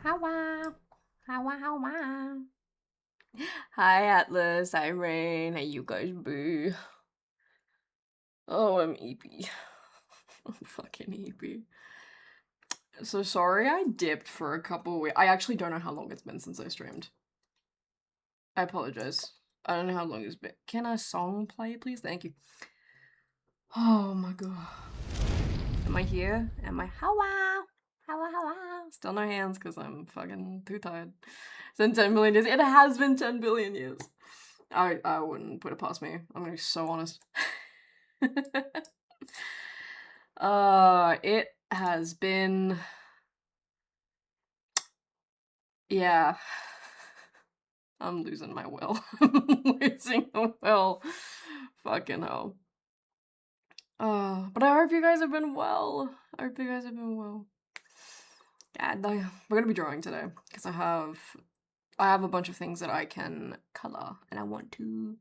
Hawa, hawa, hawa. Hi Atlas, hi Rain, hey you guys boo. Oh, I'm EP. I'm fucking EP. So sorry I dipped for a couple weeks. I actually don't know how long it's been since I streamed. I apologize. I don't know how long it's been. Can a song play, please? Thank you. Oh my god. Am I here? Am I? Hawa, hawa, hawa. Still no hands because I'm fucking too tired. It's been 10 billion years. It has been 10 billion years. I wouldn't put it past me. I'm gonna be so honest. It has been, yeah. I'm losing my will. I'm losing the will. Fucking hell. But I hope you guys have been well. I hope you guys have been well. Yeah, we're gonna be drawing today because I have a bunch of things that I can color and I want to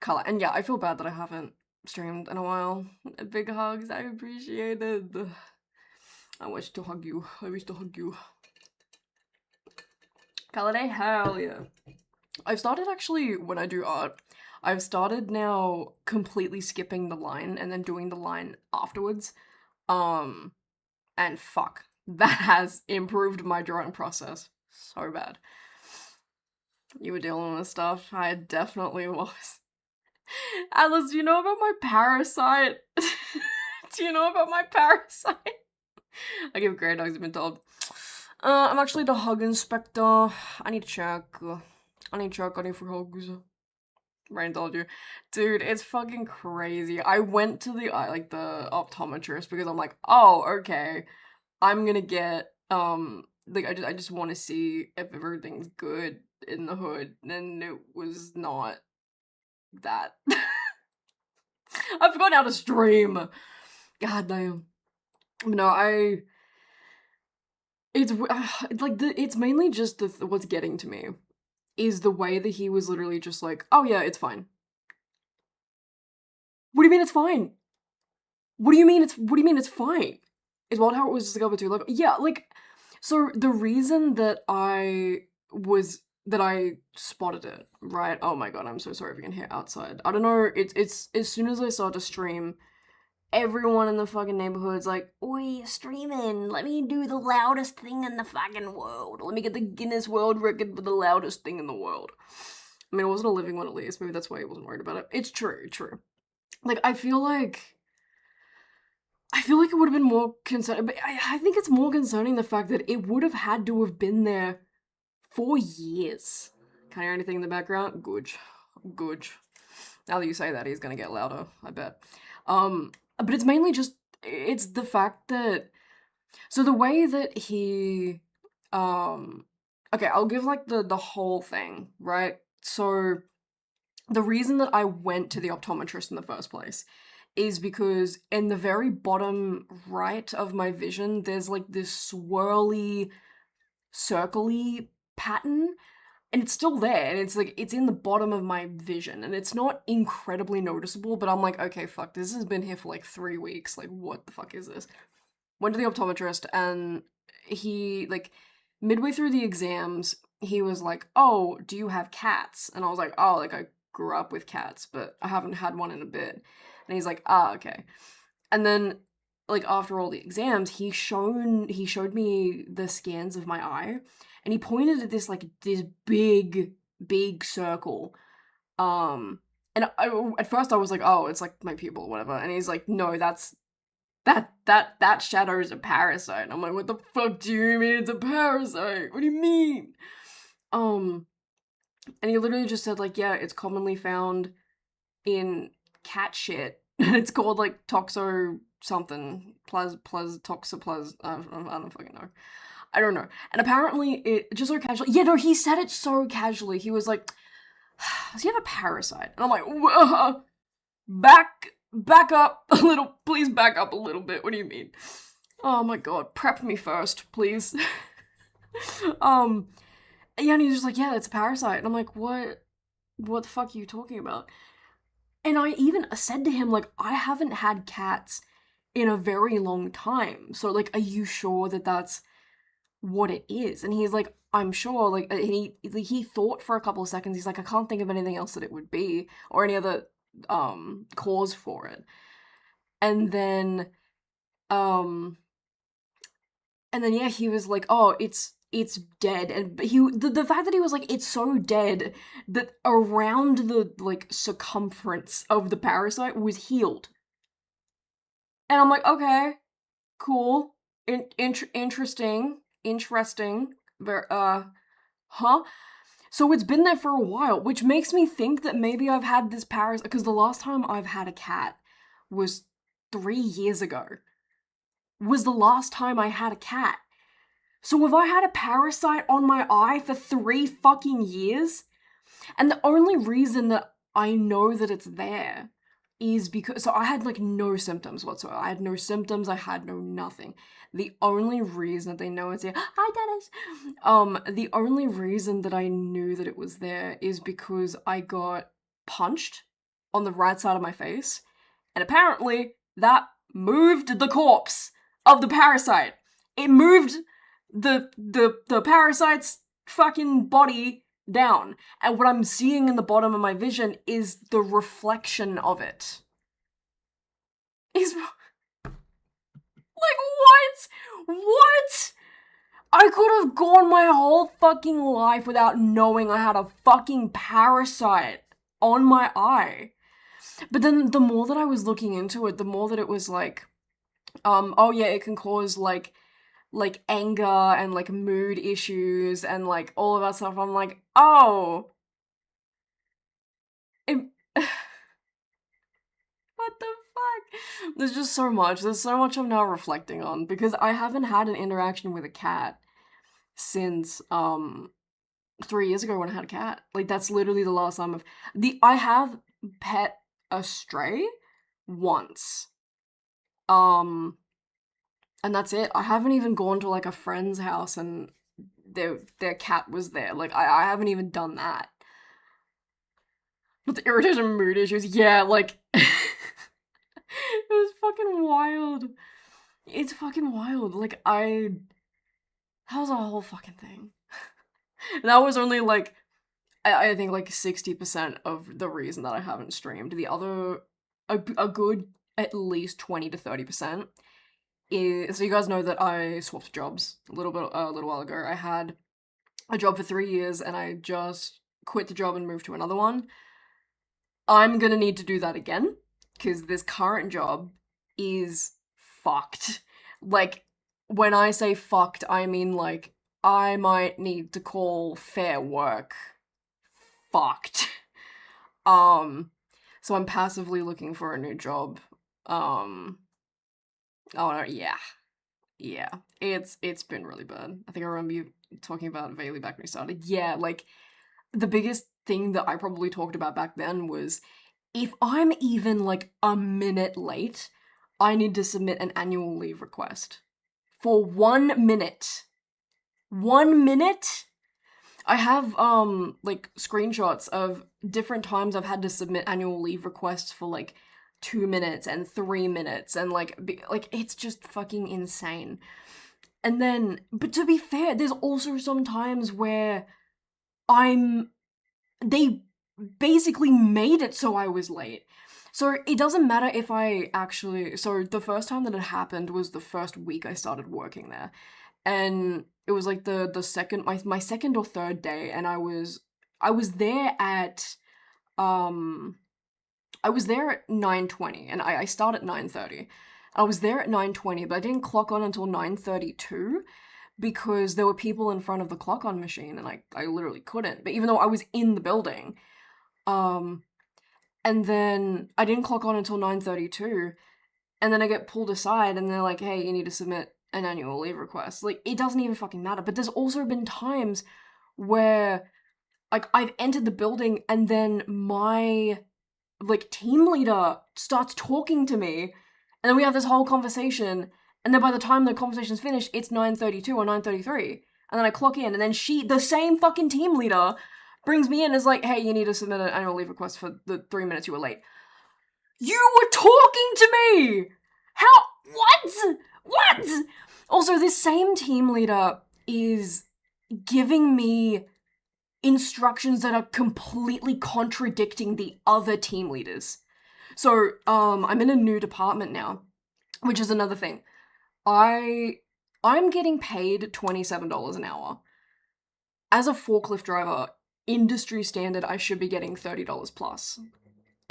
color. And yeah, I feel bad that I haven't streamed in a while. Big hugs, I appreciate it. I wish to hug you. I wish to hug you. Color day, hell yeah. I've started actually, when I do art, I've started now completely skipping the line and then doing the line afterwards. And fuck, that has improved my drawing process so bad. You were dealing with stuff? I definitely was. Alice, do you know about my parasite? Do you know about my parasite? I give great dogs, I've been told. I'm actually the hug inspector. I need to check. I need for hugs. Rain told you. Dude, it's fucking crazy. I went to the optometrist because I'm like, oh, okay. I'm gonna get like I just want to see if everything's good in the hood, and it was not that. I forgot how to stream. God damn. No, it's like it's mainly just what's getting to me is the way that he was literally just like, oh yeah, it's fine. What do you mean it's fine? What do you mean it's fine? Is what how it was just like over 211? Yeah, like so the reason that I spotted it, right? Oh my god, I'm so sorry if you can hear outside. I don't know, it's as soon as I started to stream, everyone in the fucking neighborhood's like, oi, streaming, let me do the loudest thing in the fucking world. Let me get the Guinness World Record for the loudest thing in the world. I mean, it wasn't a living one at least. Maybe that's why he wasn't worried about it. It's true, true. Like, I feel like it would have been more concerning, but I think it's more concerning the fact that it would have had to have been there for years. Can I hear anything in the background? Good. Good. Now that you say that, he's gonna get louder, I bet. But it's mainly just, it's the fact that, so the way that he, okay, I'll give like the whole thing, right? So the reason that I went to the optometrist in the first place is because in the very bottom right of my vision, there's like this swirly, circly pattern, and it's still there, and it's like, it's in the bottom of my vision, and it's not incredibly noticeable, but I'm like, okay, fuck, this has been here for like 3 weeks, like, what the fuck is this? Went to the optometrist, and he, like, midway through the exams, he was like, oh, do you have cats? And I was like, oh, like, I grew up with cats, but I haven't had one in a bit. And he's like, ah, okay. And then, like, after all the exams, he showed me the scans of my eye, and he pointed at this, like, this big circle. And at first I was like, oh, it's like my pupil, whatever. And he's like, no, that shadow is a parasite. I'm like, what the fuck do you mean it's a parasite? What do you mean? And he literally just said, like, yeah, it's commonly found in cat shit. And it's called like toxo something. Toxoplas. I don't fucking know. I don't know. And apparently it just so casually, yeah, no, he said it so casually. He was like, does he have a parasite? And I'm like, back up a little, please back up a little bit. What do you mean? Oh my god, prep me first, please. um, yeah, and he's just like, yeah, it's a parasite. And I'm like, what the fuck are you talking about? And I even said to him, like, I haven't had cats in a very long time. So, like, are you sure that that's what it is. And he's like, I'm sure, like, he thought for a couple of seconds, he's like, I can't think of anything else that it would be, or any other, cause for it. And then, um, yeah, he was like, oh, it's dead. And the fact that he was like, it's so dead that around the, like, circumference of the parasite was healed. And I'm like, okay, cool, interesting, very, huh? So it's been there for a while, which makes me think that maybe I've had this parasite, because the last time I've had a cat was 3 years ago. Was the last time I had a cat. So have I had a parasite on my eye for 3 fucking years? And the only reason that I know that it's there is because, so I had like no symptoms whatsoever. I had no symptoms, I had no nothing. The only reason that they know it's there, hi Dennis! The only reason that I knew that it was there is because I got punched on the right side of my face, and apparently that moved the corpse of the parasite. It moved the parasite's fucking body down, and what I'm seeing in the bottom of my vision is the reflection of it. Is like, what? I could have gone my whole fucking life without knowing I had a fucking parasite on my eye. But then the more that I was looking into it, the more that it was like, oh yeah, it can cause like anger and like mood issues and like all of that stuff. I'm like, oh, it, what the fuck? There's just so much. There's so much I'm now reflecting on, because I haven't had an interaction with a cat since 3 years ago when I had a cat. Like, that's literally the last time I have pet a stray once. And that's it. I haven't even gone to like a friend's house and their cat was there. Like, I haven't even done that. But the irritation mood issues, yeah, like it was fucking wild. It's fucking wild. Like, that was a whole fucking thing. That was only like, I think like 60% of the reason that I haven't streamed. The other, a good at least 20 to 30% is, so you guys know that I swapped jobs a little while ago. I had a job for 3 years and I just quit the job and moved to another one. I'm gonna need to do that again, because this current job is fucked. Like, when I say fucked, I mean like, I might need to call Fair Work fucked. So I'm passively looking for a new job. Oh no, yeah. It's been really bad. I think I remember you talking about Vaylee back when we started. Yeah, like, the biggest thing that I probably talked about back then was, if I'm even like a minute late, I need to submit an annual leave request. For 1 minute. 1 minute? I have like screenshots of different times I've had to submit annual leave requests for like 2 minutes and 3 minutes, and like it's just fucking insane. And then, but to be fair, there's also some times where they basically made it so I was late. So it doesn't matter if I actually, so the first time that it happened was the first week I started working there. And it was like the second, my second or third day, and I was there at, I was there at 9:20, and I start at 9:30. I was there at 9:20, but I didn't clock on until 9:32, because there were people in front of the clock on machine, and I literally couldn't. But even though I was in the building, and then I didn't clock on until 9:32, and then I get pulled aside, and they're like, hey, you need to submit an annual leave request. Like, it doesn't even fucking matter. But there's also been times where, like, I've entered the building, and then my, like, team leader starts talking to me, and then we have this whole conversation, and then by the time the conversation's finished, it's 9:32 or 9:33, and then I clock in, and then the same fucking team leader, brings me in and is like, hey, you need to submit an annual leave request for the 3 minutes you were late. You were talking to me! How? What? Also, this same team leader, is giving me instructions that are completely contradicting the other team leaders. So, I'm in a new department now, which is another thing. I'm getting paid $27 an hour. As a forklift driver, industry standard, I should be getting $30 plus.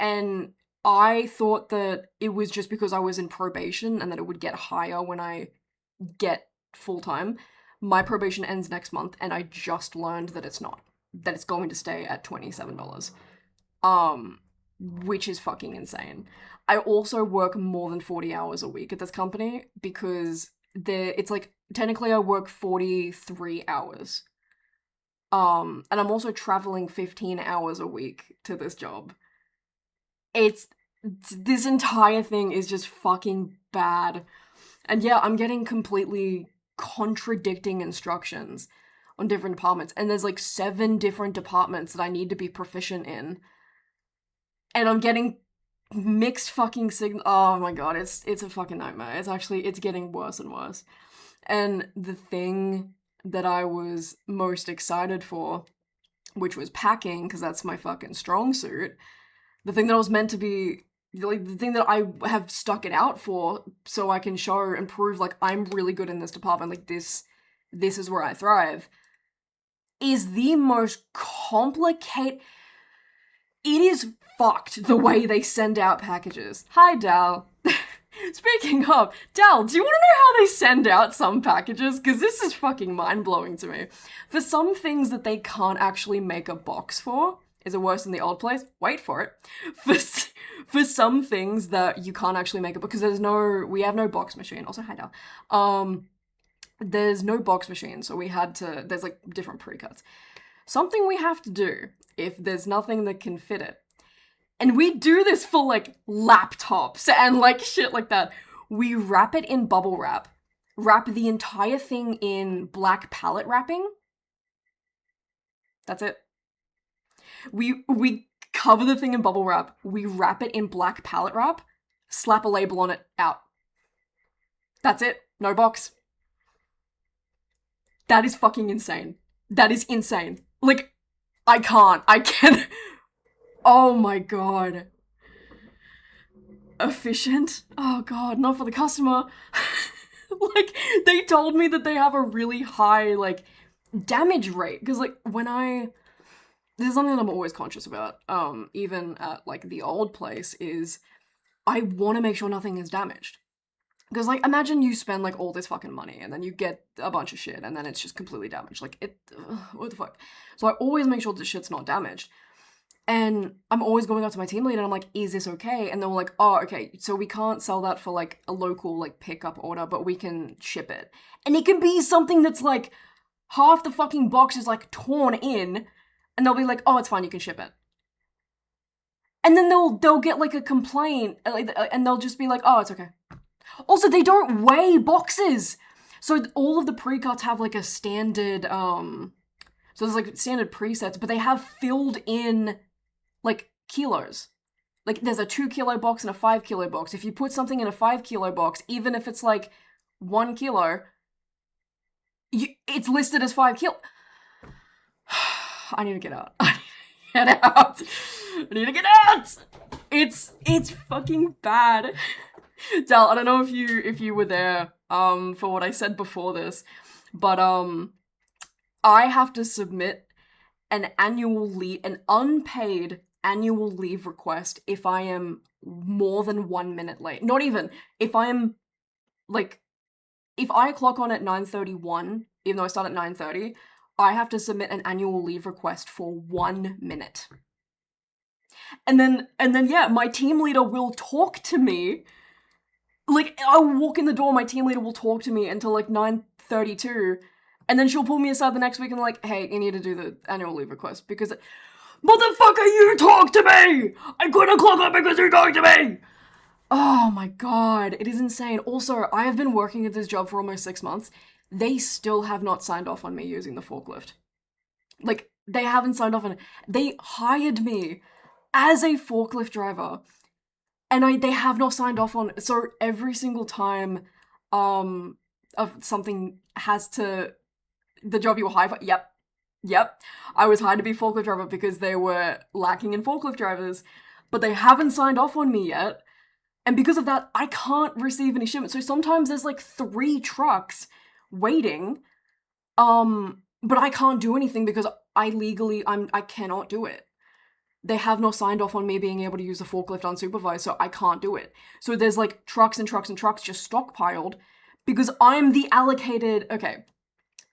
And I thought that it was just because I was in probation and that it would get higher when I get full time. My probation ends next month, and I just learned that it's not. That it's going to stay at $27. Which is fucking insane. I also work more than 40 hours a week at this company because it's like technically I work 43 hours. And I'm also traveling 15 hours a week to this job. This entire thing is just fucking bad. And yeah, I'm getting completely contradicting instructions on different departments. And there's like 7 different departments that I need to be proficient in. And I'm getting mixed fucking signal. Oh my god, it's a fucking nightmare. It's getting worse and worse. And the thing that I was most excited for, which was packing, because that's my fucking strong suit, the thing that I was meant to be, like, the thing that I have stuck it out for so I can show and prove, like, I'm really good in this department, like, this is where I thrive, is the most complicated. It is fucked the way they send out packages. Hi, Dal. Speaking of, Dal, do you want to know how they send out some packages? Because this is fucking mind-blowing to me. For some things that they can't actually make a box for, is it worse than the old place? Wait for it. For some things that you can't actually make it, because we have no box machine. Also, hi, Dal. There's no box machine, so there's like different pre-cuts. Something we have to do, if there's nothing that can fit it, and we do this for, like, laptops and, like, shit like that. We wrap it in bubble wrap. Wrap the entire thing in black pallet wrapping. That's it. We cover the thing in bubble wrap. We wrap it in black pallet wrap. Slap a label on it. Out. That's it. No box. That is fucking insane. That is insane. Like, I can't. Oh my god. Efficient? Oh god, not for the customer. Like, they told me that they have a really high, like, damage rate. Because, like, this is something that I'm always conscious about, even at, like, the old place, is I want to make sure nothing is damaged. Because, like, imagine you spend, like, all this fucking money, and then you get a bunch of shit, and then it's just completely damaged. Like, what the fuck? So I always make sure that shit's not damaged. And I'm always going up to my team lead and I'm like, is this okay? And they were like, oh, okay, so we can't sell that for, like, a local, like, pickup order, but we can ship it. And it can be something that's, like, half the fucking box is, like, torn in, and they'll be like, oh, it's fine, you can ship it. And then they'll get, like, a complaint, and they'll just be like, oh, it's okay. Also, they don't weigh boxes! So all of the pre-cuts have, like, a standard, so there's, like, standard presets, but they have filled in, like, kilos. Like, there's a 2 kilo box and a 5 kilo box. If you put something in a 5 kilo box, even if it's, like, 1 kilo, it's listed as 5 kilo. I need to get out. I need to get out! It's fucking bad. Dal, I don't know if you were there, for what I said before this, but, I have to submit an unpaid annual leave request if I am more than 1 minute late. Not even. If I am, like, if I clock on at 9:31, even though I start at 9:30, I have to submit an annual leave request for 1 minute. And then, yeah, my team leader will talk to me. Like, I'll walk in the door, my team leader will talk to me until, like, 9:32, and then she'll pull me aside the next week and, like, hey, you need to do the annual leave request, because, motherfucker, you talk to me! I couldn't clock up because you talked to me! Oh my god, it is insane. Also, I have been working at this job for almost 6 months. They still have not signed off on me using the forklift. Like, they haven't signed off on it. They hired me as a forklift driver, and they have not signed off on it. So every single time, something has to The job you were hired for? Yep. Yep. I was hired to be forklift driver because they were lacking in forklift drivers, but they haven't signed off on me yet. And because of that, I can't receive any shipments. So sometimes there's like 3 trucks waiting, but I can't do anything because I cannot do it. They have not signed off on me being able to use a forklift unsupervised, so I can't do it. So there's like trucks and trucks and trucks just stockpiled because I'm the allocated. Okay,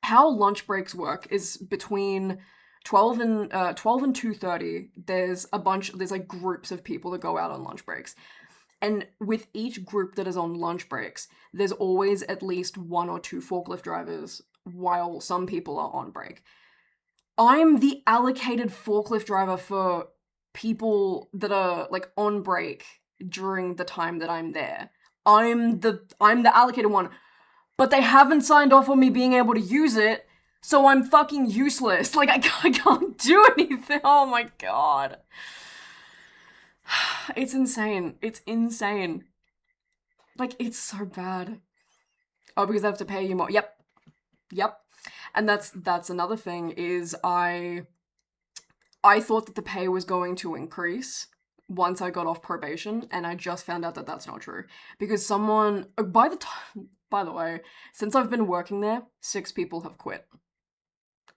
how lunch breaks work is between 12 and 2:30. There's like groups of people that go out on lunch breaks. And with each group that is on lunch breaks, there's always at least 1 or 2 forklift drivers while some people are on break. I'm the allocated forklift driver for people that are like on break during the time that I'm there. I'm the allocated one, but they haven't signed off on me being able to use it, so I'm fucking useless. Like I can't do anything. Oh my god. It's insane. It's insane. Like, it's so bad. Oh, because I have to pay you more. Yep. Yep. And that's another thing is I thought that the pay was going to increase once I got off probation, and I just found out that that's not true. Because by the way, since I've been working there, 6 people have quit.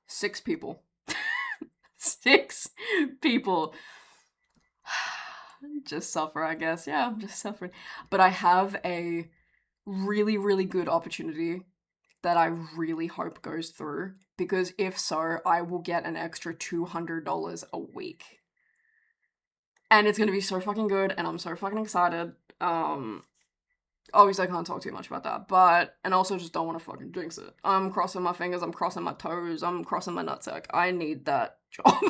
6 people. 6 people. Just suffer, I guess. Yeah, I'm just suffering. But I have a really, really good opportunity that I really hope goes through, because if so, I will get an extra $200 a week. And it's gonna be so fucking good, and I'm so fucking excited. Obviously I can't talk too much about that, and also just don't want to fucking jinx it. I'm crossing my fingers, I'm crossing my toes, I'm crossing my nutsack. I need that job.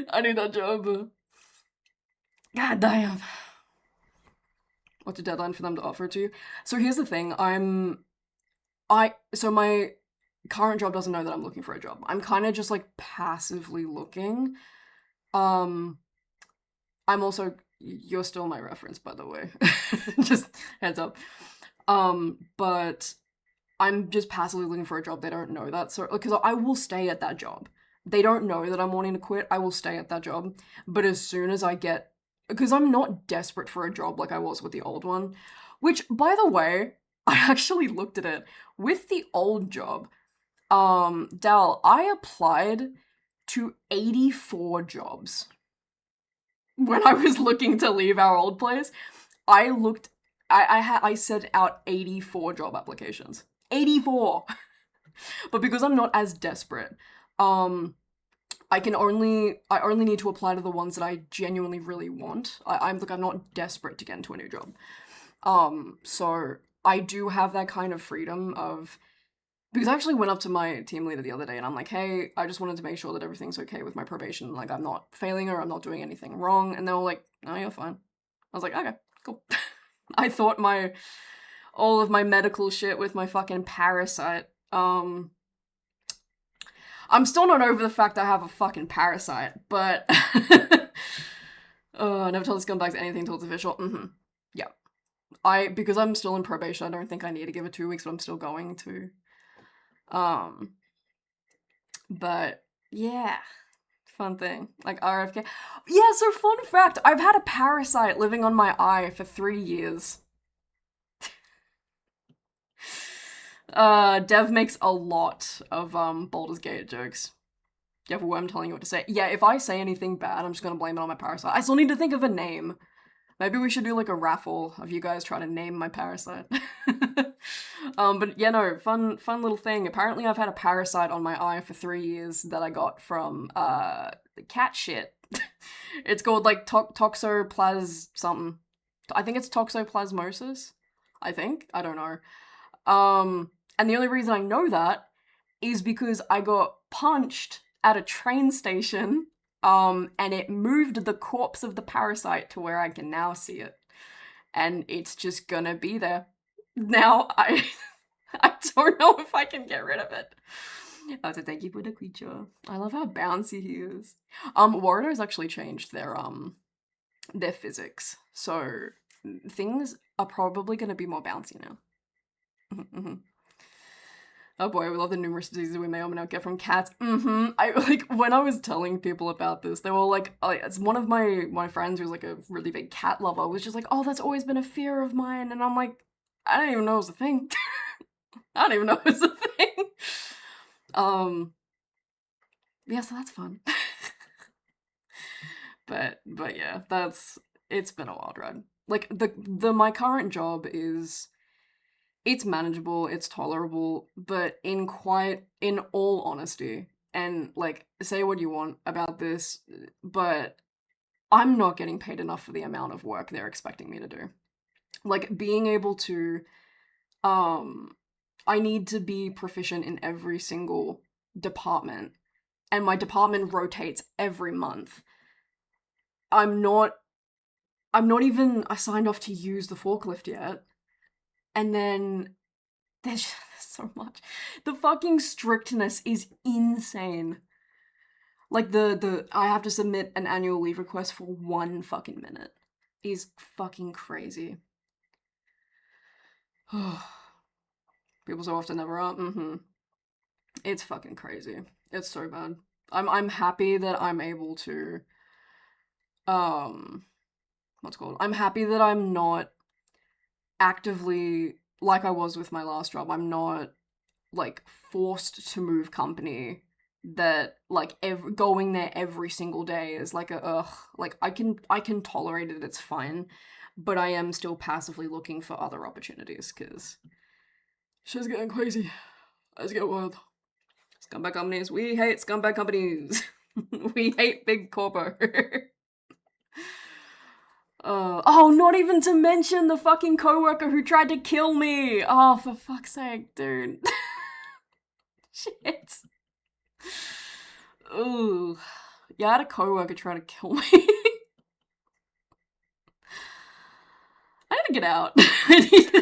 I need that job. God damn. What's the deadline for them to offer it to you? So here's the thing, so my current job doesn't know that I'm looking for a job. I'm kind of just like passively looking. I'm also, you're still my reference, by the way. Just heads up. But I'm just passively looking for a job. They don't know that, so because I will stay at that job. They don't know that I'm wanting to quit. I will stay at that job. But as soon as I get, because I'm not desperate for a job like I was with the old one, which, by the way, I actually looked at it. With the old job, Dal, I applied to 84 jobs. When I was looking to leave our old place, I sent out 84 job applications. 84! But because I'm not as desperate, I only need to apply to the ones that I genuinely really want. I'm not desperate to get into a new job. So I do have that kind of freedom of, because I actually went up to my team leader the other day and I'm like, hey, I just wanted to make sure that everything's okay with my probation. Like, I'm not failing or I'm not doing anything wrong. And they were like, no, you're fine. I was like, okay, cool. I thought all of my medical shit with my fucking parasite, I'm still not over the fact I have a fucking parasite, but I never told the scumbags anything until it's official. Yeah. Because I'm still in probation, I don't think I need to give it 2 weeks, but I'm still going to. But yeah, fun thing. Like RFK. Yeah, so fun fact, I've had a parasite living on my eye for 3 years. Dev makes a lot of Baldur's Gate jokes. You have a worm telling you what to say. Yeah, if I say anything bad, I'm just gonna blame it on my parasite. I still need to think of a name. Maybe we should do like a raffle of you guys trying to name my parasite. But yeah, no, fun little thing. Apparently I've had a parasite on my eye for 3 years that I got from cat shit. It's called like toxoplas something. I think it's toxoplasmosis. I don't know. And the only reason I know that is because I got punched at a train station, and it moved the corpse of the parasite to where I can now see it. And it's just gonna be there. Now, I don't know if I can get rid of it. So thank you for the creature. I love how bouncy he is. Warrior's actually changed their physics. So things are probably gonna be more bouncy now. Oh boy, we love the numerous diseases we may or may not get from cats. I like when I was telling people about this, they were like, oh, it's one of my friends who's like a really big cat lover was just like, oh, that's always been a fear of mine, and I'm like, I don't even know it was a thing. I don't even know it was a thing. Yeah, so that's fun. but yeah, it's been a wild ride. Like the my current job is it's manageable, it's tolerable, but in all honesty, and like say what you want about this, but I'm not getting paid enough for the amount of work they're expecting me to do. Like being able to I need to be proficient in every single department, and my department rotates every month. I'm not even signed off to use the forklift yet. And then there's so much. The fucking strictness is insane. Like the I have to submit an annual leave request for 1 fucking minute is fucking crazy. People so often never are. It's fucking crazy. It's so bad. I'm happy that I'm able to what's it called? I'm happy that I'm not actively like I was with my last job. I'm not like forced to move company, that like going there every single day is like a ugh. Like I can tolerate it, it's fine, but I am still passively looking for other opportunities because shit's getting crazy. Let's get wild. Scumbag companies, we hate scumbag companies. We hate big corpo. Oh, not even to mention the fucking coworker who tried to kill me. Oh, for fuck's sake, dude. Shit. Ooh. Yeah, I had a coworker try to kill me. I need to get out. I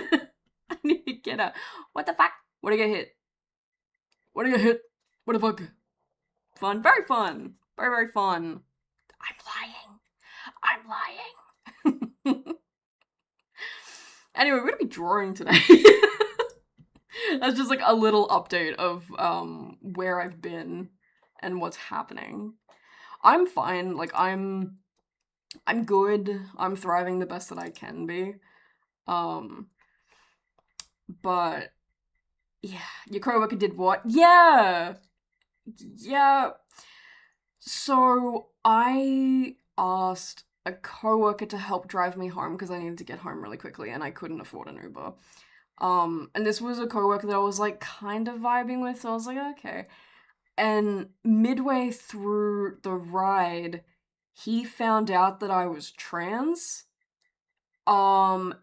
need to get out. What the fuck? What did I get hit? What did I get hit? What the fuck? Fun. Very fun. Very, very fun. I'm lying. Anyway, we're gonna be drawing today. That's just like a little update of where I've been and what's happening. I'm fine. Like I'm good. I'm thriving the best that I can be. But yeah, your coworker did what? Yeah. So I asked a coworker to help drive me home because I needed to get home really quickly and I couldn't afford an Uber. And this was a coworker that I was like kind of vibing with, so I was like, okay. And midway through the ride, he found out that I was trans. And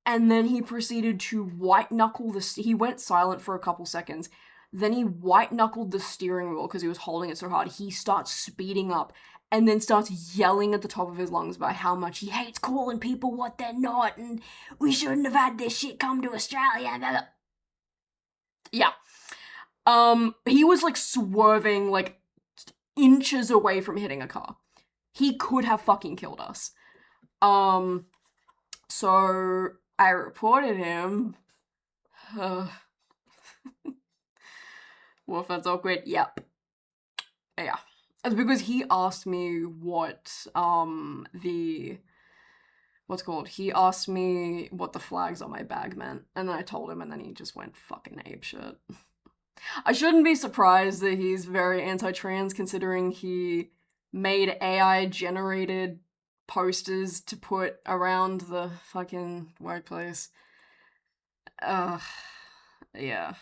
then he proceeded to white knuckle he went silent for a couple seconds. Then he white knuckled the steering wheel because he was holding it so hard. He starts speeding up and then starts yelling at the top of his lungs about how much he hates calling people what they're not, and we shouldn't have had this shit come to Australia. Yeah. He was like swerving like inches away from hitting a car. He could have fucking killed us. So I reported him. Well, if that's awkward, yep. Yeah. It's because he asked me what, he asked me what the flags on my bag meant, and then I told him, and then he just went fucking apeshit. I shouldn't be surprised that he's very anti-trans, considering he made AI-generated posters to put around the fucking workplace. Yeah,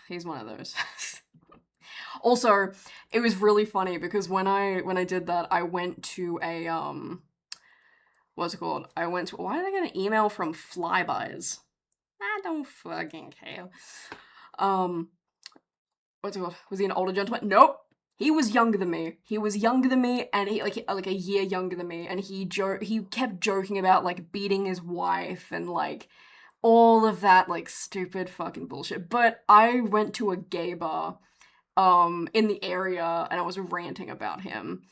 he's one of those. Also, it was really funny because when I did that, I went to a what's it called? Why did I get an email from Flybys? I don't fucking care. What's it called? Was he an older gentleman? Nope. He was younger than me. And he like a year younger than me, and he kept joking about like beating his wife and like all of that like stupid fucking bullshit. But I went to a gay bar in the area and I was ranting about him.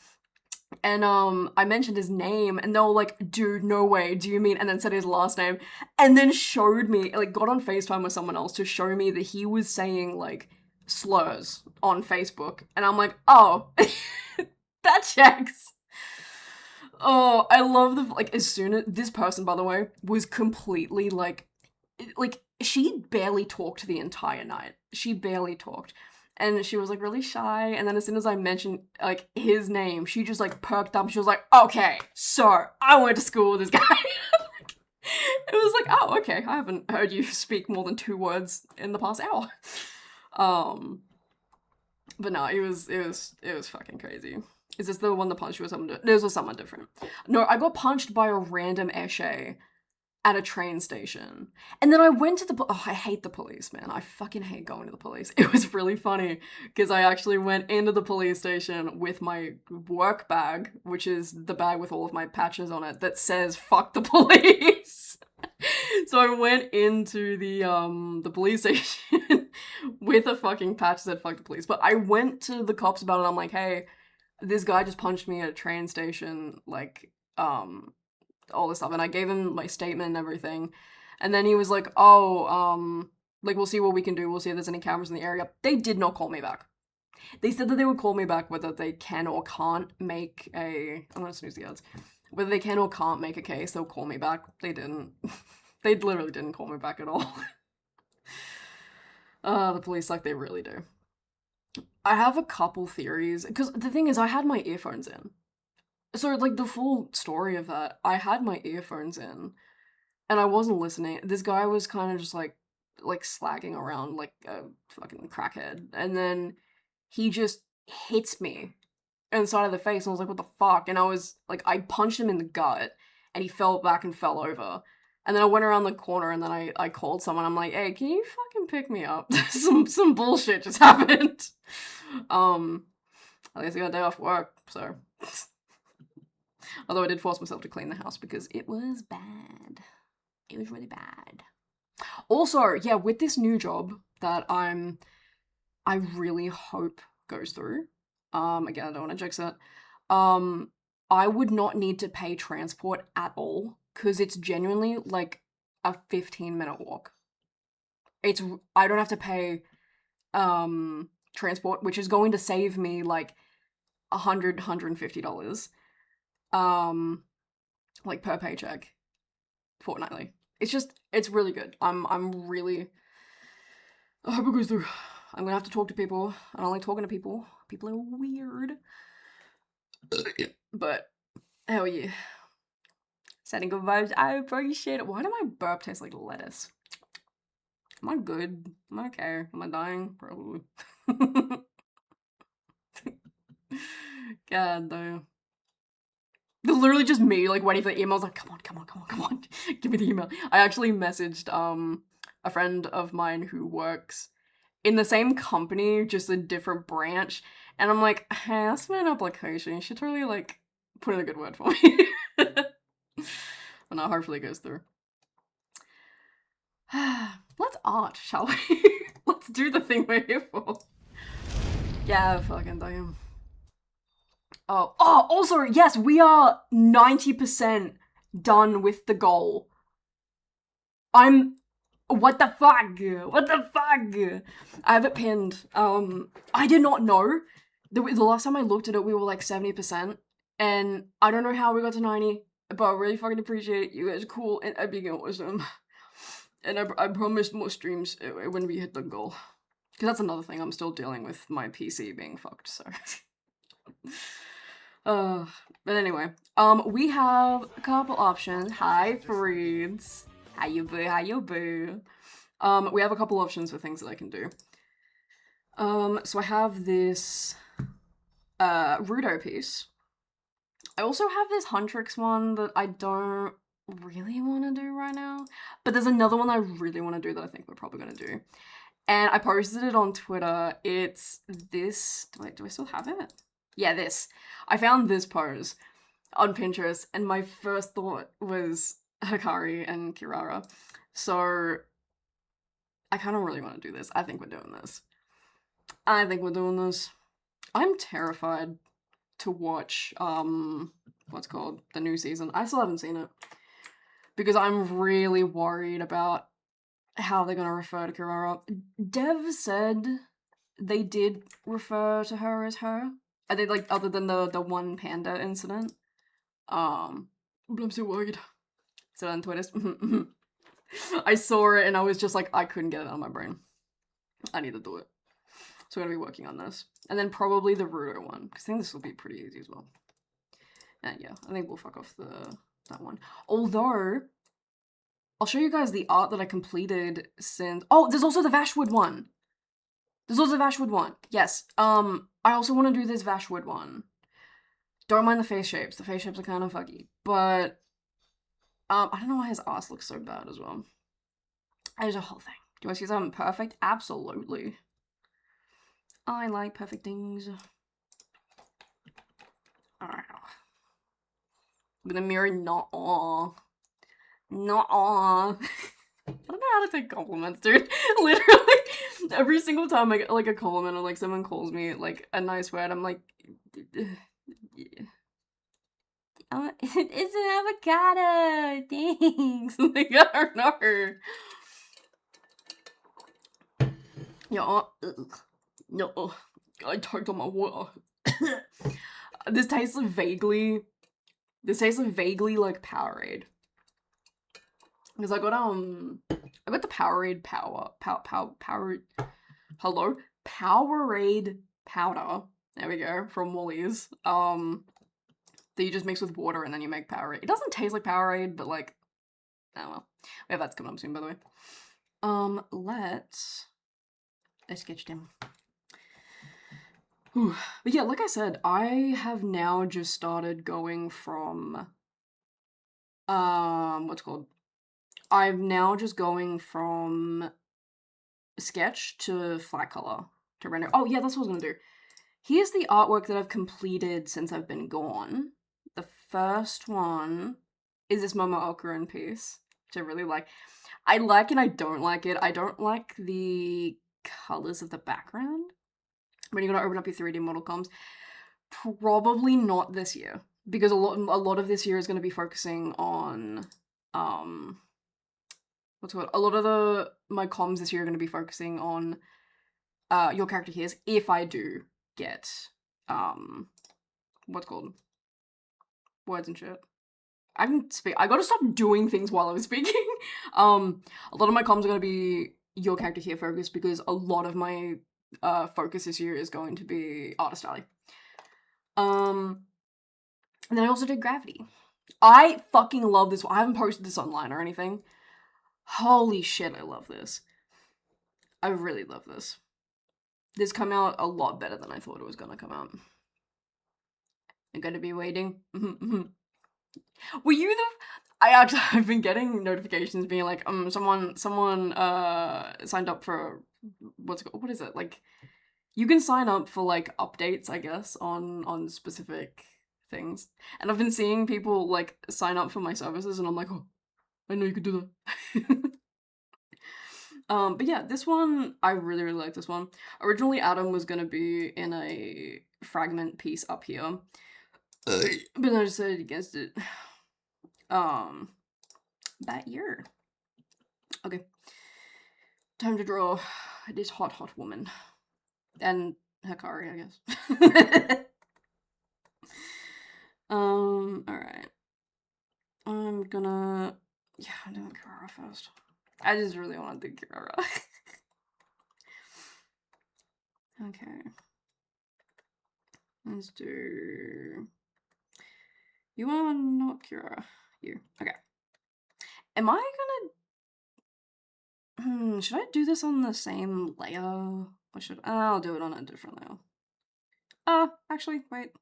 And I mentioned his name and they were like, dude, no way, do you mean? And then said his last name and then showed me, like got on FaceTime with someone else to show me that he was saying like slurs on Facebook, and I'm like, oh, that checks. Oh, I love the, like, as soon as, this person, by the way, was completely, like, she barely talked the entire night. She barely talked. And she was, like, really shy, and then as soon as I mentioned, like, his name, she just, like, perked up, she was like, okay, so, I went to school with this guy. It was like, oh, okay, I haven't heard you speak more than 2 words in the past hour. But no, it was fucking crazy. Is this the one that punched you or something? This was someone different. No, I got punched by a random esche at a train station. And then I went to the, oh, I hate the police, man. I fucking hate going to the police. It was really funny because I actually went into the police station with my work bag, which is the bag with all of my patches on it that says fuck the police. So I went into the police station with a fucking patch that said fuck the police. But I went to the cops about it. I'm like, hey, this guy just punched me at a train station, like, all this stuff, and I gave him my statement and everything, and then he was like, oh, like, we'll see what we can do, we'll see if there's any cameras in the area. They did not call me back. They said that they would call me back whether they can or can't make a, I'm gonna snooze the odds, whether they can or can't make a case, they'll call me back. They didn't. They literally didn't call me back at all. The police, like, they really do. I have a couple theories, because the thing is, I had my earphones in. So, like, the full story of that, I had my earphones in, and I wasn't listening. This guy was kind of just, like slagging around like a fucking crackhead, and then he just hits me inside of the face, and I was like, what the fuck? And I was, like, I punched him in the gut, and he fell back and fell over. And then I went around the corner, and then I called someone. I'm like, hey, can you fucking pick me up? Some bullshit just happened. At least I got a day off work, so... Although I did force myself to clean the house because it was bad. It was really bad. Also, yeah, with this new job that I really hope goes through, again, I don't want to jinx it, I would not need to pay transport at all, because it's genuinely, like, a 15-minute walk. I don't have to pay, transport, which is going to save me, like, $150. Like, per paycheck, fortnightly. It's really good. I'm really, I hope it goes through. I'm gonna have to talk to people. I don't like talking to people. People are weird. But, hell yeah. Sending good vibes. I appreciate it. Why do my burp taste like lettuce? Am I good? Am I okay? Am I dying? Probably. God damn. Literally just me, like, waiting for the emails, like, come on, give me the email. I actually messaged, a friend of mine who works in the same company, just a different branch, and I'm like, hey, I submitted an application, you should totally, like, put in a good word for me. But no, hopefully it goes through. Let's art, shall we? Let's do the thing we're here for. Yeah, fucking damn. Oh, also, yes, we are 90% done with the goal. What the fuck? What the fuck? I have it pinned. I did not know. The last time I looked at it, we were like 70%. And I don't know how we got to 90, but I really fucking appreciate it. You guys are cool, and I being awesome. And I promised more streams when we hit the goal. Because that's another thing, I'm still dealing with my PC being fucked, so... But anyway, we have a couple options. Hi, Freeds. How you boo, how you boo. We have a couple options for things that I can do. So I have this, Rudo piece. I also have this Huntrix one that I don't really want to do right now, but there's another one I really want to do that I think we're probably going to do. And I posted it on Twitter. It's this, do I still have it? Yeah, this. I found this pose on Pinterest, and my first thought was Hikari and Kirara. So, I kind of really want to do this. I think we're doing this. I'm terrified to watch, what's called, the new season. I still haven't seen it. Because I'm really worried about how they're gonna refer to Kirara. Dev said they did refer to her as her. I think, like, other than the one panda incident. But I'm so worried. So on Twitter, I saw it and I was just like, I couldn't get it out of my brain. I need to do it. So I'm gonna be working on this. And then probably the Rudo one, because I think this will be pretty easy as well. And yeah, I think we'll fuck off that one. Although, I'll show you guys the art that I completed since... Oh, there's also the Vashwood one! There's also the Vashwood one. Yes. I also want to do this Vashwood one. Don't mind the face shapes. The face shapes are kind of fuggy. But, I don't know why his ass looks so bad as well. There's a whole thing. Do you want to see something perfect? Absolutely. I like perfect things. With a mirror, not all. Not all. I don't know how to take compliments, dude. Literally, every single time I get like a compliment or like someone calls me like a nice word, I'm like, yeah. It's an avocado. Thanks. Like, I don't know. Yeah. No. I choked on my water. This tastes vaguely like Powerade. Because I got the Powerade Powerade powder. There we go, from Woolies. That you just mix with water and then you make Powerade. It doesn't taste like Powerade, but like, oh well. Yeah, that's coming up soon, by the way. Let's sketch them. Whew. But yeah, like I said, I have now just started going from, what's it called? I'm now just going from sketch to flat color to render. Oh yeah, that's what I was gonna do. Here's the artwork that I've completed since I've been gone. The first one is this Momo Okurin piece, which I really like. I like and I don't like it. I don't like the colors of the background when you're gonna open up your 3D model comps. Probably not this year, because a lot of this year is gonna be focusing on what's it called? A lot of my comms this year are gonna be focusing on your character here's, if I do get what's it called? Words and shit. I can speak. I gotta stop doing things while I'm speaking. A lot of my comms are gonna be your character here focused, because a lot of my focus this year is going to be artist alley. And then I also did Gravity. I fucking love this one. I haven't posted this online or anything. Holy shit, I love this. I really love this. This come out a lot better than I thought it was gonna come out. I'm gonna be waiting. Were you the... I've been getting notifications being like, someone signed up for, what is it? Like, you can sign up for, like, updates, I guess, on specific things. And I've been seeing people, like, sign up for my services, and I'm like, oh, I know you could do that. But yeah, this one, I really, really like this one. Originally, Adam was gonna be in a fragment piece up here. But I decided against it. That year. Okay. Time to draw this hot, hot woman. And Hikari, I guess. Alright. I'm gonna... Yeah, I'm doing Kirara first. I just really want to do Kirara. Okay. Let's do... You want not Kirara? You. Okay. Am I gonna... should I do this on the same layer? Or should... I'll do it on a different layer. Actually, wait.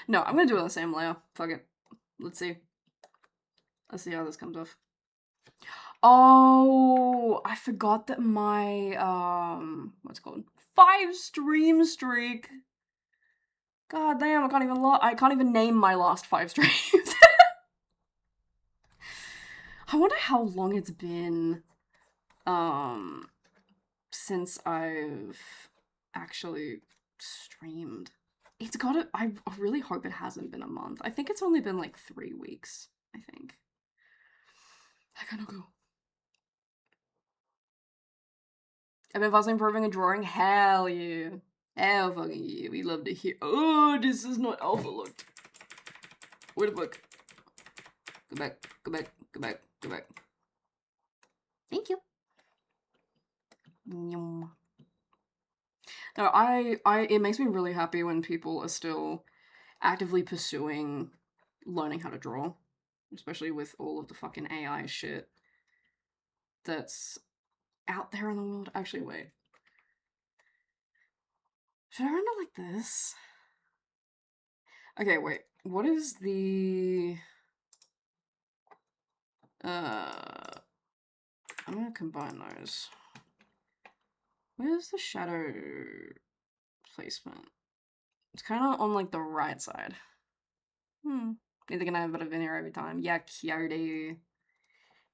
No, I'm gonna do it on the same layer. Fuck it. Let's see. Let's see how this comes off. Oh, I forgot that my, what's it called? 5 stream streak. God damn, I can't even name my last 5 streams. I wonder how long it's been, since I've actually streamed. It's gotta, I really hope it hasn't been a month. I think it's only been like 3 weeks, I think. I gotta go. I've been fast improving and drawing. Hell yeah. Hell fucking yeah. We love to hear. Oh, this is not alpha look. Where the fuck? Go back, go back, go back, go back. Thank you. No, it makes me really happy when people are still actively pursuing learning how to draw, especially with all of the fucking AI shit that's out there in the world. Actually, wait. Should I run it like this? Okay, wait. What is the... I'm gonna combine those. Where's the shadow placement? It's kind of on, like, the right side. Either gonna have a bit of veneer every time. Yeah, cutie.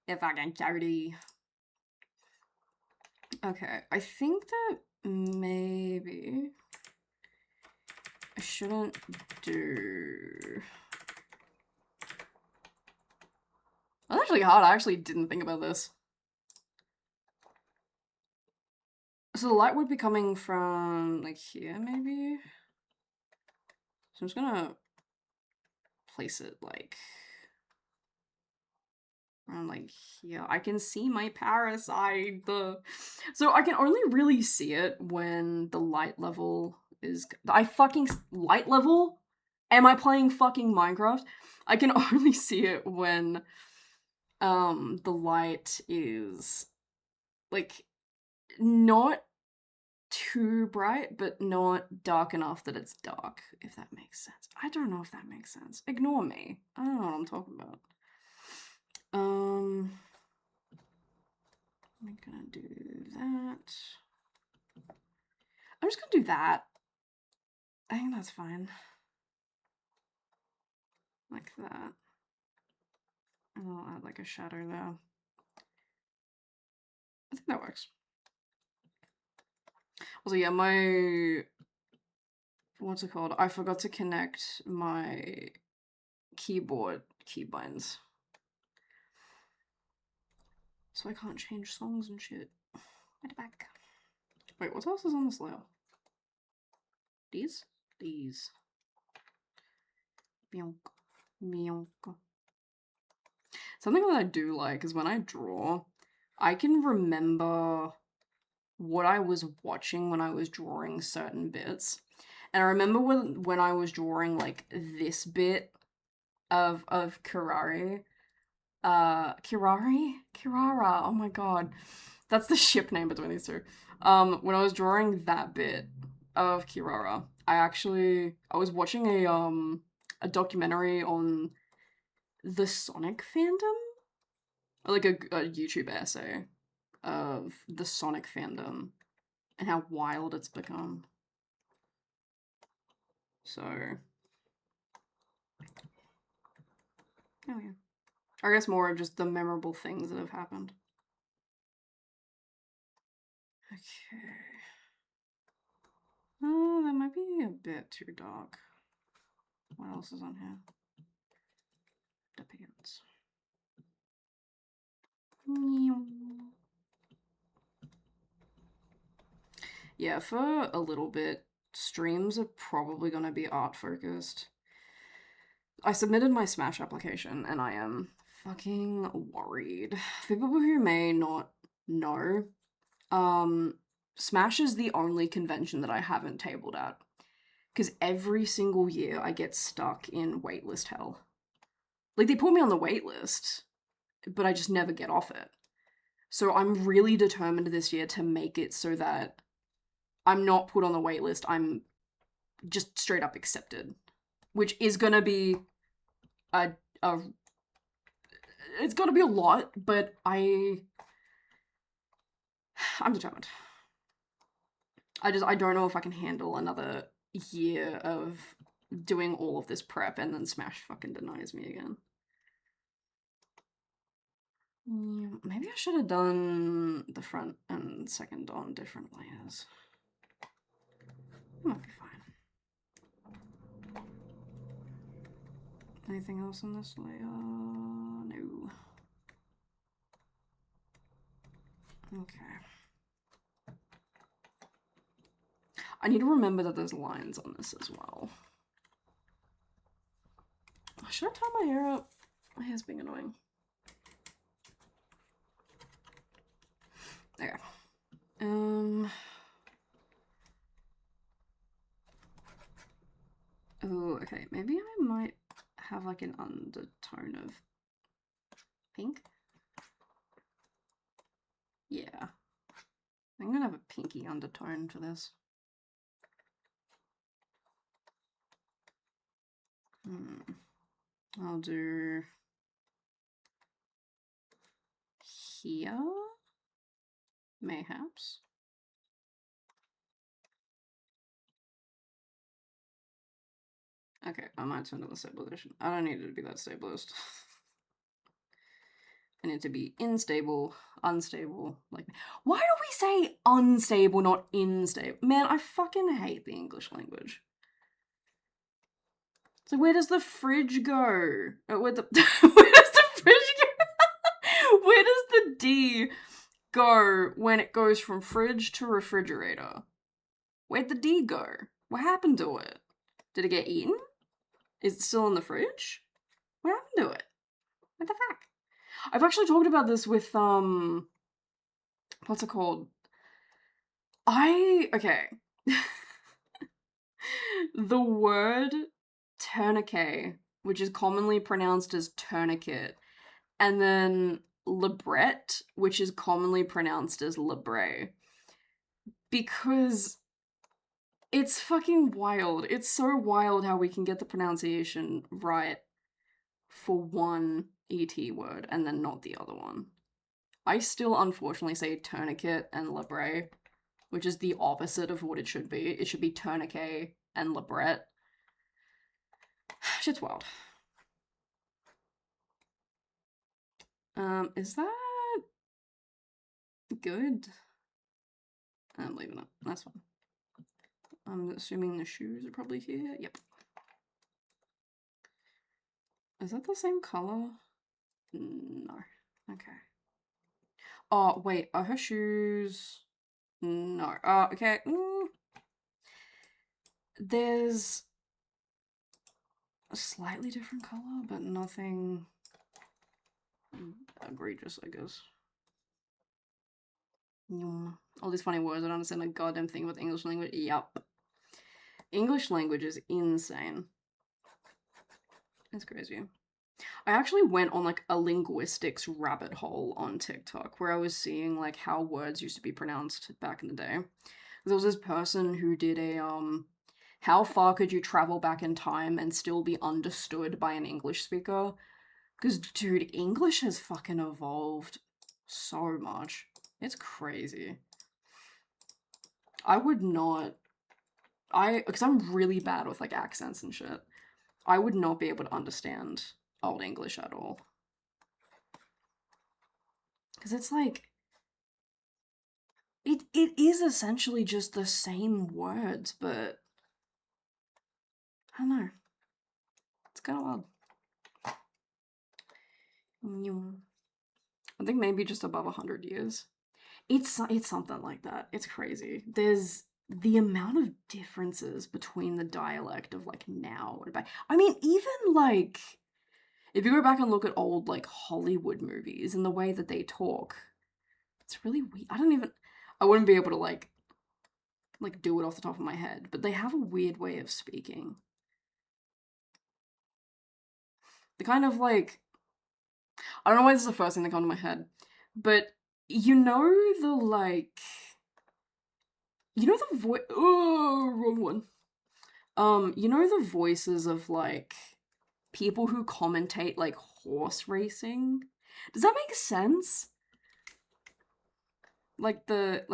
If I can cutie. Okay, I think that maybe I shouldn't do... That's actually hard. I actually didn't think about this. So the light would be coming from, like, here, maybe? So I'm just gonna place it, like, around, like, here. I can see my parasite. So I can only really see it when the light level is... Light level? Am I playing fucking Minecraft? I can only see it when the light is, like, not too bright, but not dark enough that it's dark, if that makes sense. I don't know if that makes sense. Ignore me. I don't know what I'm talking about. I'm gonna do that. I'm just gonna do that. I think that's fine. Like that. And I'll add, like, a shadow there. I think that works. Also, yeah, my... What's it called? I forgot to connect my keyboard keybinds. So I can't change songs and shit. Right back. Wait, what else is on this layer? These? These. Meonk. Meonk. Something that I do like is when I draw, I can remember what I was watching when I was drawing certain bits. And I remember when I was drawing, like, this bit of Kirari. Kirara, oh my god. That's the ship name between these two. When I was drawing that bit of Kirara, I was watching a documentary on the Sonic fandom? Like a YouTube essay of the Sonic fandom and how wild it's become. So, oh yeah. I guess more of just the memorable things that have happened. Okay. Oh, that might be a bit too dark. What else is on here? Depends. Yeah, for a little bit, streams are probably gonna be art focused. I submitted my Smash application and I am fucking worried. For people who may not know, Smash is the only convention that I haven't tabled at. Because every single year I get stuck in waitlist hell. Like, they put me on the waitlist, but I just never get off it. So I'm really determined this year to make it so that I'm not put on the waitlist, I'm just straight up accepted. Which is gonna be it's gonna be a lot, but I'm determined. I don't know if I can handle another year of doing all of this prep and then Smash fucking denies me again. Yeah, maybe I should have done the front and second on different layers. It might be fine. Anything else on this layer? No. Okay. I need to remember that there's lines on this as well. Should I tie my hair up? My hair's being annoying. Okay. Oh, okay. Maybe I might have like an undertone of pink. Yeah. I'm gonna have a pinky undertone for this. I'll do here, mayhaps. Okay, I might turn to the stabilization. I don't need it to be that stabilized. I need it to be instable, unstable. Like, why do we say unstable, not unstable? Man, I fucking hate the English language. So where does the fridge go? Where does the fridge go? Where does the D go when it goes from fridge to refrigerator? Where'd the D go? What happened to it? Did it get eaten? Is it still in the fridge? What happened to it? What the fuck? I've actually talked about this with, what's it called? Okay. The word tourniquet, which is commonly pronounced as tourniquet, and then libret, which is commonly pronounced as libre. Because it's fucking wild. It's so wild how we can get the pronunciation right for one ET word and then not the other one. I still unfortunately say tourniquet and libre, which is the opposite of what it should be. It should be tourniquet and libret. Shit's wild. Is that good? I'm leaving it. That's fine. I'm assuming the shoes are probably here. Yep. Is that the same color? No. Okay. Oh, wait. Are her shoes? No. Okay. There's a slightly different color, but nothing egregious, I guess. All these funny words, I don't understand a goddamn thing with English language. Yup. English language is insane. It's crazy. I actually went on like a linguistics rabbit hole on TikTok where I was seeing like how words used to be pronounced back in the day. There was this person who did a how far could you travel back in time and still be understood by an English speaker? Because dude, English has fucking evolved so much. It's crazy. I would not because I'm really bad with like accents and shit. I would not be able to understand Old English at all. Because it's like, it is essentially just the same words, but I don't know. It's kind of odd. I think maybe just above 100 years. It's something like that. It's crazy. There's the amount of differences between the dialect of like now and back. I mean, even like if you go back and look at old like Hollywood movies and the way that they talk, it's really weird. I wouldn't be able to like do it off the top of my head, but they have a weird way of speaking. The kind of like, I don't know why this is the first thing that comes to my head, but you know the like, you know the voice, oh, wrong one. You know the voices of like people who commentate like horse racing? Does that make sense? Like that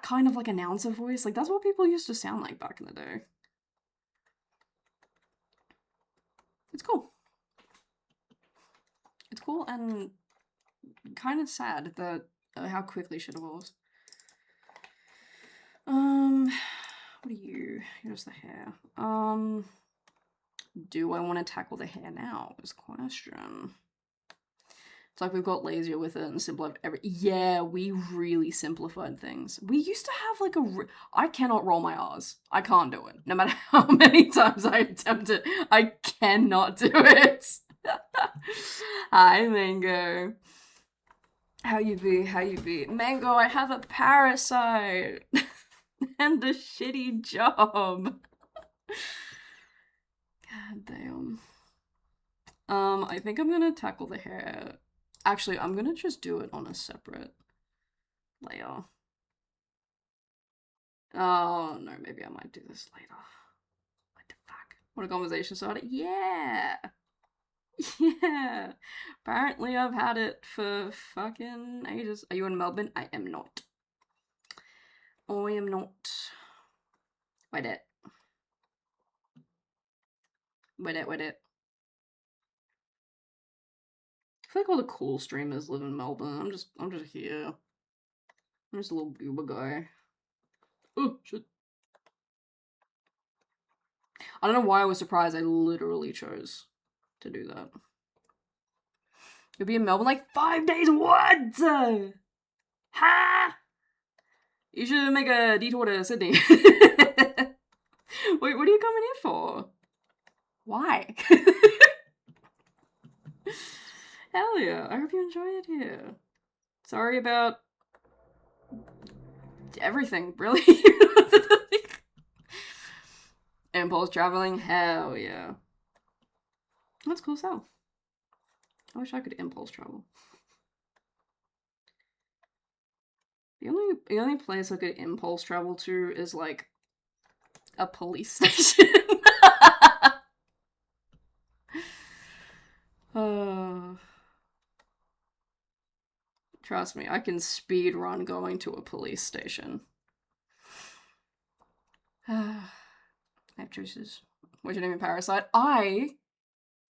kind of like announcer voice, like that's what people used to sound like back in the day. It's cool. It's cool and kind of sad that how quickly shit evolves. What are you? Here's the hair. Do I want to tackle the hair now? Is question. It's like we've got lazier with it and simplified yeah, we really simplified things. We used to have like I cannot roll my R's. I can't do it. No matter how many times I attempt it, I cannot do it. Hi, Mango. How you be? How you be? Mango, I have a parasite and a shitty job. God damn. I think I'm gonna tackle the hair. Actually, I'm gonna just do it on a separate layer. Oh, no, maybe I might do this later. What the fuck? What a conversation started? Yeah! Yeah! Apparently I've had it for fucking ages. Are you in Melbourne? I am not. I am not. Wait it. Wait it, wait it. I feel like all the cool streamers live in Melbourne. I'm just here. I'm just a little Uber guy. Oh, shit. I don't know why I was surprised. I literally chose to do that. You'll be in Melbourne like 5 days. What? Ha! You should make a detour to Sydney. Wait, what are you coming here for? Why? Hell yeah. I hope you enjoy it here. Sorry about everything, really. Impulse traveling? Hell yeah. That's cool stuff. I wish I could impulse travel. The only place I could impulse travel to is like a police station. Trust me, I can speed run going to a police station. I have choices. What's your name in Parasite? I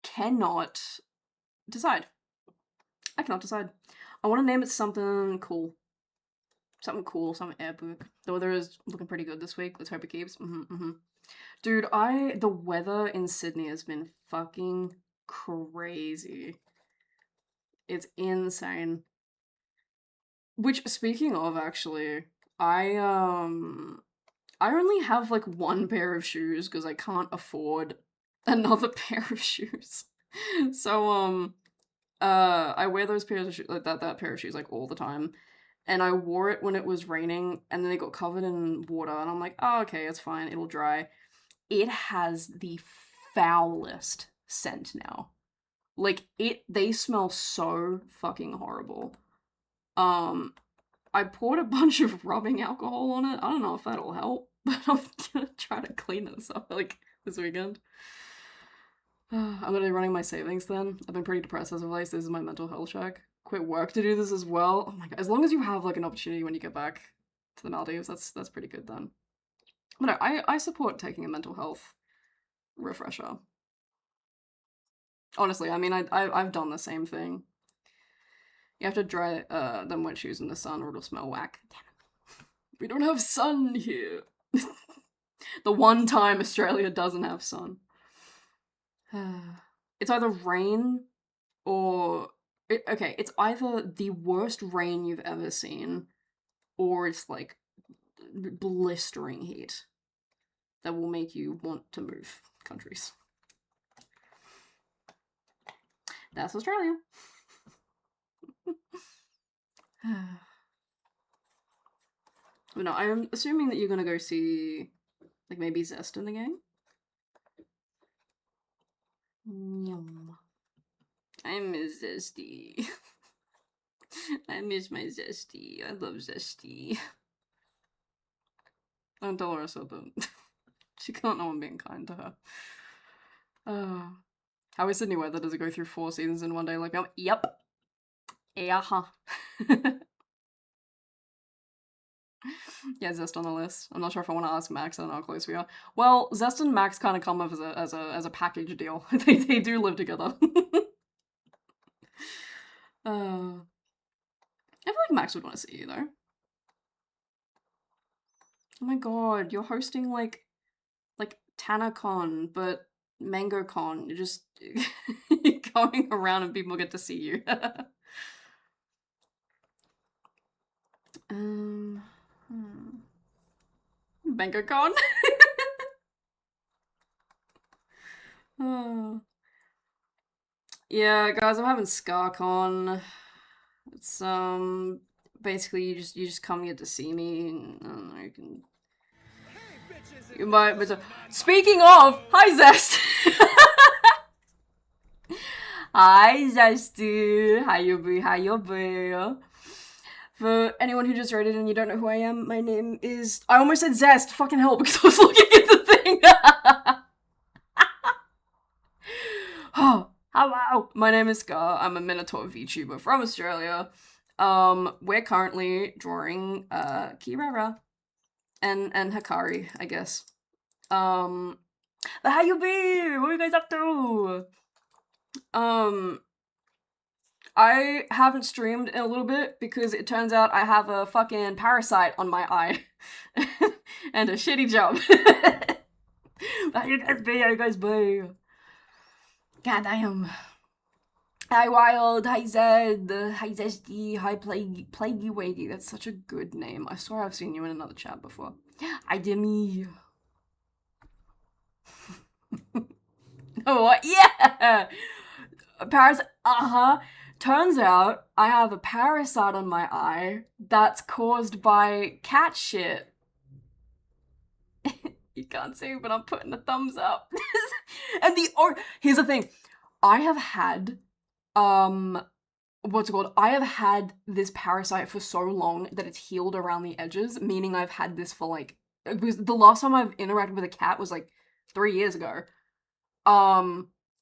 cannot decide. I cannot decide. I want to name it something cool. Something cool, something epic. The weather is looking pretty good this week. Let's hope it keeps. Dude, the weather in Sydney has been fucking crazy. It's insane. Which, speaking of, actually, I only have like one pair of shoes because I can't afford another pair of shoes. So I wear those pairs of shoes, like that pair of shoes like all the time. And I wore it when it was raining and then they got covered in water and I'm like, "Oh, okay, it's fine. It'll dry." It has the foulest scent now. Like they smell so fucking horrible. I poured a bunch of rubbing alcohol on it. I don't know if that'll help, but I'm gonna try to clean this up like this weekend. I'm gonna be running my savings then. I've been pretty depressed as of late. This is my mental health check. Quit work to do this as well. Oh my god! As long as you have like an opportunity when you get back to the Maldives, that's pretty good then. But no, I support taking a mental health refresher. Honestly, I mean, I've done the same thing. You have to dry them wet shoes in the sun or it'll smell whack. Damn it. We don't have sun here. The one time Australia doesn't have sun. It's either rain or... okay, it's either the worst rain you've ever seen or it's like blistering heat that will make you want to move countries. That's Australia. But no, I'm assuming that you're gonna go see, like, maybe Zest in the game? Yum. I miss Zesty. I miss my Zesty. I love Zesty. Don't tell her I said that. She can't know I'm being kind to her. How is Sydney weather? Does it go through 4 seasons in one day like that? Yep. Yeah. Yeah, Zest on the list. I'm not sure if I want to ask Max. I don't know how close we are. Well, Zest and Max kind of come up as a package deal. they do live together. I feel like Max would want to see you though. Oh my god, you're hosting like TanaCon, but MangoCon. You're just going around and people get to see you. Bank account. Oh. Yeah, guys, I'm having ScarCon. It's basically you just come here to see me, and I don't know, you can. You might, but speaking of, hi Zest. Hi Zesty, how you be? How you be? For anyone who just rated and you don't know who I am, my name is. I almost said Zest. Fucking hell, because I was looking at the thing. Oh, hello. My name is Scar. I'm a Minotaur VTuber from Australia. We're currently drawing Kirara and Hikari, I guess. But how you be? What are you guys up to? I haven't streamed in a little bit because it turns out I have a fucking parasite on my eye. And a shitty job. How you guys be? How you guys be? God damn. Hi Wild, hi Zed, hi Zesty, hi Plaguey Waggy. That's such a good name. I swear I've seen you in another chat before. Hi Demi. Oh, what? Yeah! Turns out I have a parasite on my eye that's caused by cat shit. You can't see, but I'm putting a thumbs up. And here's the thing. I have had what's it called? I have had this parasite for so long that it's healed around the edges, meaning I've had this for like, because the last time I've interacted with a cat was like 3 years ago.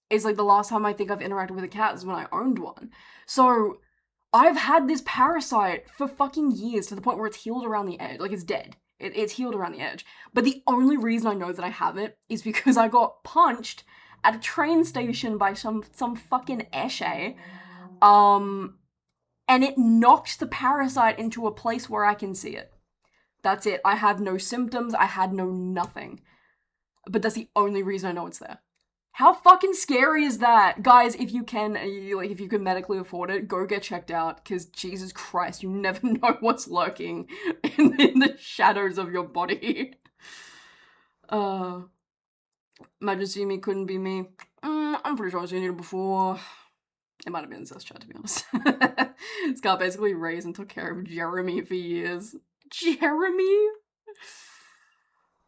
It's like the last time I think I've interacted with a cat is when I owned one. So I've had this parasite for fucking years to the point where it's healed around the edge. Like, it's dead. It's healed around the edge. But the only reason I know that I have it is because I got punched at a train station by some fucking esche. And it knocked the parasite into a place where I can see it. That's it. I have no symptoms. I had no nothing. But that's the only reason I know it's there. How fucking scary is that? Guys, if you can medically afford it, go get checked out, because Jesus Christ, you never know what's lurking in the shadows of your body. Imagine seeing me couldn't be me. I'm pretty sure I've seen you before. It might have been in Zest chat, to be honest. Scar basically raised and took care of Jeremy for years. Jeremy?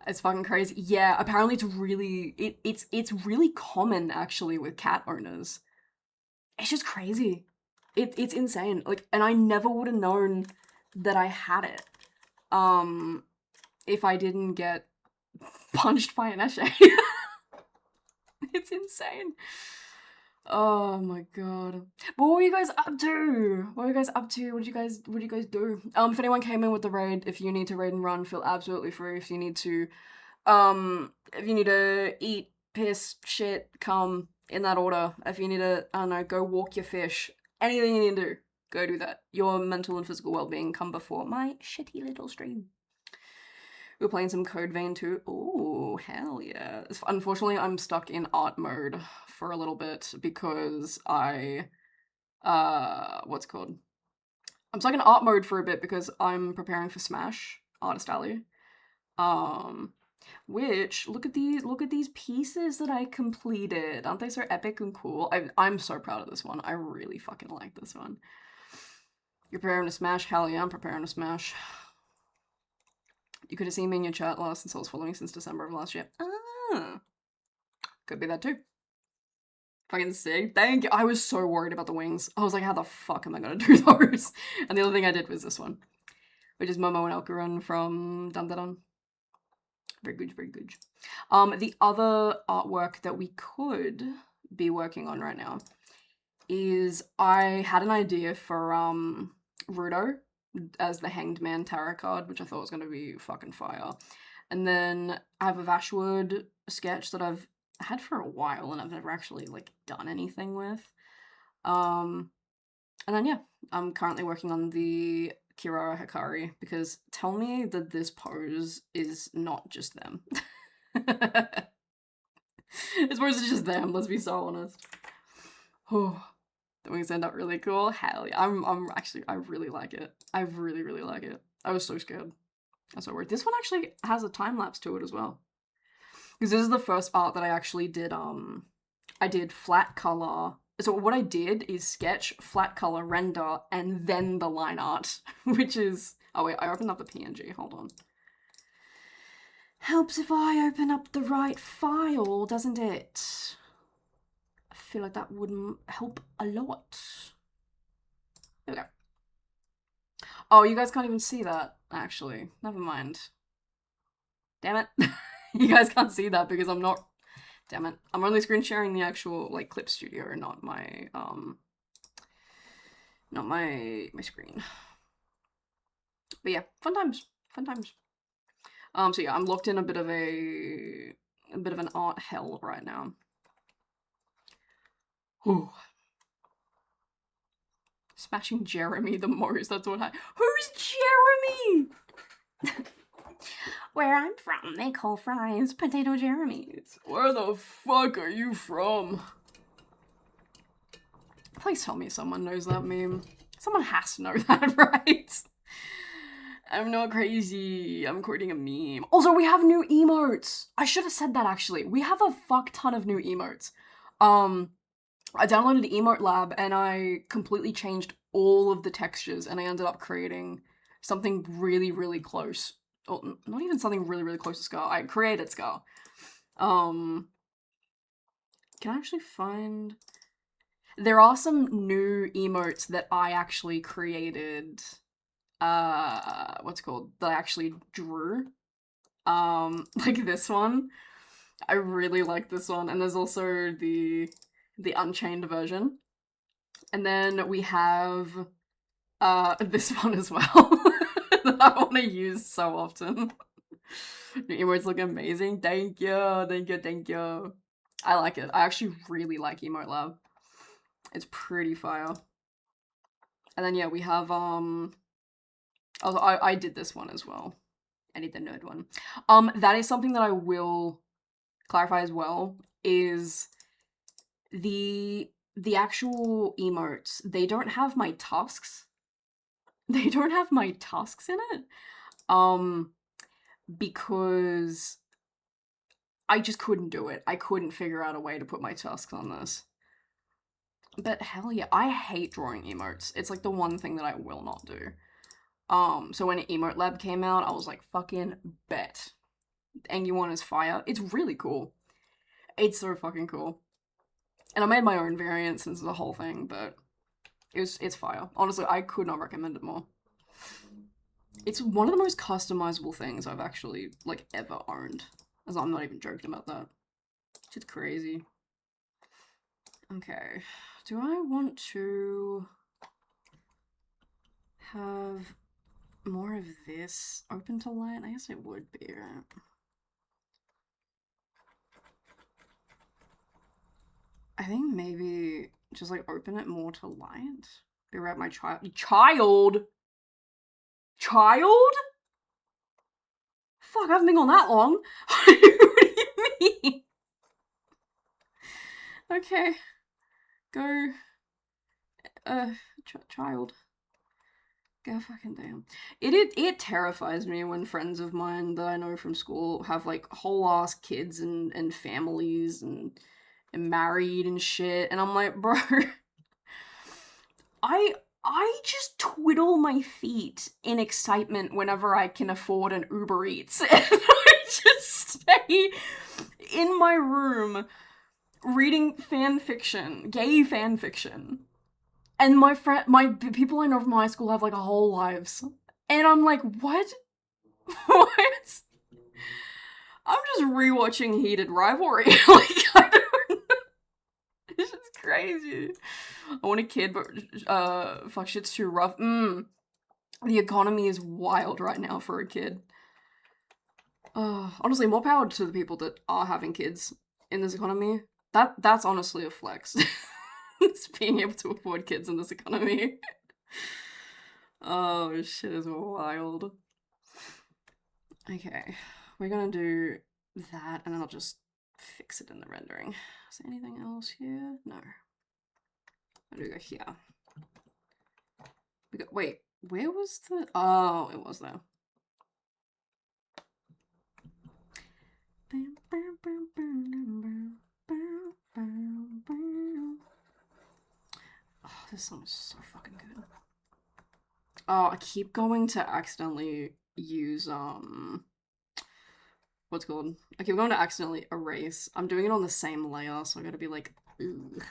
It's fucking crazy. Yeah, apparently it's really it's really common actually with cat owners. It's just crazy. It's insane. Like, and I never would have known that I had it. If I didn't get punched by an esche. It's insane. Oh my god. But what were you guys up to? What were you guys up to? What did you guys do? If anyone came in with the raid, if you need to raid and run, feel absolutely free. If you need to eat, piss, shit, come in that order. If you need to, I don't know, go walk your fish. Anything you need to do, go do that. Your mental and physical well-being come before my shitty little stream. We're playing some Code Vein too. Ooh, hell yeah. Unfortunately, I'm stuck in art mode for a little bit because what's it called? I'm stuck in art mode for a bit because I'm preparing for Smash Artist Alley. Which, look at these pieces that I completed. Aren't they so epic and cool? I'm so proud of this one. I really fucking like this one. You're preparing to Smash? Hell yeah, I'm preparing to Smash. You could have seen me in your chat last since I was following since December of last year. Ah. Could be that too. Fucking sick. Thank you. I was so worried about the wings. I was like, how the fuck am I gonna do those? And the other thing I did was this one. Which is Momo and Alcaron from Dun Dun Dun. Very good, very good. The other artwork that we could be working on right now is I had an idea for Rudo as the Hanged Man tarot card, which I thought was going to be fucking fire. And then I have a Vashwood sketch that I've had for a while and I've never actually like done anything with. And then yeah, I'm currently working on the Kirara Hikari, because tell me that this pose is not just them. This pose is just them, let's be so honest. Oh, The wings end up really cool. Hell yeah. I really like it. I really, really like it. I was so scared. That's so weird. This one actually has a time lapse to it as well. Because this is the first art that I actually did, I did flat color. So what I did is sketch, flat color, render, and then the line art, which is, oh wait, I opened up the PNG, hold on. Helps if I open up the right file, doesn't it? I feel like that would help a lot. There we go. Oh, you guys can't even see that, actually. Never mind. Damn it. You guys can't see that because I'm not... Damn it. I'm only screen sharing the actual, like, clip studio, not my, not my screen. But yeah, fun times. Fun times. So yeah, I'm locked in a bit of an art hell right now. Ooh. Smashing Jeremy the most, that's what I... Who's Jeremy? Where I'm from, they call fries potato Jeremys. Where the fuck are you from? Please tell me someone knows that meme. Someone has to know that, right? I'm not crazy. I'm quoting a meme. Also, we have new emotes. I should have said that actually. We have a fuck ton of new emotes. I downloaded Emote Lab and I completely changed all of the textures and I ended up creating something really, really close. Or not even something really, really close to Scar. I created Scar. Can I actually find... There are some new emotes that I actually created, what's it called? That I actually drew. Like this one. I really like this one. And there's also the Unchained version. And then we have, this one as well. That I want to use so often. New emotes look amazing. Thank you, thank you, thank you. I like it. I actually really like Emote Lab. It's pretty fire. And then yeah, we have I did this one as well. I did the nerd one. That is something that I will clarify as well, is the actual emotes, they don't have my tasks. They don't have my tasks in it. Because I just couldn't do it. I couldn't figure out a way to put my tasks on this. But hell yeah, I hate drawing emotes. It's like the one thing that I will not do. So when Emote Lab came out, I was like, fucking bet. ENG one is fire. It's really cool. It's so fucking cool. And I made my own variants since the whole thing, but it's fire. Honestly, I could not recommend it more. It's one of the most customizable things I've actually, like, ever owned. As I'm not even joking about that. It's crazy. Okay. Do I want to have more of this open to light? I guess it would be, right? I think maybe just like open it more to light. Be right, my child. Child? Fuck, I haven't been gone that long. What do you mean? Okay. Go. Child. Go fucking damn. It terrifies me when friends of mine that I know from school have like whole ass kids and families and married and shit, and I'm like, bro, I just twiddle my feet in excitement whenever I can afford an Uber Eats, and I just stay in my room reading fan fiction, gay fan fiction. And my people I know from high school have like whole lives. And I'm like, what? What? I'm just rewatching Heated Rivalry. Like, I don't know. This is crazy. I want a kid, but fuck, shit's too rough. The economy is wild right now for a kid. Honestly, more power to the people that are having kids in this economy. That's honestly a flex. It's being able to afford kids in this economy. Oh, shit is wild. Okay, we're gonna do that, and then I'll just fix it in the rendering. Is there anything else here? No. How do we go here? We got, wait, where was the... Oh, it was there. Oh, this song is so fucking good. Oh, I keep going to accidentally use, what's it called? I keep going to accidentally erase. I'm doing it on the same layer, so I gotta be like, ugh.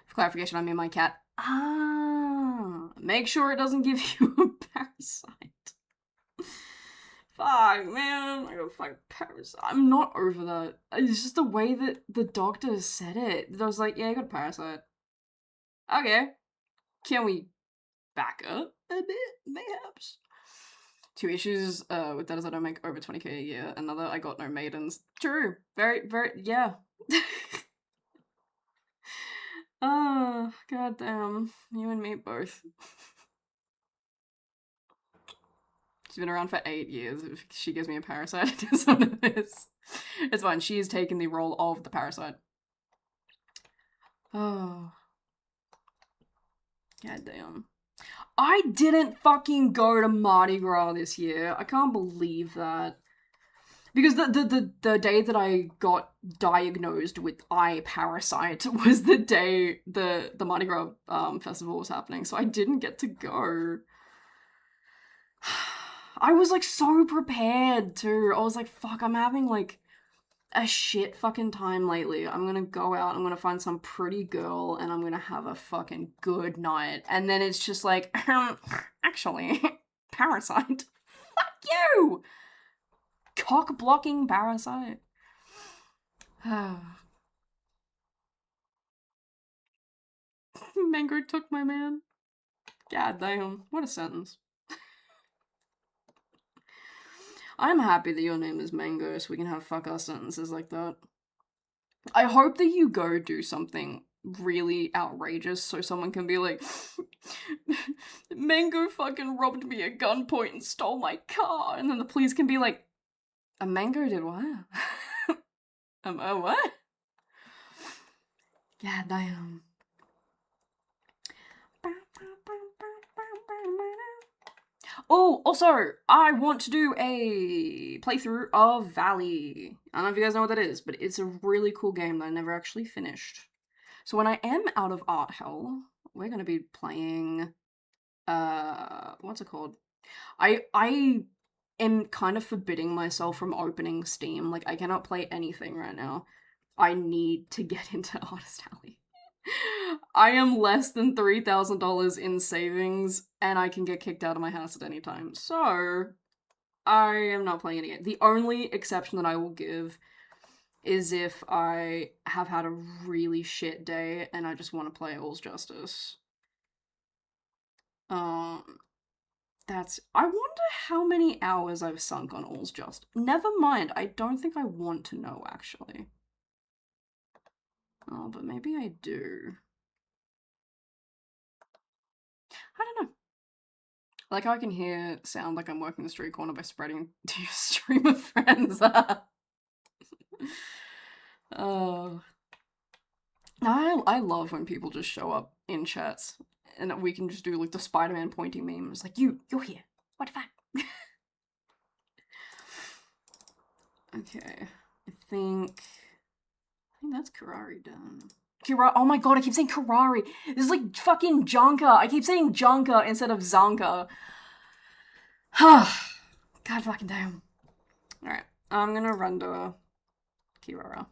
For clarification, I mean my cat. Ah, make sure it doesn't give you a parasite. Fuck, man, I got a fucking parasite. I'm not over that. It's just the way that the doctor said it. I was like, yeah, I got a parasite. Okay. Can we back up a bit, mayhaps? 2 issues with that is I don't make over 20k a year. Another, I got no maidens. True. Very, yeah. Oh, goddamn. You and me both. She's been around for 8 years. If she gives me a parasite, it is what it is. It's fine. She has taken the role of the parasite. Oh. Goddamn. I didn't fucking go to Mardi Gras this year. I can't believe that. Because the day that I got diagnosed with eye parasite was the day the Mardi Gras festival was happening, so I didn't get to go. I was like so prepared too. I was like, fuck, I'm having like a shit fucking time lately. I'm gonna go out, I'm gonna find some pretty girl, and I'm gonna have a fucking good night. And then it's just like, actually, parasite. Fuck you! Cock blocking parasite. Mango took my man. God damn, what a sentence. I'm happy that your name is Mango so we can have fuck ass sentences like that. I hope that you go do something really outrageous so someone can be like, Mango fucking robbed me at gunpoint and stole my car, and then the police can be like, a Mango did what? A what? God damn. Oh, also, I want to do a playthrough of Valley. I don't know if you guys know what that is, but it's a really cool game that I never actually finished. So when I am out of art hell, we're gonna be playing, what's it called? I am kind of forbidding myself from opening Steam. Like, I cannot play anything right now. I need to get into Artist Alley. I am less than $3,000 in savings, and I can get kicked out of my house at any time. So, I am not playing it again. The only exception that I will give is if I have had a really shit day and I just want to play All's Justice. That's... I wonder how many hours I've sunk on All's Justice. Never mind, I don't think I want to know, actually. Oh, but maybe I do. I don't know. I like how I can hear sound like I'm working the street corner by spreading to your stream of friends. Oh. I love when people just show up in chats and we can just do like the Spider-Man pointing meme. It's like, you're here. What the fuck? Okay. I think that's Karari done. Oh my god, I keep saying Karari. This is like fucking Jonka. I keep saying Jonka instead of Zonka. God fucking damn. Alright, I'm gonna render Kirara.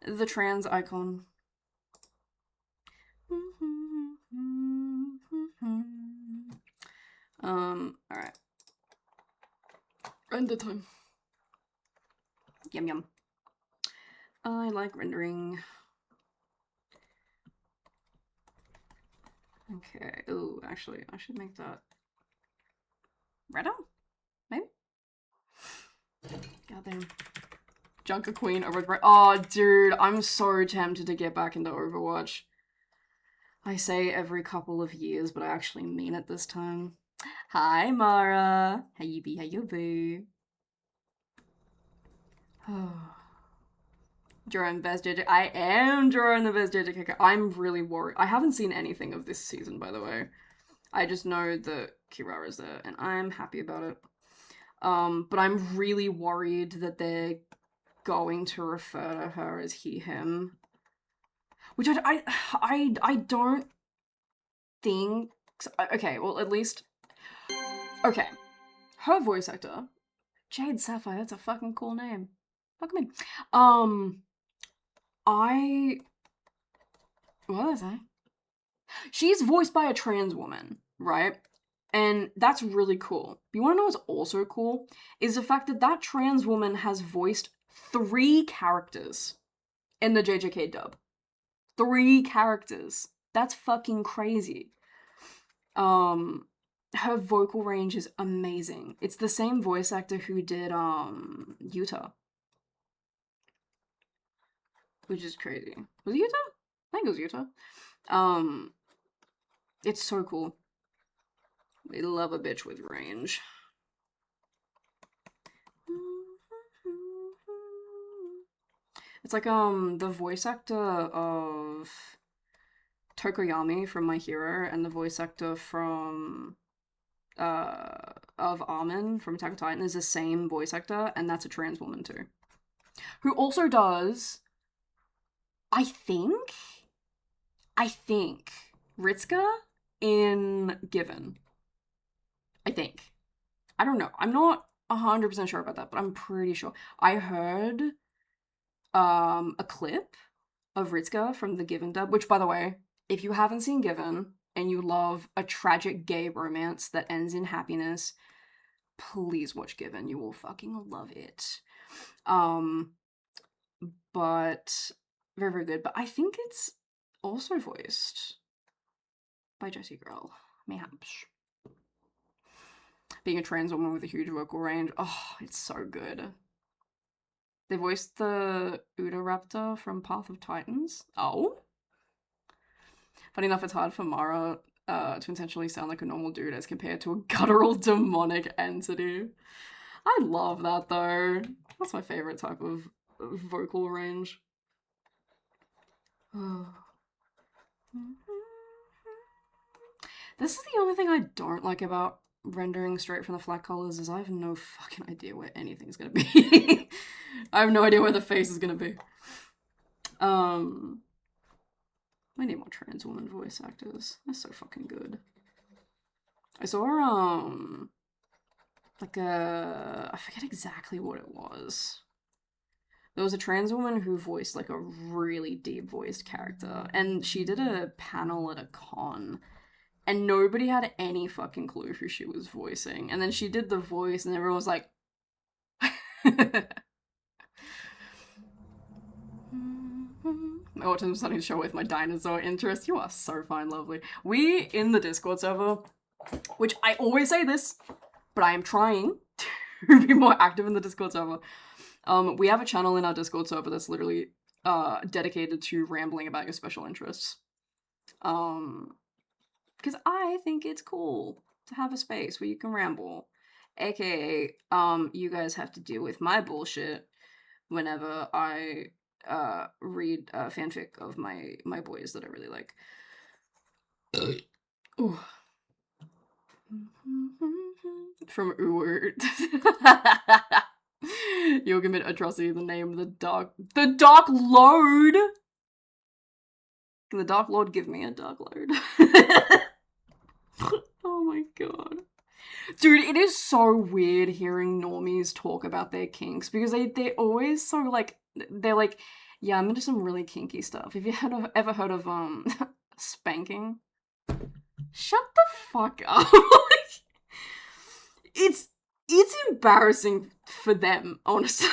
The trans icon. Alright. Render time. Yum yum. I like rendering. Okay. Oh, actually, I should make that redder? Maybe? Goddamn. Junker Queen over red. Oh, dude, I'm so tempted to get back into Overwatch. I say every couple of years, but I actually mean it this time. Hi, Mara. How you be? How you boo? Oh. Jordan, best JJ. I am Jordan, the best JJ kicker. I'm really worried. I haven't seen anything of this season, by the way. I just know that Kirara's there, and I'm happy about it. But I'm really worried that they're going to refer to her as he, him. Which I don't think... Okay, well, at least... Okay. Her voice actor, Jade Sapphire, that's a fucking cool name. Fuck me. What did I say? She's voiced by a trans woman, right? And that's really cool. But you wanna know what's also cool? Is the fact that that trans woman has voiced 3 characters in the JJK dub. 3 characters. That's fucking crazy. Her vocal range is amazing. It's the same voice actor who did, Utah. Which is crazy. Was it Utah? I think it was Utah. It's so cool. We love a bitch with range. It's like, the voice actor of Tokoyami from My Hero and the voice actor from, of Armin from Attack on Titan is the same voice actor, and that's a trans woman too. Who also does, I think, Ritsuka in Given. I think. I don't know. I'm not 100% sure about that, but I'm pretty sure. I heard a clip of Ritsuka from the Given dub, which, by the way, if you haven't seen Given and you love a tragic gay romance that ends in happiness, please watch Given. You will fucking love it. But very, very good. But I think it's also voiced by Jessie Girl, mayhaps. Being a trans woman with a huge vocal range, oh, it's so good. They voiced the Raptor from Path of Titans. Oh. Funny enough, it's hard for Mara to intentionally sound like a normal dude as compared to a guttural demonic entity. I love that though. That's my favorite type of vocal range. This is the only thing I don't like about rendering straight from the flat colors is I have no fucking idea where anything's gonna be. I have no idea where the face is gonna be. We need more trans woman voice actors. They're so fucking good. I saw like I forget exactly what it was. There was a trans woman who voiced like a really deep voiced character, and she did a panel at a con, and nobody had any fucking clue who she was voicing. And then she did the voice, and everyone was like, my autism starting to show with my dinosaur interest. You are so fine, lovely. We in the Discord server, which I always say this, but I am trying to be more active in the Discord server. We have a channel in our Discord server that's literally dedicated to rambling about your special interests. Because I think it's cool to have a space where you can ramble. AKA, you guys have to deal with my bullshit whenever I read fanfic of my boys that I really like. Ooh. From Uwu. You'll commit atrocity in the name of the Dark Lord! Can the Dark Lord give me a Dark Lord? Oh my god. Dude, it is so weird hearing normies talk about their kinks, because they're always so like, they're like, yeah, I'm into some really kinky stuff. Have you ever heard of spanking? Shut the fuck up. It's embarrassing for them, honestly.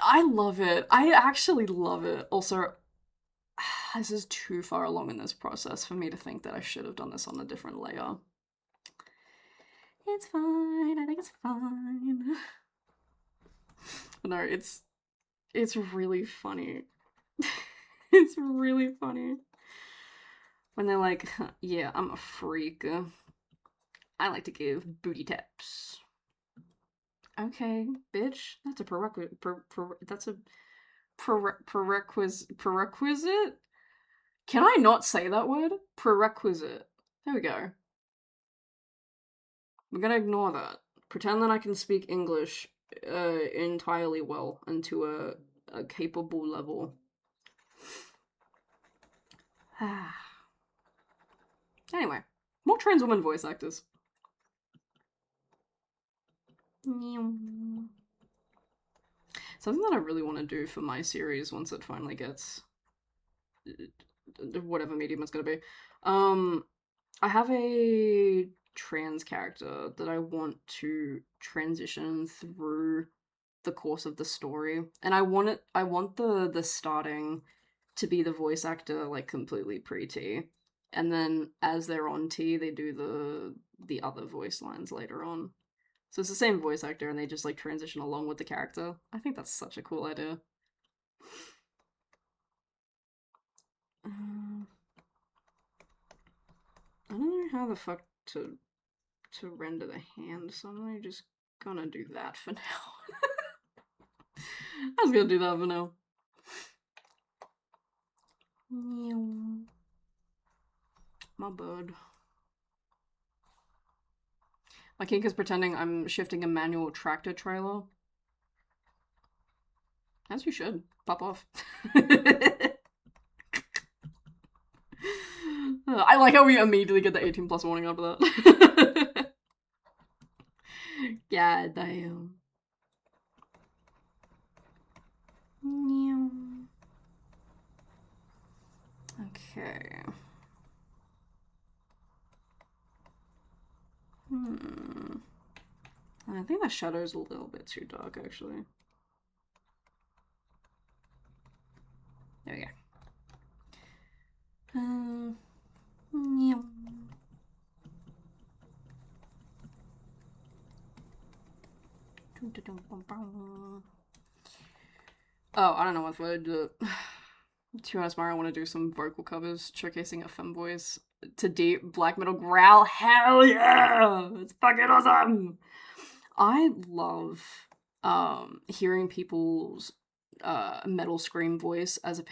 I love it. I actually love it. Also, this is too far along in this process for me to think that I should have done this on a different layer. It's fine. I think it's fine. No, it's really funny. It's really funny. When they're like, yeah, I'm a freak. I like to give booty taps. Okay, bitch. That's a prerequisite. That's a prerequisite? Can I not say that word? Prerequisite. There we go. We're gonna ignore that. Pretend that I can speak English entirely well and to a capable level. Anyway, more trans woman voice actors. Something that I really want to do for my series once it finally gets whatever medium it's gonna be. I have a trans character that I want to transition through the course of the story, and I want the starting to be the voice actor like completely pre-T, and then as they're on T, they do the other voice lines later on. So it's the same voice actor, and they just like transition along with the character. I think that's such a cool idea. I don't know how the fuck to render the hand, so I'm really just gonna do that for now. I was gonna do that for now. My bird. My kink is pretending I'm shifting a manual tractor trailer. As you should. Pop off. I like how we immediately get the 18+ warning after that. God damn. Okay. I think the shadow's a little bit too dark, actually. There we go. Oh, I don't know what to do. To be honest, Mario, I want to do some vocal covers showcasing a femme voice to deep black metal growl. Hell yeah! It's fucking awesome! I love hearing people's metal scream voice as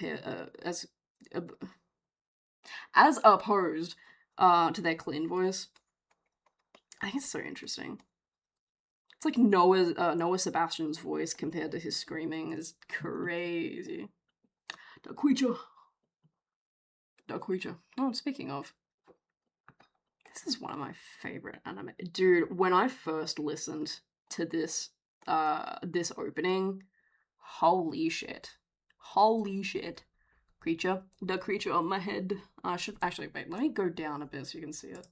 as opposed to their clean voice. I think it's so interesting. It's like Noah Sebastian's voice compared to his screaming is crazy. The creature. Oh, speaking of, this is one of my favorite anime. Dude, when I first listened to this this opening, holy shit. Creature. The creature on my head. I should actually wait, let me go down a bit so you can see it.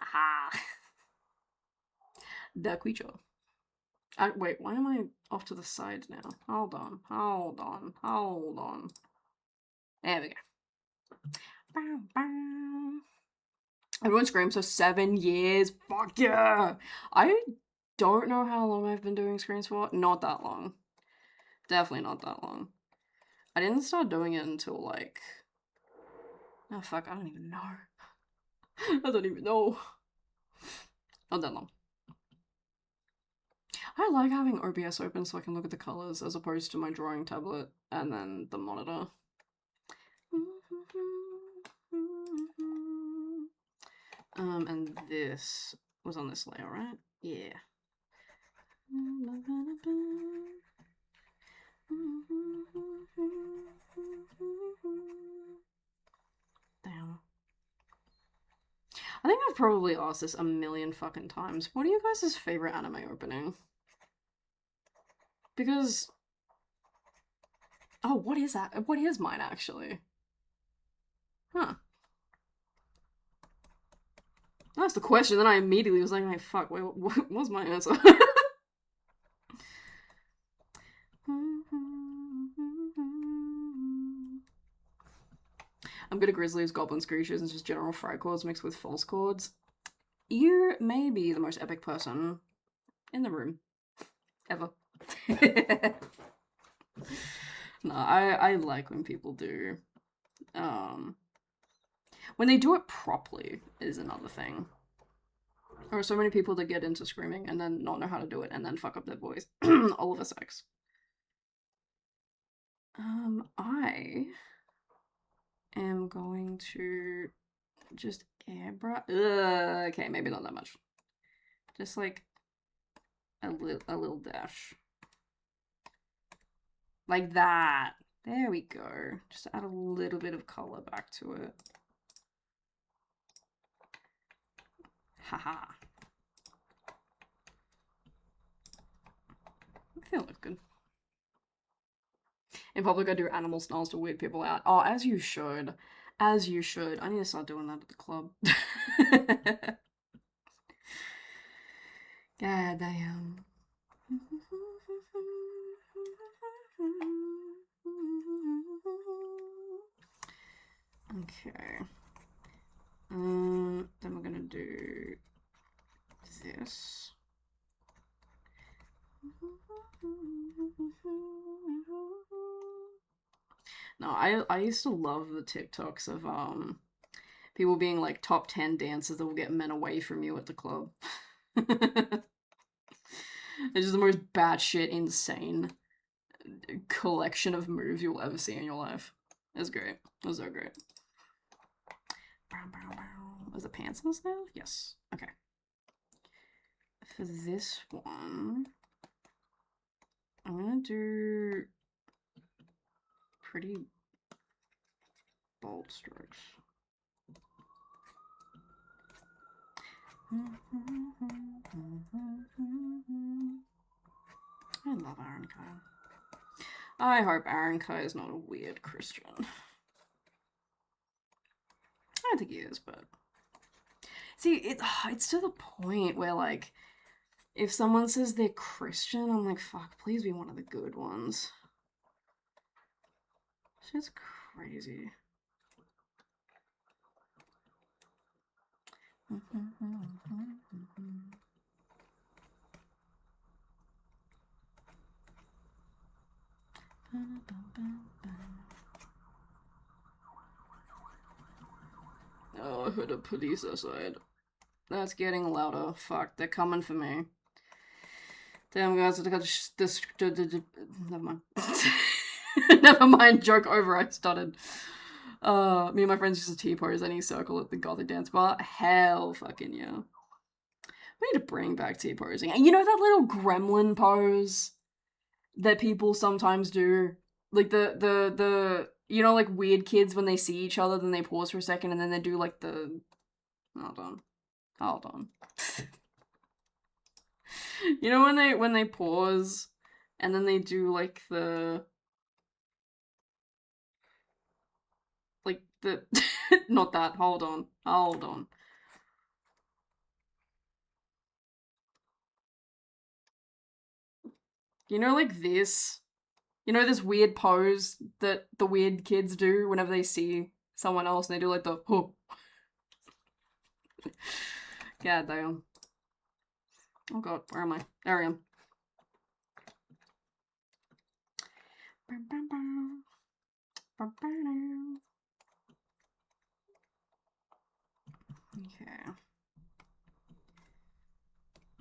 Ah. The creature. Wait, why am I off to the side now? Hold on. There we go. Everyone screams, so 7 years. Fuck yeah! I don't know how long I've been doing screams for. Not that long. Definitely not that long. I didn't start doing it until like... Oh fuck, I don't even know. I don't even know. Not that long. I like having OBS open so I can look at the colors as opposed to my drawing tablet and then the monitor. And this was on this layer, right? Yeah. Damn. I think I've probably asked this a million fucking times. What are you guys' favorite anime opening? Because... Oh, what is that? What is mine, actually? Huh. That's the question, then I immediately was like, hey, fuck, wait, what was my answer? I'm good at grizzlies, goblins, creatures, and just general fry chords mixed with false chords. You may be the most epic person in the room. Ever. No, I like when people do. When they do it properly is another thing. There are so many people that get into screaming and then not know how to do it and then fuck up their voice. Oliver Sacks. I am going to just airbrush. Okay, maybe not that much. Just like a little dash. Like that. There we go. Just add a little bit of color back to it. Haha. I feel look good. In public, I do animal snarls to weird people out. Oh, as you should. As you should. I need to start doing that at the club. God damn. Okay. Then we're gonna do this. No, I used to love the TikToks of people being like top 10 dances that will get men away from you at the club. It's just the most batshit insane collection of moves you'll ever see in your life. It's great. It was so great. Is the pants on this now? Yes. Okay. For this one, I'm gonna do pretty bold strokes. I love Aaron Kyle. I hope Aaron Kyle is not a weird Christian. I don't think he is, but see, it's to the point where like, if someone says they're Christian, I'm like, fuck, please be one of the good ones. Shit's crazy. Oh, I heard a police outside. That's getting louder. Fuck, they're coming for me. Damn, guys, I got this. Never mind. Never mind, joke over, I stuttered. Me and my friends used to T-pose any circle at the Gothic dance bar. Hell fucking yeah. We need to bring back T-posing. And you know that little gremlin pose that people sometimes do? Like the you know, like weird kids when they see each other, then they pause for a second and then they do like the... Hold on. You know when they pause and then they do like the... Like the... Not that, hold on. You know, like this? You know this weird pose that the weird kids do whenever they see someone else and they do like the oh. God damn. Oh god, where am I? There I am. Okay.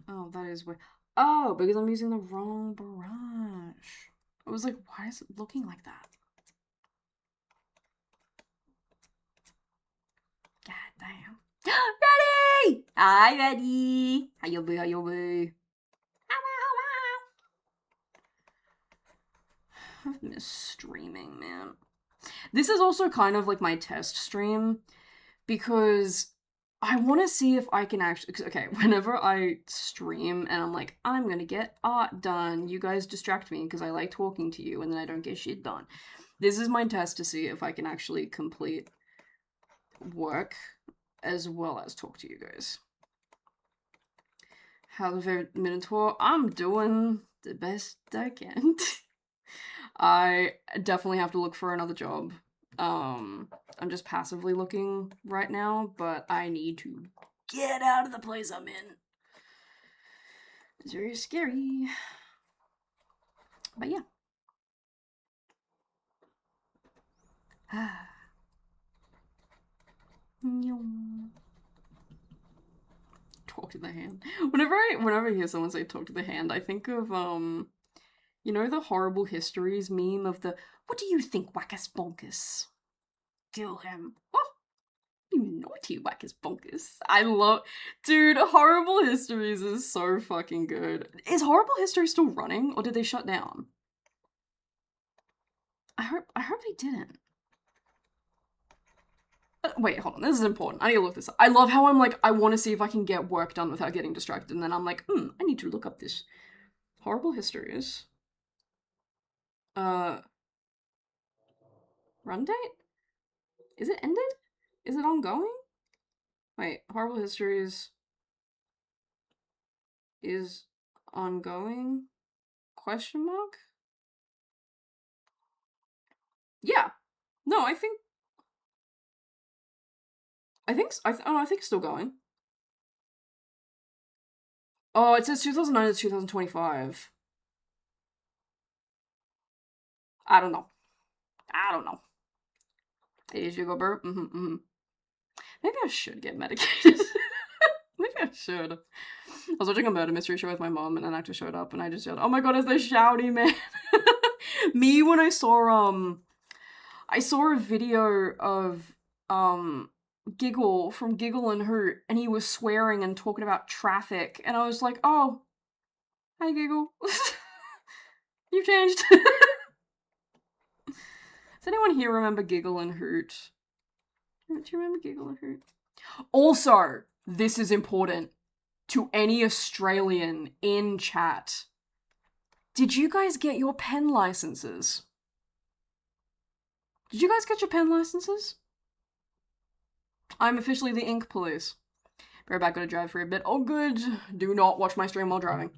Oh, that is weird. Oh, because I'm using the wrong brush. I was like, why is it looking like that? God damn. Ready! Hi, Ready! How you boo, how you boo? I've missed streaming, man. This is also kind of like my test stream because I want to see if I can actually... Okay, whenever I stream and I'm like, I'm gonna get art done, you guys distract me because I like talking to you and then I don't get shit done. This is my test to see if I can actually complete work as well as talk to you guys. How's the favorite Minotaur? I'm doing the best I can. I definitely have to look for another job. I'm just passively looking right now, but I need to get out of the place I'm in. It's very scary. But yeah. Talk to the hand. Whenever I hear someone say talk to the hand, I think of you know the horrible histories meme of the what do you think, Wackus Bonkus? Kill him. Oh, you naughty Wackus Bonkus. I love dude, horrible histories is so fucking good. Is horrible history still running, or did they shut down? I hope they didn't. Wait, hold on. This is important. I need to look this up. I love how I'm like, I want to see if I can get work done without getting distracted, and then I'm like, I need to look up this. Horrible histories. Run date? Is it ended? Is it ongoing? Wait, horrible histories is ongoing? Question mark? Yeah. No, I think it's still going. Oh, it says 2009 to 2025. I don't know. 8 years ago, bro. Maybe I should get medicated. Maybe I should. I was watching a murder mystery show with my mom, and an actor showed up, and I just yelled, "Oh my god, it's the shouty man!" Me when I saw a video of Giggle from Giggle and Hoot, and he was swearing and talking about traffic, and I was like, "Oh, hi Giggle, you've changed." Does anyone here remember Giggle and Hoot? Do you remember Giggle and Hoot? Also, this is important to any Australian in chat. Did you guys get your pen licenses? Did you guys get your pen licenses? I'm officially the ink police. Be right back, gotta drive for a bit. Oh good, do not watch my stream while driving.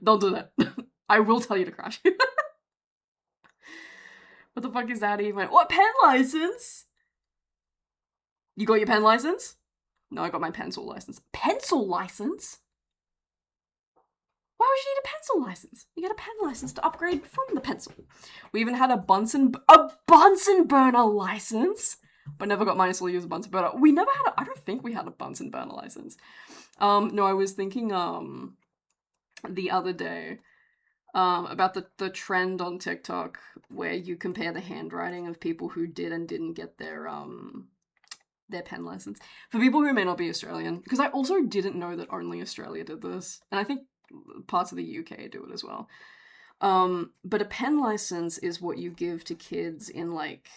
Don't do that. I will tell you to crash. What the fuck is that even? What, pen license? You got your pen license? No, I got my pencil license. Pencil license? Why would you need a pencil license? You get a pen license to upgrade from the pencil. We even had a Bunsen burner license, but never got mine, so I'll use a Bunsen burner. We never had I don't think we had a Bunsen burner license. No, I was thinking, the other day, about the trend on TikTok where you compare the handwriting of people who did and didn't get their pen license. For people who may not be Australian, because I also didn't know that only Australia did this, and I think parts of the UK do it as well. But a pen license is what you give to kids in like,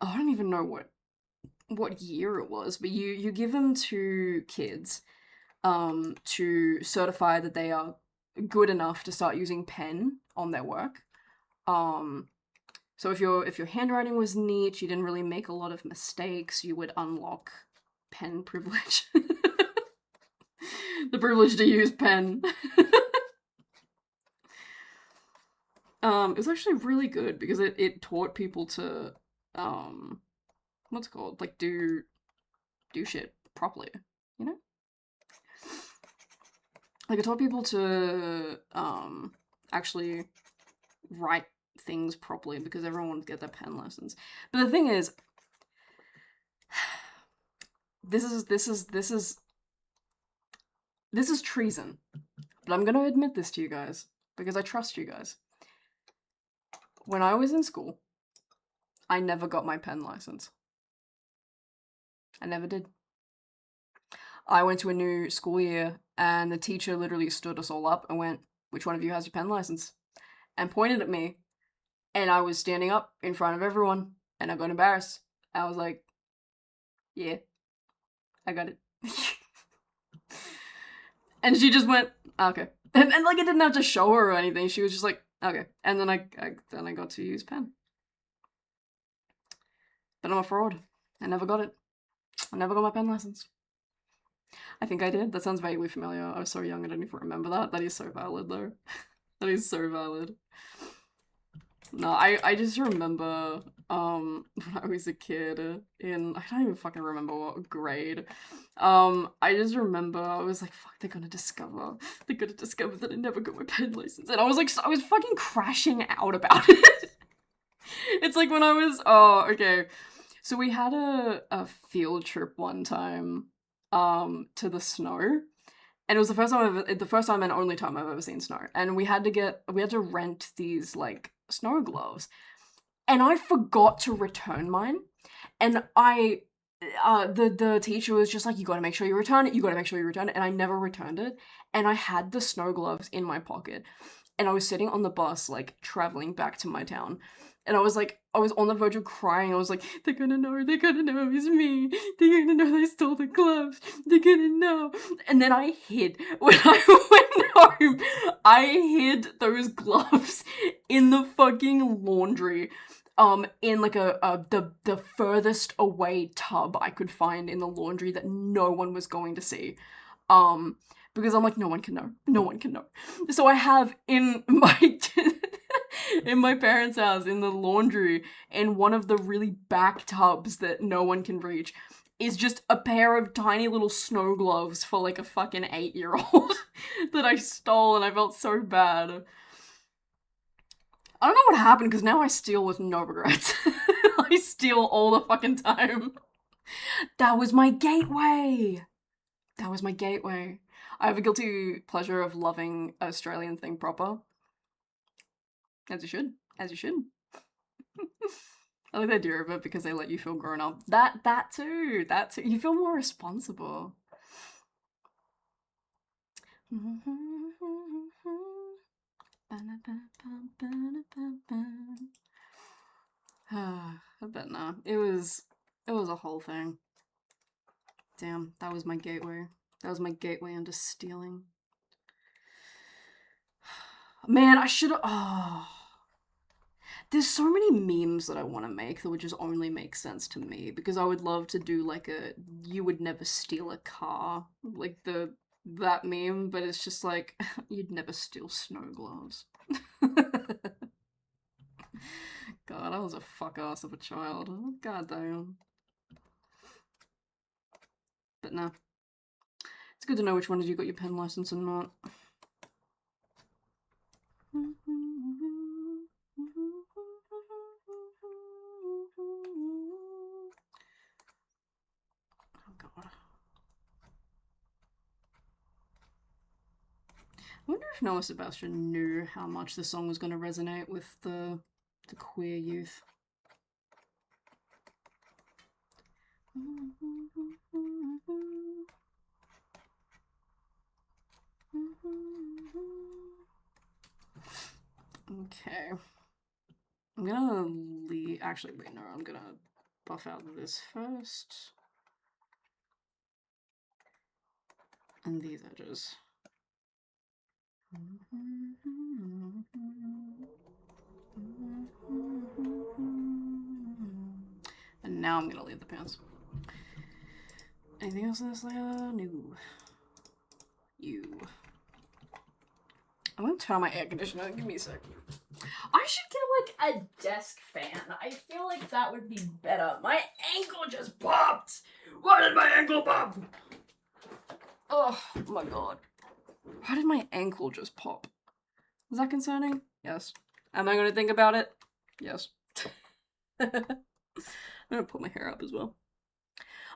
I don't even know what year it was, but you give them to kids to certify that they are good enough to start using pen on their work. So if your handwriting was neat, you didn't really make a lot of mistakes, you would unlock pen privilege. The privilege to use pen. It was actually really good because it taught people to what's it called? Like do shit properly, you know? Like it taught people to actually write things properly because everyone wanted to get their pen lessons. But the thing is, this is treason. But I'm gonna admit this to you guys because I trust you guys. When I was in school, I never got my pen license. I never did. I went to a new school year and the teacher literally stood us all up and went, "Which one of you has your pen license?" and pointed at me. And I was standing up in front of everyone and I got embarrassed. I was like, "Yeah, I got it." And she just went, "Okay." And like I didn't have to show her or anything. She was just like, "Okay." And then I got to use pen. But I'm a fraud. I never got it. I never got my pen license. I think I did. That sounds vaguely familiar. I was so young I don't even remember that. That is so valid though. That is so valid. No, I just remember when I was a kid in, I don't even fucking remember what grade. I just remember I was like, fuck, they're gonna discover that I never got my pen license. And I was like, I was fucking crashing out about it. It's like when I was, oh, okay. So we had a field trip one time to the snow. And it was the first time and only time I've ever seen snow. And we had to rent these like snow gloves. And I forgot to return mine. And the teacher was just like, you gotta make sure you return it, and I never returned it. And I had the snow gloves in my pocket. And I was sitting on the bus, like, traveling back to my town. And I was on the verge of crying. I was like, they're gonna know it's me. They're gonna know they stole the gloves. They're gonna know. And then I hid. When I went home, I hid those gloves in the fucking laundry. In like the furthest away tub I could find in the laundry that no one was going to see. Because I'm like, no one can know. So I have in my in my parents' house, in the laundry, in one of the really back tubs that no one can reach, is just a pair of tiny little snow gloves for like a fucking 8-year-old that I stole, and I felt so bad. I don't know what happened, because now I steal with no regrets. I steal all the fucking time. That was my gateway. I have a guilty pleasure of loving Australian thing proper. As you should. I like the idea of it because they let you feel grown up. That too. You feel more responsible. But no, it was a whole thing. Damn, that was my gateway. That was my gateway into stealing. Man, I should have. Oh. There's so many memes that I want to make that would just only make sense to me, because I would love to do like a you would never steal a car, like that meme, but it's just like you'd never steal snow gloves. God, I was a fuck ass of a child. God damn. But no. It's good to know which one of you got your pen license and not. Oh god. I wonder if Noah Sebastian knew how much the song was going to resonate with the queer youth. Okay. I'm gonna actually, wait, no, I'm gonna buff out this first. And these edges. And now I'm gonna leave the pants. Anything else in this layer? No. You. I'm gonna turn on my air conditioner. Give me a sec. I should get like a desk fan. I feel like that would be better. My ankle just popped. Why did my ankle pop? Oh my god. Why did my ankle just pop? Is that concerning? Yes. Am I gonna think about it? Yes. I'm gonna put my hair up as well.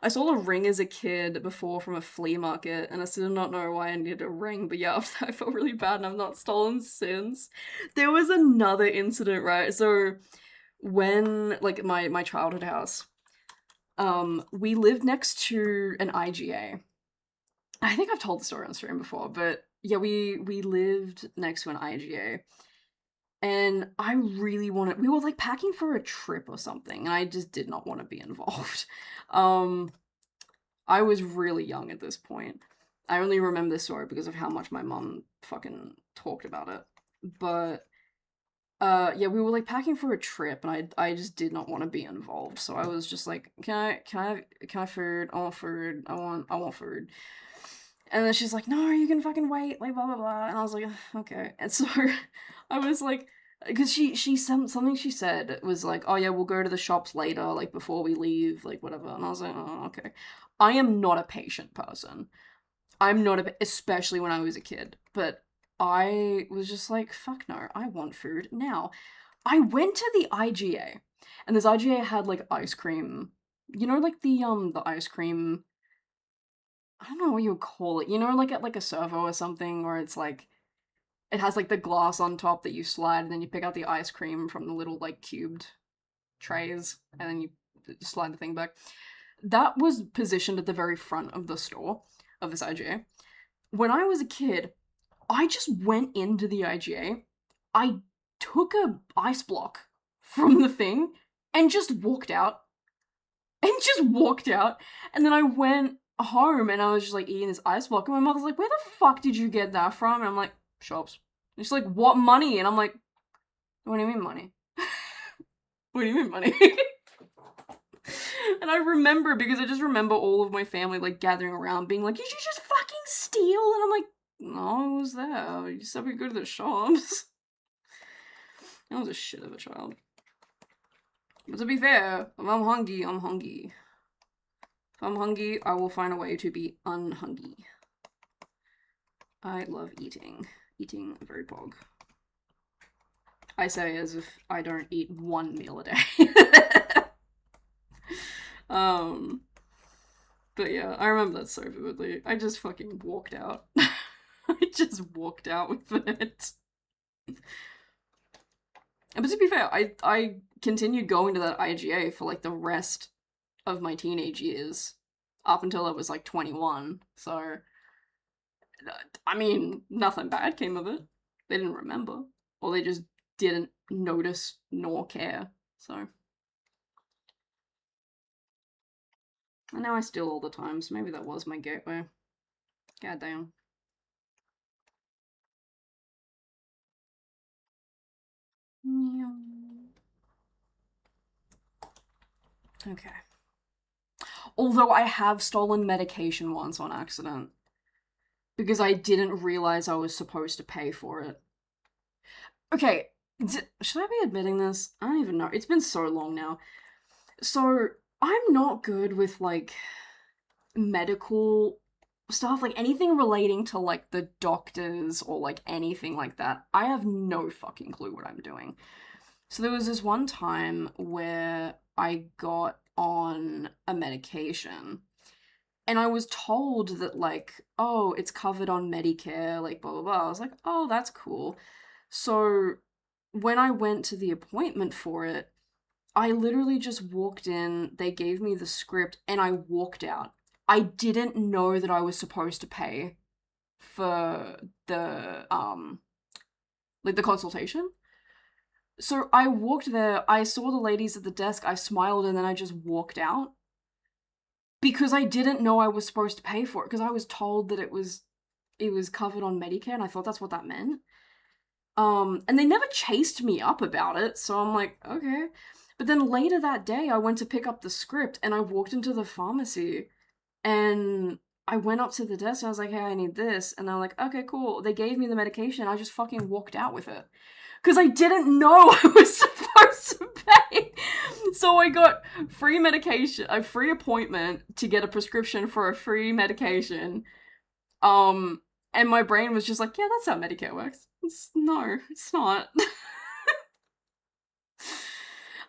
I saw a ring as a kid before from a flea market, and I still do not know why I needed a ring, but yeah, I felt really bad and I've not stolen since. There was another incident, right? So, when, like, my childhood house, we lived next to an IGA. I think I've told the story on stream before, but yeah, we lived next to an IGA. And I really wanted, we were like packing for a trip or something, and I just did not want to be involved. I was really young at this point. I only remember this story because of how much my mum fucking talked about it. But, yeah, we were like packing for a trip, and I just did not want to be involved. So I was just like, can I have food? I want food. I want food. And then she's like, no, you can fucking wait, like, blah, blah, blah. And I was like, okay. And so I was like, because something she said was like, oh yeah, we'll go to the shops later, like, before we leave, like, whatever. And I was like, oh, okay. I am not a patient person. I'm not especially when I was a kid. But I was just like, fuck no, I want food now. I went to the IGA, and this IGA had, like, ice cream. You know, like, the ice cream I don't know what you would call it. You know, like at like a servo or something, where it's like it has like the glass on top that you slide, and then you pick out the ice cream from the little like cubed trays, and then you slide the thing back. That was positioned at the very front of the store of this IGA. When I was a kid, I just went into the IGA. I took a ice block from the thing and just walked out. And just walked out. And then I went home and I was just like eating this ice block. And my mother's like, "Where the fuck did you get that from?" And I'm like, "Shops." And she's like, "What money?" And I'm like, "What do you mean money?" "What do you mean money?" And I remember, because I just remember all of my family like gathering around being like, "Did you just fucking steal?" And I'm like, "No, I was there. You said we go to the shops." I was a shit of a child. But to be fair, if I'm hungry, I'm hungry. If I'm hungry, I will find a way to be unhungry. I love eating. Eating very pog. I say as if I don't eat one meal a day. But yeah, I remember that so vividly. I just fucking walked out. I just walked out with it. But to be fair, I continued going to that IGA for like the rest of my teenage years, up until I was like 21. So, I mean, nothing bad came of it. They didn't remember, or they just didn't notice nor care. So, and now I steal all the time, so maybe that was my gateway. Goddamn. Okay. Although I have stolen medication once on accident. Because I didn't realize I was supposed to pay for it. Okay, should I be admitting this? I don't even know. It's been so long now. So, I'm not good with, like, medical stuff. Like, anything relating to, like, the doctors or, like, anything like that. I have no fucking clue what I'm doing. So, there was this one time where I got on a medication. And I was told that, like, oh, it's covered on Medicare, like, blah, blah, blah. I was like, oh, that's cool. So when I went to the appointment for it, I literally just walked in, they gave me the script, and I walked out. I didn't know that I was supposed to pay for the, like, the consultation. So I walked there, I saw the ladies at the desk, I smiled, and then I just walked out. Because I didn't know I was supposed to pay for it, because I was told that it was covered on Medicare, and I thought that's what that meant. And they never chased me up about it, so I'm like, okay. But then later that day, I went to pick up the script, and I walked into the pharmacy, and I went up to the desk, and I was like, hey, I need this. And they're like, okay, cool. They gave me the medication, I just fucking walked out with it. Because I didn't know I was supposed to pay. So I got free medication, a free appointment to get a prescription for a free medication. And my brain was just like, yeah, that's how Medicare works. No, it's not.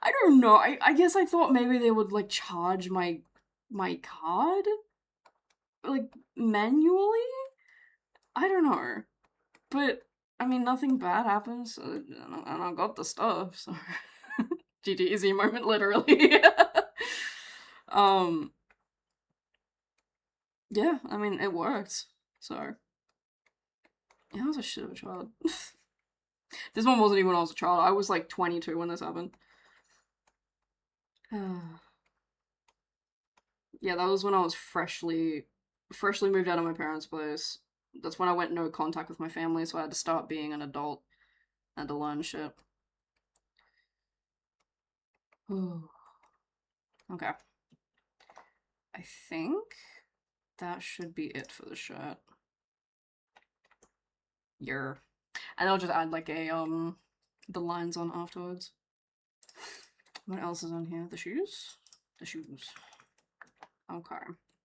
I don't know. I guess I thought maybe they would like charge my card like manually. I don't know, but I mean nothing bad happens, and I got the stuff. So GG easy moment, literally. um, yeah, I mean it worked. So yeah, I was a shit of a child. This one wasn't even when I was a child. I was like 22 when this happened. Yeah, that was when I was freshly moved out of my parents' place. That's when I went no contact with my family, so I had to start being an adult and to learn shit. Okay. I think that should be it for the shirt. Yeah. And I'll just add like a the lines on afterwards. What else is on here? The shoes? The shoes. Okay.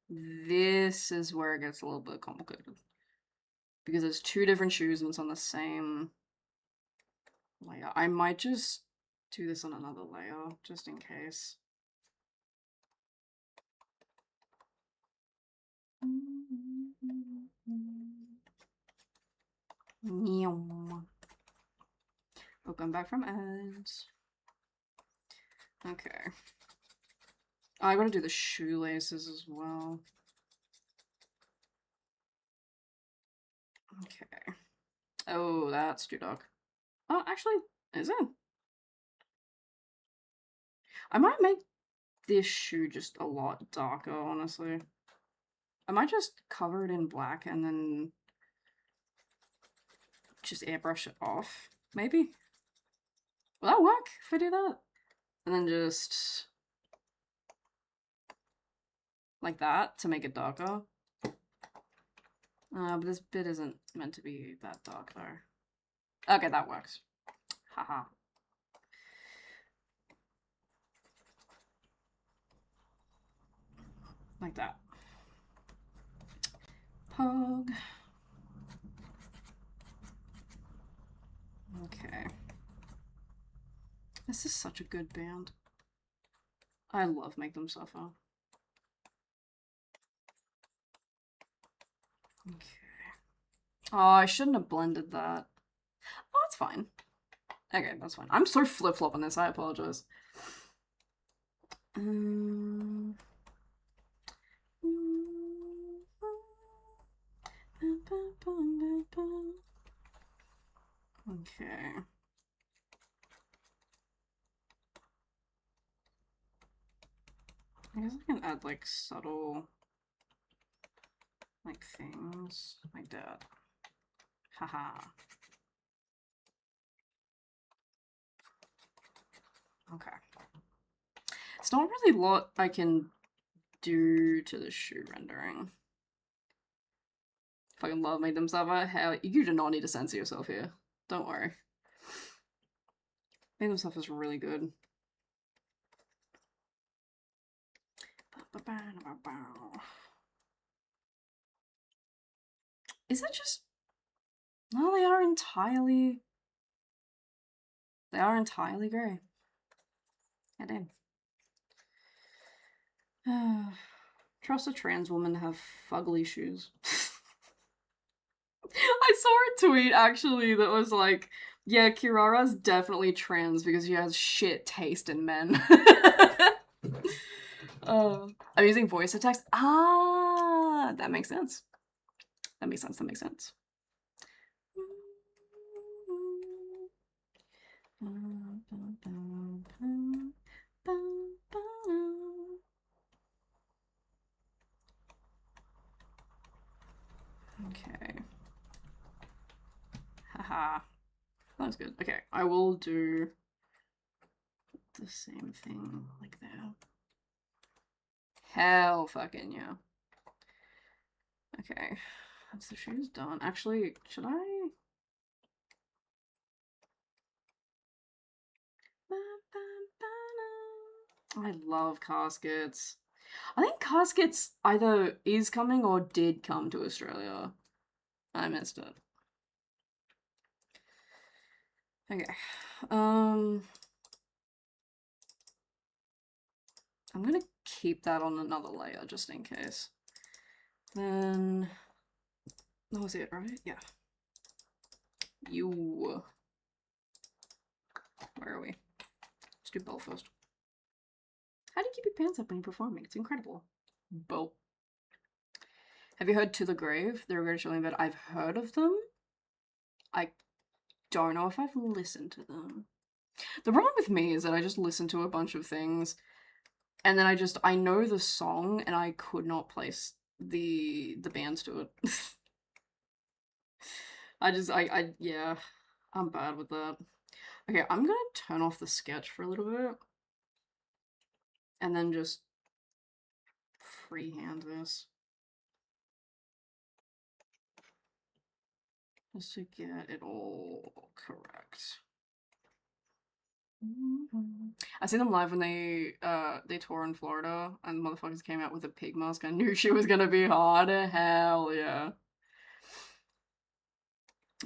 This is where it gets a little bit complicated. Because there's two different shoes and it's on the same layer. I might just do this on another layer, just in case. Oh, come back from ads. Okay. Oh, I gotta do the shoelaces as well. Okay. Oh, that's too dark. Oh, actually, is it? I might make this shoe just a lot darker, honestly. I might just cover it in black and then just airbrush it off, maybe? Will that work if I do that? And then just like that to make it darker. But this bit isn't meant to be that dark though. Okay, that works. Haha. Like that. Pog. Okay. This is such a good band. I love Make Them Suffer. Okay. Oh, I shouldn't have blended that. Oh, that's fine. Okay, that's fine. I'm so flip-flop on this, I apologize. Okay. I guess I can add like subtle like things like that. Haha. Okay. It's not really a lot I can do to the shoe rendering. Fucking love Make Them Suffer. Hell, you do not need to censor yourself here. Don't worry. Make Them Suffer is really good. Is it just... No, they are entirely... They are entirely grey. Yeah, damn. Trust a trans woman to have fugly shoes. I saw a tweet actually that was like, yeah, Kirara's definitely trans because she has shit taste in men. I'm using voice to text. Ah, that makes sense. That makes sense. That makes sense. Okay. Haha. That was good. Okay, I will do the same thing like that. Hell fucking yeah. Okay, that's the shoes done. Actually, should I? I love Caskets. I think Caskets either is coming or did come to Australia. I missed it. Okay. I'm gonna keep that on another layer just in case. Then that was it, right? Yeah. You. Where are we? Let's do Belle first. How do you keep your pants up when you're performing? It's incredible. Belle. Have you heard To the Grave? They're originally, but I've heard of them. I don't know if I've listened to them. The problem with me is that I just listen to a bunch of things and then I know the song and I could not place the bands to it. Yeah, I'm bad with that. Okay, I'm gonna turn off the sketch for a little bit and then just freehand this. Just to get it all correct. I seen them live when they tour in Florida and the motherfuckers came out with a pig mask. I knew she was gonna be hard. Hell yeah.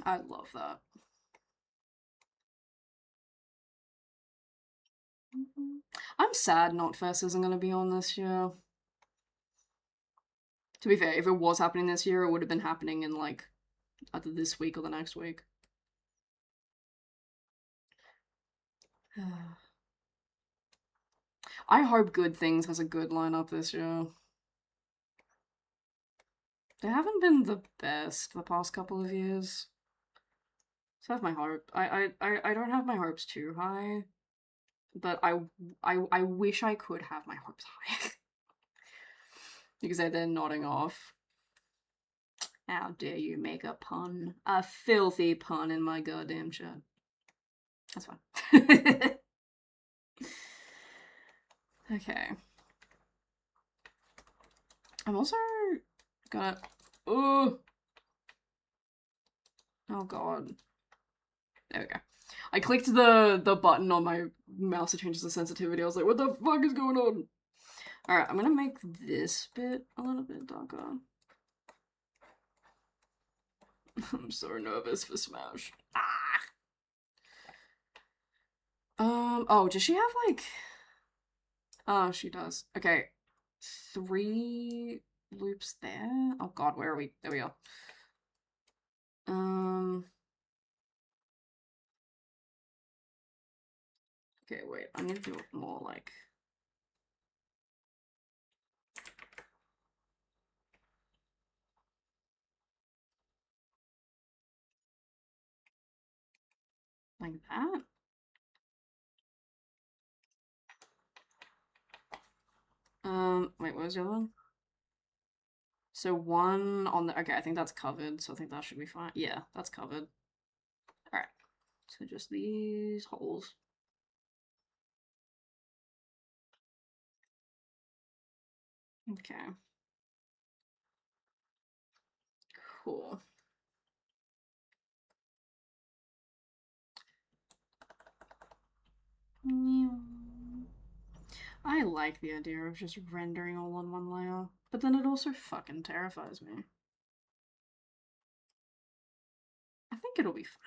I love that. I'm sad Knotfest isn't gonna be on this year. To be fair, if it was happening this year, it would have been happening in like either this week or the next week. I hope Good Things has a good lineup this year. They haven't been the best the past couple of years. So I have my hope. I don't have my hopes too high, but I wish I could have my hopes high. Because they're nodding off. How dare you make a pun? A filthy pun in my goddamn chat. That's fine. Okay. I'm also gonna... Oh god. There we go. I clicked the button on my mouse that changes the sensitivity. I was like, what the fuck is going on? Alright, I'm gonna make this bit a little bit darker. I'm so nervous for Smash. Ah! Oh, does she have like... Oh, she does. Okay. 3 loops there? Oh god, where are we? There we are. Okay, wait, I need to do it more like... Like that? Wait, what was the other one? So one on the... Okay, I think that's covered, so I think that should be fine. Yeah, that's covered. Alright, so just these holes. Okay. Cool. I like the idea of just rendering all on one layer, but then it also fucking terrifies me. I think it'll be fine.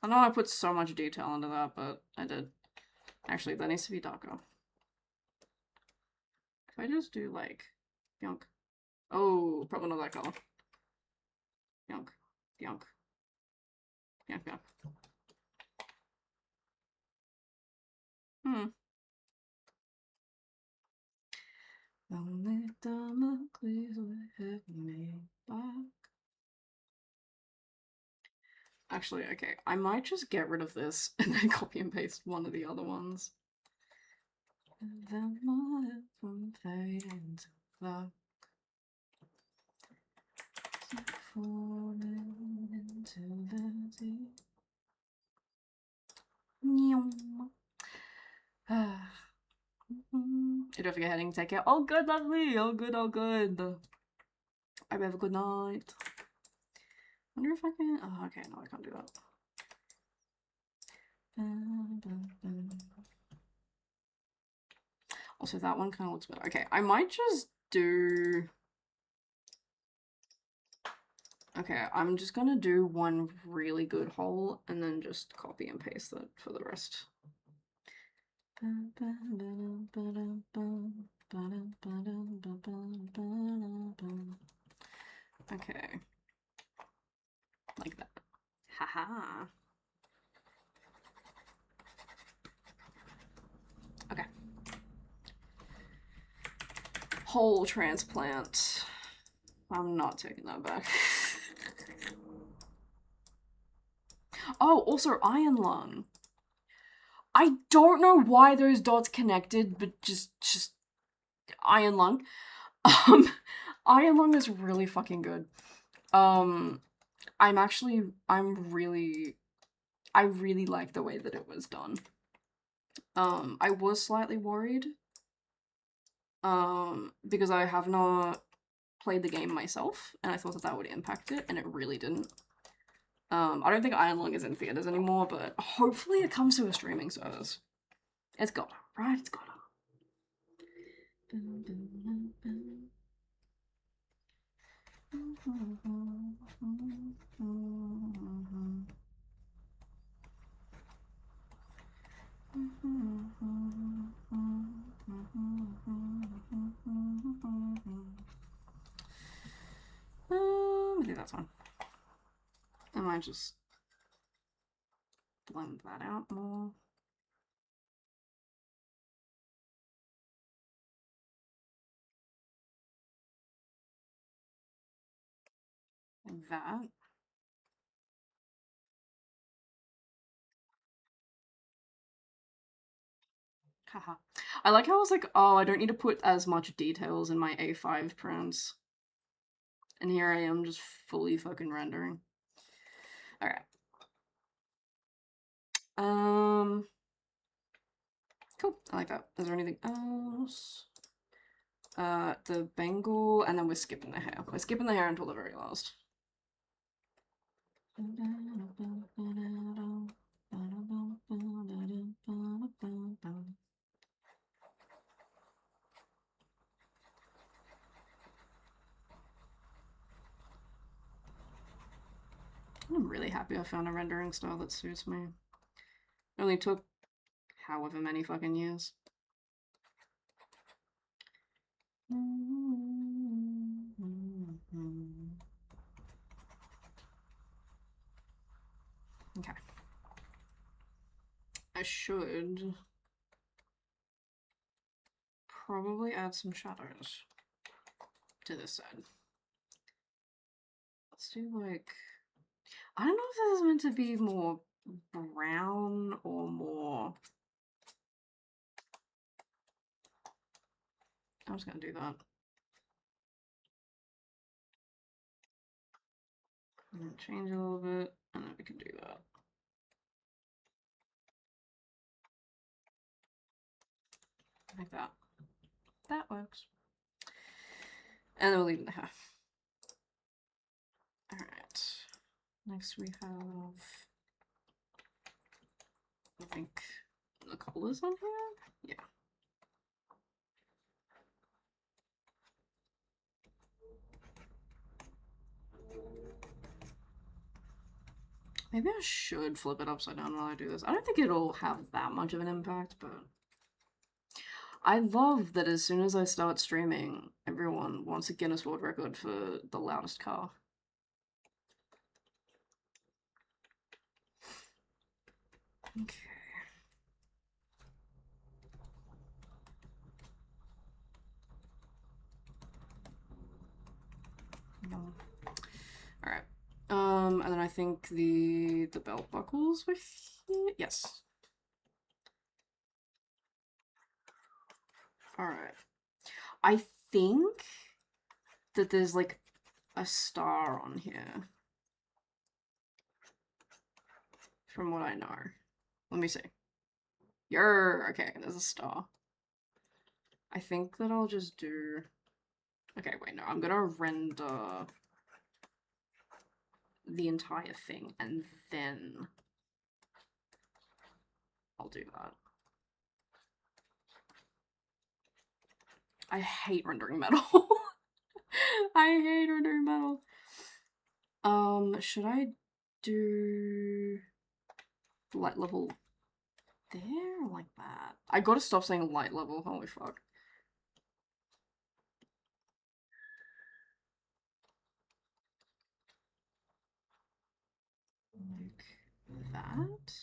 I know I put so much detail into that, but I did. Actually, that needs to be darker. If I just do like, yonk. Oh, probably not that color. Yonk, yonk, yonk, yonk. Only Damocles would have me back. Actually, okay, I might just get rid of this and then copy and paste one of the other ones. And then my head from fade into black. Falling into the deep. You don't forget heading, take care. Oh good, lovely. Oh good, oh good. I have a good night. Wonder if I can... Oh, okay, no, I can't do that. Also, that one kind of looks better. Okay, I might just do... Okay, I'm just gonna do one really good hole and then just copy and paste that for the rest. Okay. Like that. Haha. Okay. Hole transplant. I'm not taking that back. Oh, also iron lung. I don't know why those dots connected, but just iron lung. Iron lung is really fucking good. I really like the way that it was done. I was slightly worried. Because I have not played the game myself, and I thought that would impact it, and it really didn't. I don't think Iron Lung is in theaters anymore, but hopefully it comes to a streaming service. It's gotta, right? It's gotta. I think that's fine. I might just blend that out more. Like that. Haha. I like how I was like, oh, I don't need to put as much details in my A5 prints. And here I am just fully fucking rendering. Alright. Cool. I like that. Is there anything else? The bangle, and then we're skipping the hair. We're skipping the hair until the very last. I'm really happy I found a rendering style that suits me. It only took however many fucking years. Okay. I should probably add some shadows to this side. Let's do like, I don't know if this is meant to be more brown or more. I'm just gonna do that. And change a little bit, and then we can do that. Like that. That works. And then we'll leave it in the half. Alright. Next we have, I think, the colors on here? Yeah. Maybe I should flip it upside down while I do this. I don't think it'll have that much of an impact, but I love that as soon as I start streaming, everyone wants a Guinness World Record for the loudest car. Okay. No. Alright. And then I think the belt buckles were here? Yes. Alright. I think that there's like a star on here. From what I know. Let me see. Okay, there's a star. I think that I'll just do... Okay, wait, no, I'm gonna render the entire thing, and then I'll do that. I hate rendering metal. I hate rendering metal. Should I do light level there or like that? I gotta stop saying light level, holy fuck. Like that?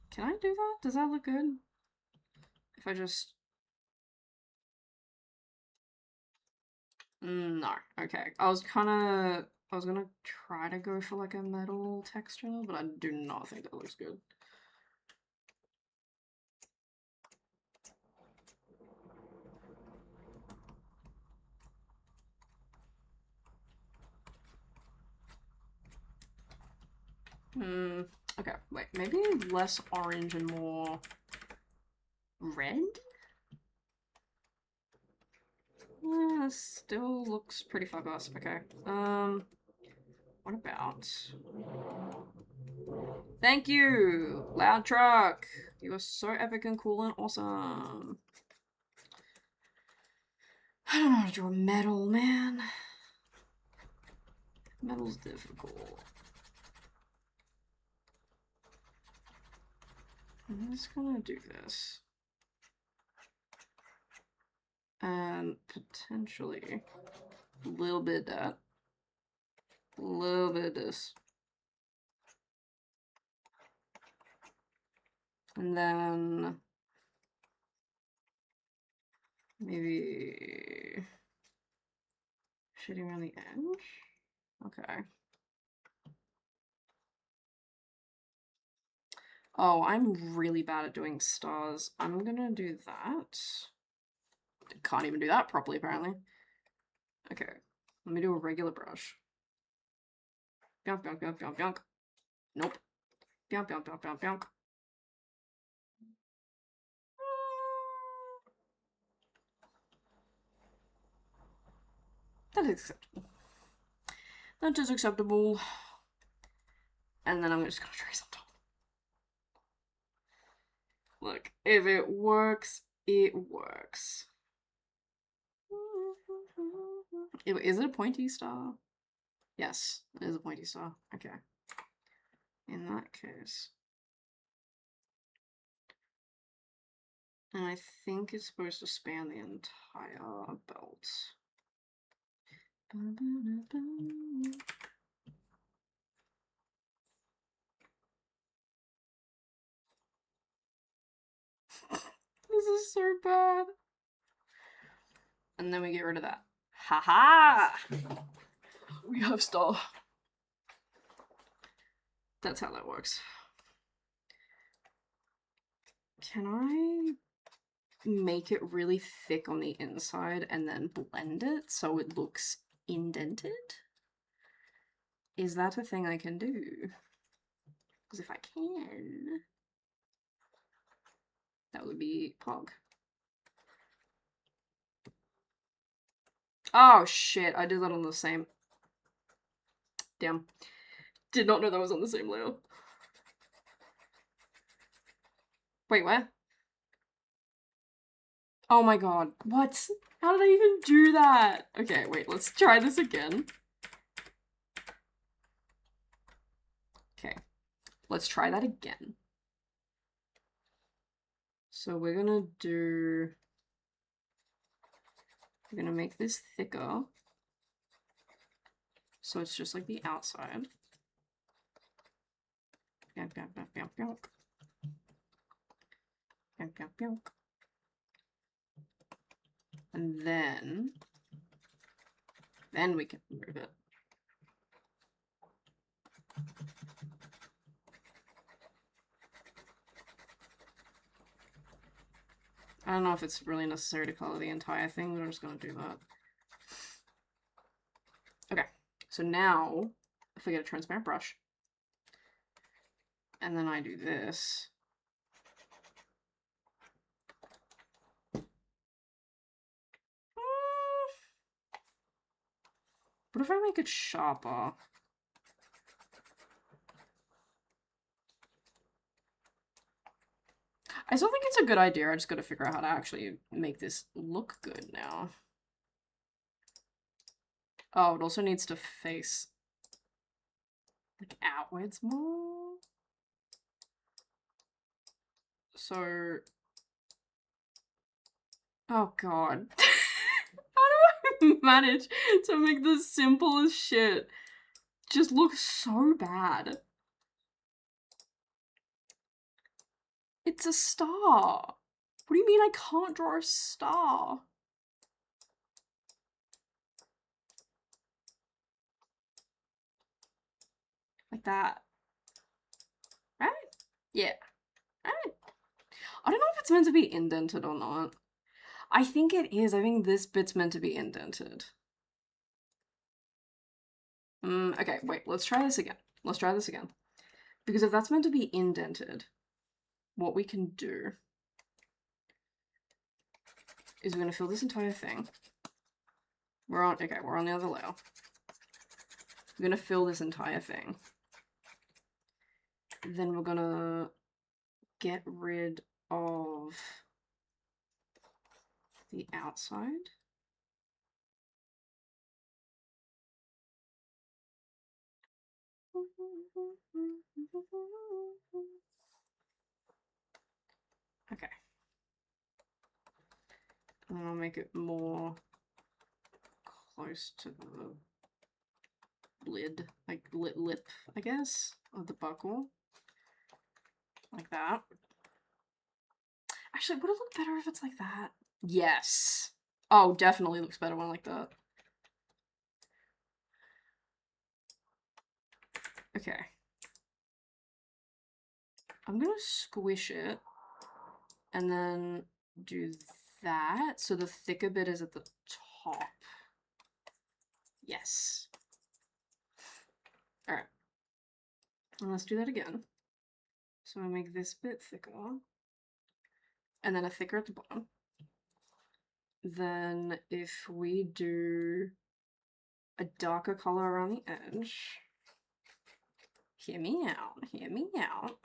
Can I do that? Does that look good? If I just... No, okay. I was gonna try to go for like a metal texture, but I do not think that looks good. Okay, wait, maybe less orange and more red? Still looks pretty fuck awesome. Okay. What about... Thank you! Loud Truck! You are so epic and cool and awesome. I don't know how to draw metal, man. Metal's difficult. I'm just gonna do this. And potentially a little bit of that. A little bit of this. And then maybe shading around the edge. Okay. Oh, I'm really bad at doing stars. I'm gonna do that. Can't even do that properly, apparently. Okay, let me do a regular brush. Bonk, bonk, bonk, bonk, bonk. Nope. Bonk, bonk, bonk, bonk, bonk. That is acceptable. That is acceptable. And then I'm just gonna trace on top. Look, if it works, it works. Is it a pointy star? Yes, it is a pointy star. Okay. In that case. And I think it's supposed to span the entire belt. This is so bad. And then we get rid of that. Haha! We have star. That's how that works. Can I make it really thick on the inside and then blend it so it looks indented? Is that a thing I can do? Because if I can, that would be pog. Oh shit, I did that on the same. Damn. Did not know that was on the same layer. Wait, what? Oh my god. What? How did I even do that? Okay, wait, let's try this again. Okay, let's try that again. So we're gonna make this thicker. So it's just like the outside. Bonk, bonk, bonk, bonk, bonk. Bonk, bonk, bonk. And then we can remove it. I don't know if it's really necessary to color the entire thing, but I'm just gonna do that. Okay, so now if I get a transparent brush, and then I do this. What if I make it sharper? I still think it's a good idea. I just gotta figure out how to actually make this look good now. Oh, it also needs to face like outwards more. So, oh god. How do I manage to make the simplest shit just look so bad? It's a star. What do you mean I can't draw a star? Like that. Right? Yeah. Right. I don't know if it's meant to be indented or not. I think it is. I think this bit's meant to be indented. Okay, wait, let's try this again. Let's try this again. Because if that's meant to be indented, what we can do is we're gonna fill this entire thing. We're on the other layer. We're gonna fill this entire thing. Then we're gonna get rid of the outside. Okay. And then I'll make it more close to the lid, like lip, I guess, of the buckle. Like that. Actually, would it look better if it's like that? Yes. Oh, definitely looks better when like that. Okay. I'm gonna squish it and then do that so the thicker bit is at the top. Yes. Alright. And let's do that again. So I make this bit thicker. And then a thicker at the bottom. Then if we do a darker color around the edge. Hear me out, hear me out.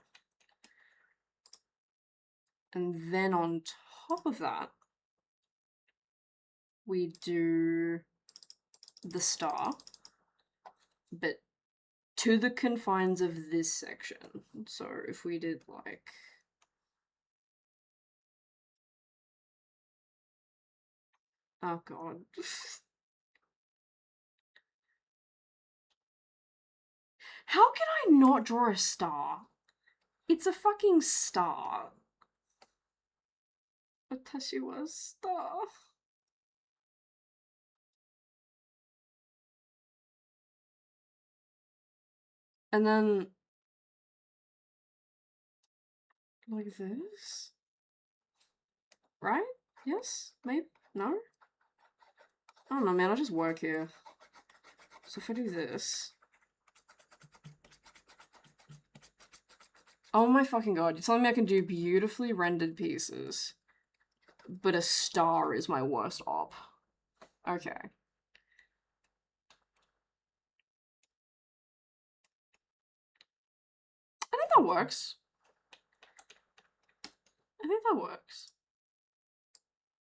And then on top of that, we do the star, but to the confines of this section. So if we did like... Oh god. How can I not draw a star? It's a fucking star. Watashi wa star. And then... like this? Right? Yes? Maybe? No? I don't know, man. I'll just work here. So if I do this... Oh my fucking god, you're telling me I can do beautifully rendered pieces, but a star is my worst op. Okay. I think that works. I think that works.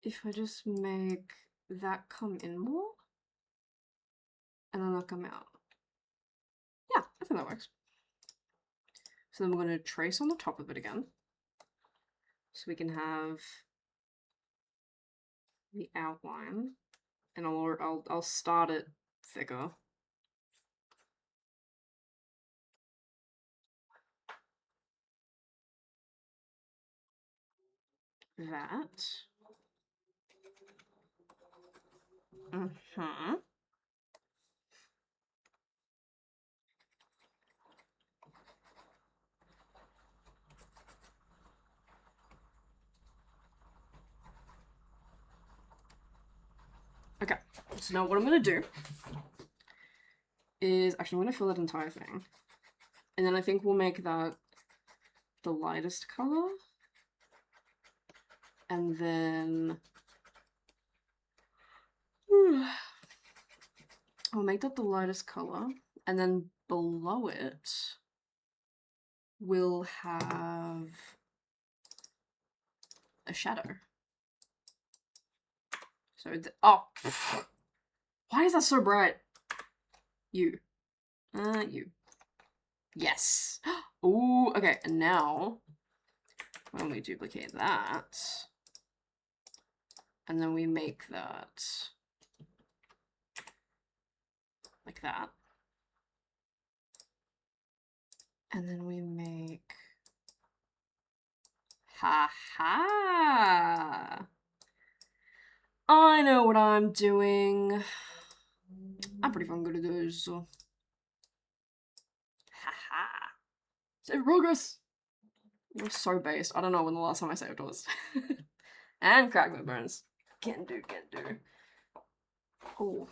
If I just make that come in more, and then that come out. Yeah, I think that works. So then we're going to trace on the top of it again. So we can have the outline. And I'll start it thicker. That. Mm-hmm. Okay, so now what I'm gonna do is, actually I'm gonna fill that entire thing. And then I think we'll make that the lightest color. And then I'll make that the lightest color. And then below it, we'll have a shadow. So, oh, why is that so bright? You. You. Yes. Ooh, okay, and now, when we duplicate that, and then we make that like that. And then we make, ha. I know what I'm doing. I'm pretty fucking good at this. So. Haha. Save progress. You're so based. I don't know when the last time I saved was. And crack my bones. Can do. Oh.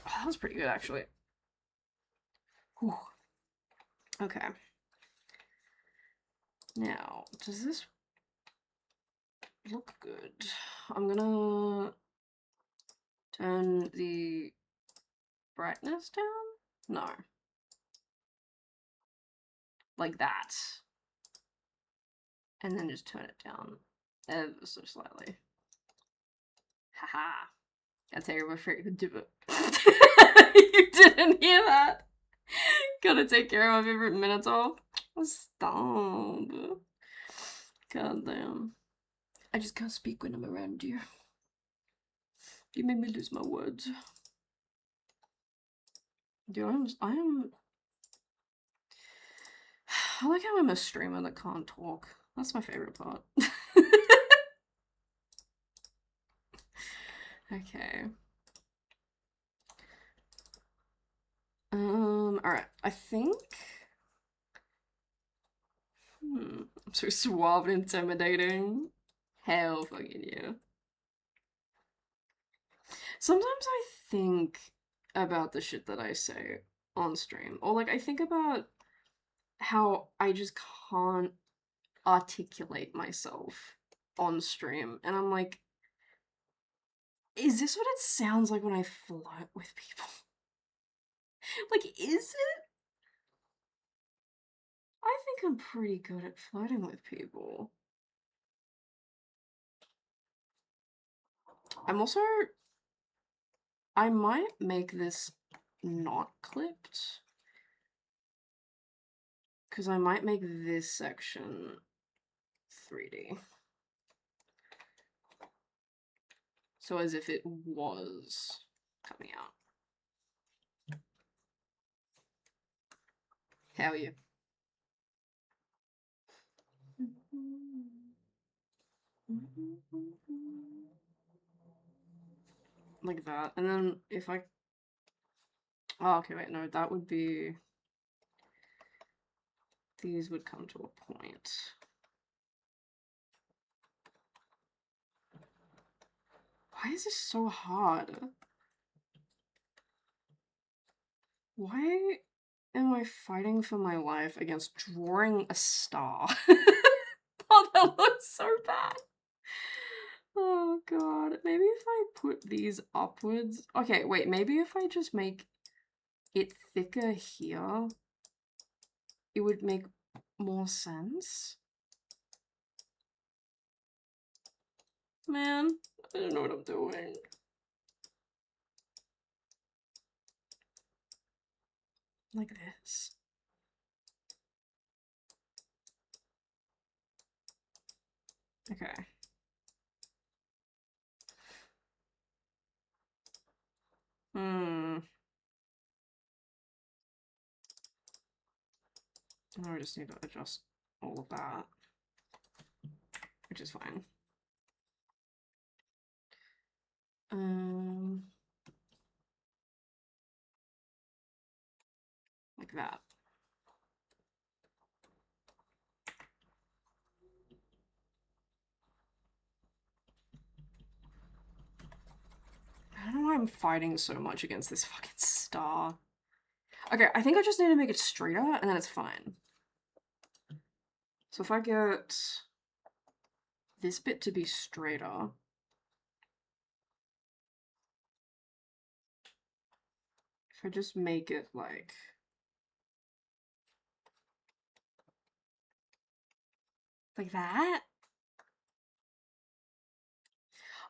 That was pretty good, actually. Whew. Okay. Now, does this look good? I'm gonna turn the brightness down? No. Like that. And then just turn it down ever so slightly. Haha. Gotta take my favorite divot. You didn't hear that? Gotta take care of my favorite Minotaur. Stop. God damn. I just can't speak when I'm around you. You made me lose my words. Dude, I like how I'm a streamer that can't talk. That's my favorite part. Okay. Alright, I think... I'm so suave and intimidating. Hell fucking yeah. Sometimes I think about the shit that I say on stream. Or like I think about how I just can't articulate myself on stream. And I'm like, is this what it sounds like when I flirt with people? Like, is it? I think I'm pretty good at flirting with people. I'm also... I might make this not clipped. Because I might make this section 3D. So as if it was coming out. Hell yeah. Like that. And then if I... Oh, okay, wait, no, that would be... These would come to a point. Why is this so hard? Why am I fighting for my life against drawing a star? Oh, that looks so bad. Oh god. Maybe if I put these upwards... Okay, wait, maybe if I just make it thicker here, it would make more sense? Man, I don't know what I'm doing. Like this. Okay. Now I just need to adjust all of that, which is fine. Like that. I don't know why I'm fighting so much against this fucking star. Okay, I think I just need to make it straighter and then it's fine. So if I get this bit to be straighter, if I just make it like that.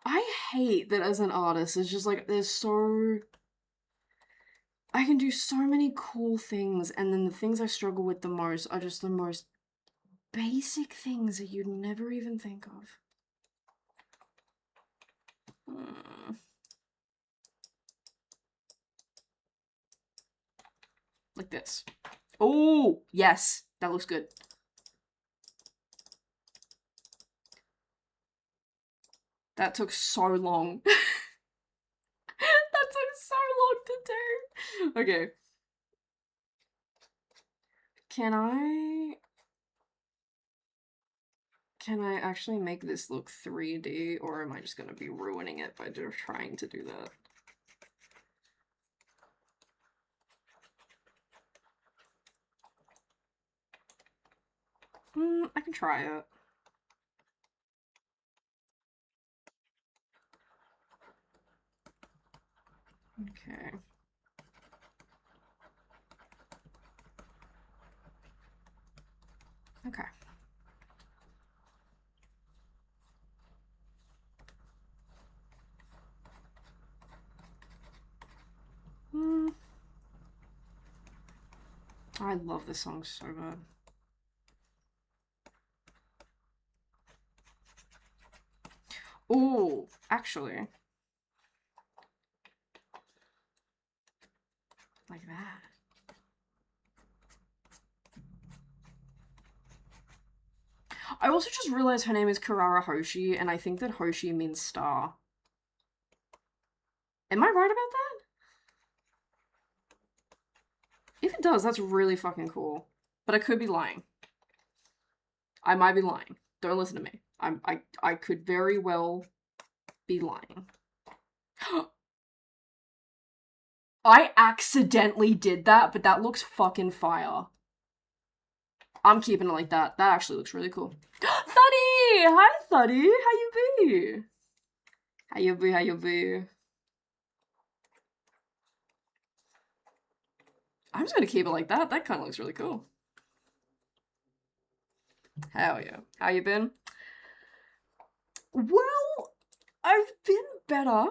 I hate that as an artist, it's just like there's so... I can do so many cool things, and then the things I struggle with the most are just the most basic things that you'd never even think of. Like this. Oh, yes, that looks good. That took so long. That took so long to do. Okay. Can I actually make this look 3D, or am I just gonna be ruining it by just trying to do that? I can try it. Okay. Okay. I love this song so bad. Ooh, actually. Like that. I also just realized her name is Karara Hoshi, and I think that Hoshi means star. Am I right about that? If it does, that's really fucking cool. But I could be lying. I might be lying. Don't listen to me. I could very well be lying. I accidentally did that, but that looks fucking fire. I'm keeping it like that. That actually looks really cool. Thuddy! Hi, Thuddy! How you be? How you be? How you be? I'm just gonna keep it like that. That kind of looks really cool. Hell yeah. How you been? Well, I've been better.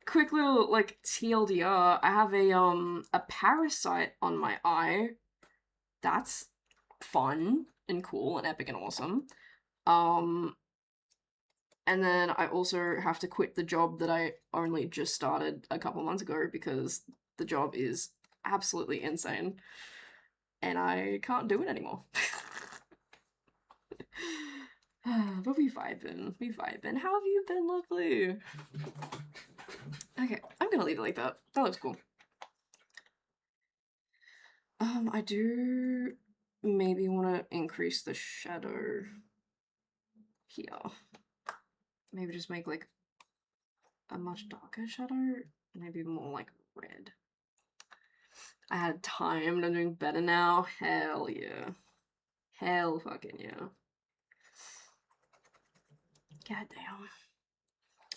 Quick little like TLDR. I have a parasite on my eye. That's fun and cool and epic and awesome. And then I also have to quit the job that I only just started a couple months ago because the job is absolutely insane and I can't do it anymore. But we vibing. How have you been, lovely? Okay, I'm gonna leave it like that. That looks cool. I do maybe want to increase the shadow here. Maybe just make like a much darker shadow, maybe more like red. I had time and I'm doing better now. Hell yeah. Hell fucking yeah. Goddamn.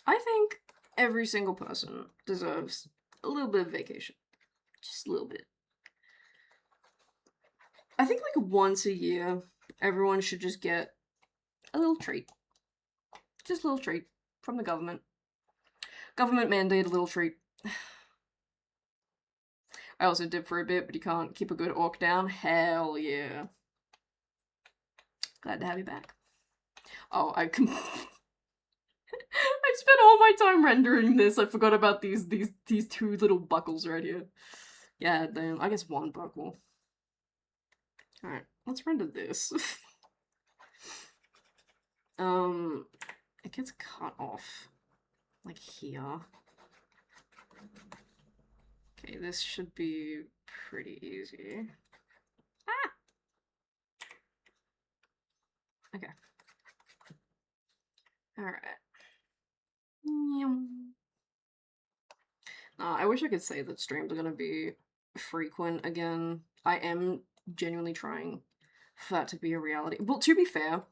I think every single person deserves a little bit of vacation. Just a little bit. I think like once a year, everyone should just get a little treat. Just a little treat from the government. Government mandated little treat. I also did for a bit, but you can't keep a good orc down. Hell yeah. Glad to have you back. Oh, I spent all my time rendering this. I forgot about these two little buckles right here. Yeah, damn. I guess one buckle. Alright, let's render this. It gets cut off. Like here. Okay, this should be pretty easy. Ah! Okay. Alright. I wish I could say that streams are gonna be frequent again. I am genuinely trying for that to be a reality. Well, to be fair,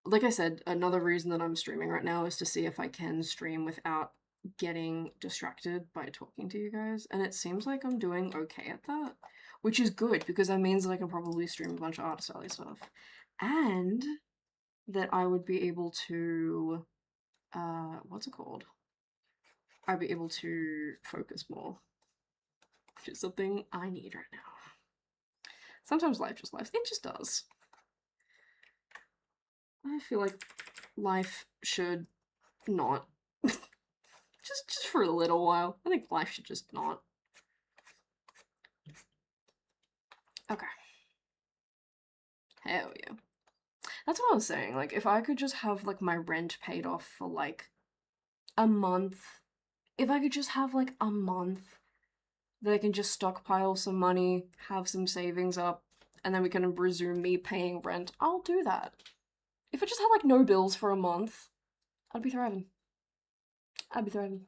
like I said, another reason that I'm streaming right now is to see if I can stream without getting distracted by talking to you guys, and it seems like I'm doing okay at that, which is good because that means that I can probably stream a bunch of Artist Alley stuff, and that I would be able to, what's it called? I'd be able to focus more, which is something I need right now. Sometimes life just lives. It just does. I feel like life should not. just for a little while. I think life should just not. Okay. Hell yeah. That's what I was saying. Like, if I could just have, like, my rent paid off for, like, a month. If I could just have, like, a month that I can just stockpile some money, have some savings up, and then we can resume me paying rent, I'll do that. If I just had, like, no bills for a month, I'd be thriving. I'd be thriving.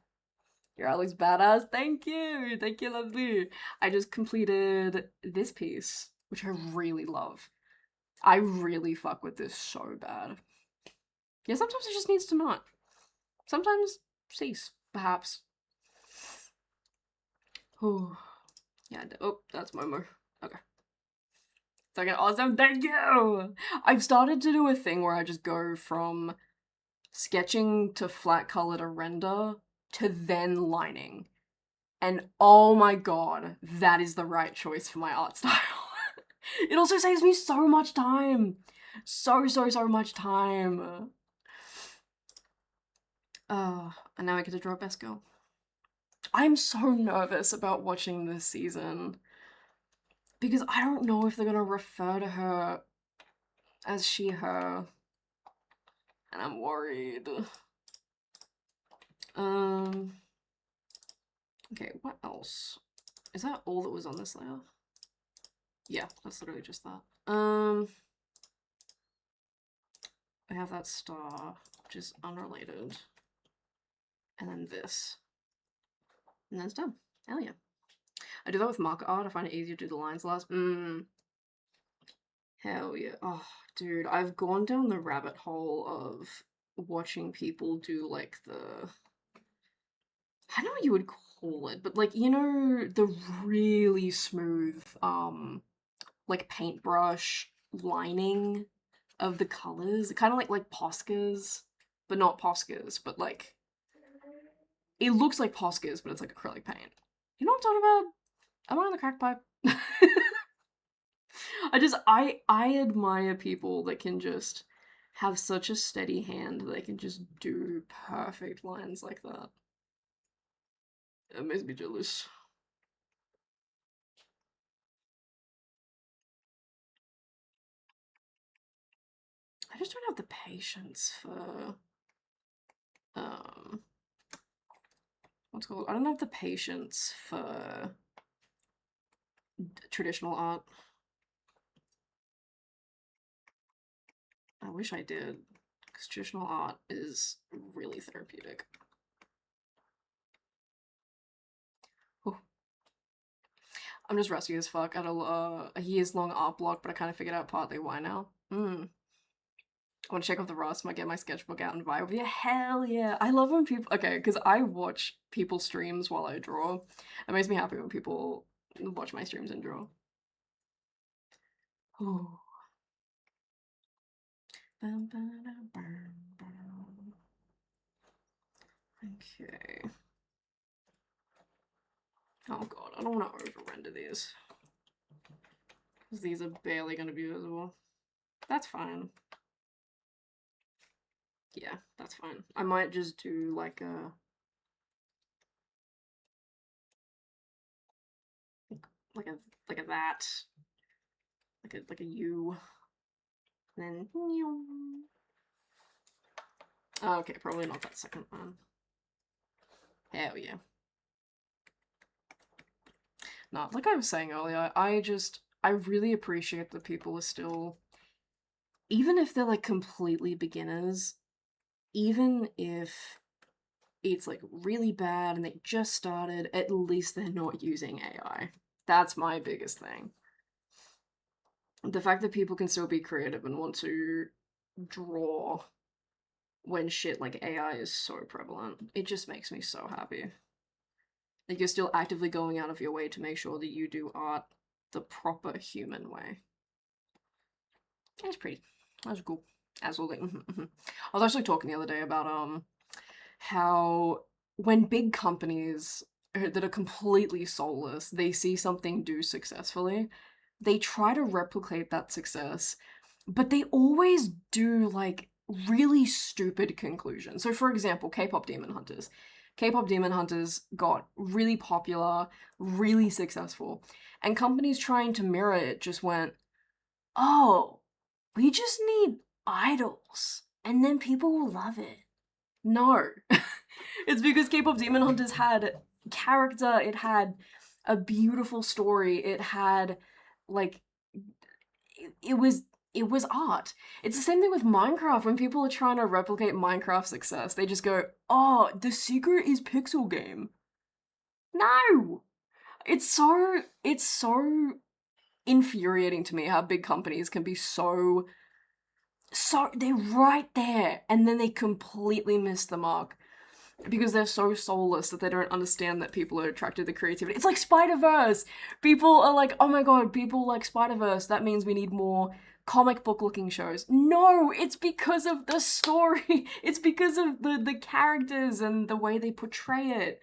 Your art looks badass. Thank you. Thank you, lovely. I just completed this piece, which I really love. I really fuck with this so bad. Yeah, sometimes it just needs to not. Sometimes cease, perhaps. Oh, yeah. Oh, that's Momo. Okay. Second, awesome. Thank you. I've started to do a thing where I just go from sketching to flat color to render to then lining. And oh my god, that is the right choice for my art style. It also saves me so much time. So much time. And now I get to draw best girl. I'm so nervous about watching this season because I don't know if they're gonna refer to her as she, her, and I'm worried. Okay, what else? Is that all that was on this layer? Yeah, that's literally just that. I have that star, which is unrelated. And then this. And then it's done. Hell yeah. I do that with marker art, I find it easier to do the lines last. Hell yeah. Oh, dude, I've gone down the rabbit hole of watching people do like the, I don't know what you would call it, but like, you know, the really smooth, like paintbrush lining of the colors. Kind of like Poscas, but not Poscas, but like, it looks like Poscas, but it's like acrylic paint. You know what I'm talking about? Am I on the crack pipe? I admire people that can just have such a steady hand that they can just do perfect lines like that. It makes me jealous. I just don't have the patience for what's it called? I don't have the patience for traditional art. I wish I did, because traditional art is really therapeutic. Ooh. I'm just rusty as fuck. I had a years long art block, but I kind of figured out partly why now. I want to check off the rust, might get my sketchbook out and vibe. Yeah, hell yeah. I love when people, okay, because I watch people's streams while I draw. It makes me happy when people watch my streams and draw. Ooh. Okay. Oh god, I don't want to over-render these. Because these are barely going to be visible. That's fine. Yeah, that's fine. I might just do like a... Like a that. Like a U. And then... Okay, probably not that second one. Hell yeah. No, like I was saying earlier, I really appreciate that people are still, even if they're like completely beginners, even if it's like really bad and they just started, at least they're not using AI. That's my biggest thing. The fact that people can still be creative and want to draw when shit like AI is so prevalent, it just makes me so happy. Like you're still actively going out of your way to make sure that you do art the proper human way. That's pretty. That's cool. Absolutely. I was actually talking the other day about how when big companies that are completely soulless, they see something do successfully, they try to replicate that success, but they always do like really stupid conclusions. So for example, K-pop Demon Hunters. K-pop Demon Hunters got really popular, really successful, and companies trying to mirror it just went, "Oh, we just need idols, and then people will love it." No. It's because K-pop Demon Hunters had character, it had a beautiful story, it had, like, it was art. It's the same thing with Minecraft. When people are trying to replicate Minecraft's success, they just go, "Oh, the secret is pixel game." No! It's so infuriating to me how big companies can be so they're right there and then they completely miss the mark because they're so soulless that they don't understand that people are attracted to creativity. It's like Spider-Verse. People are like, "Oh my god, people like Spider-Verse, that means we need more comic book looking shows." No, it's because of the story. It's because of the characters and the way they portray it.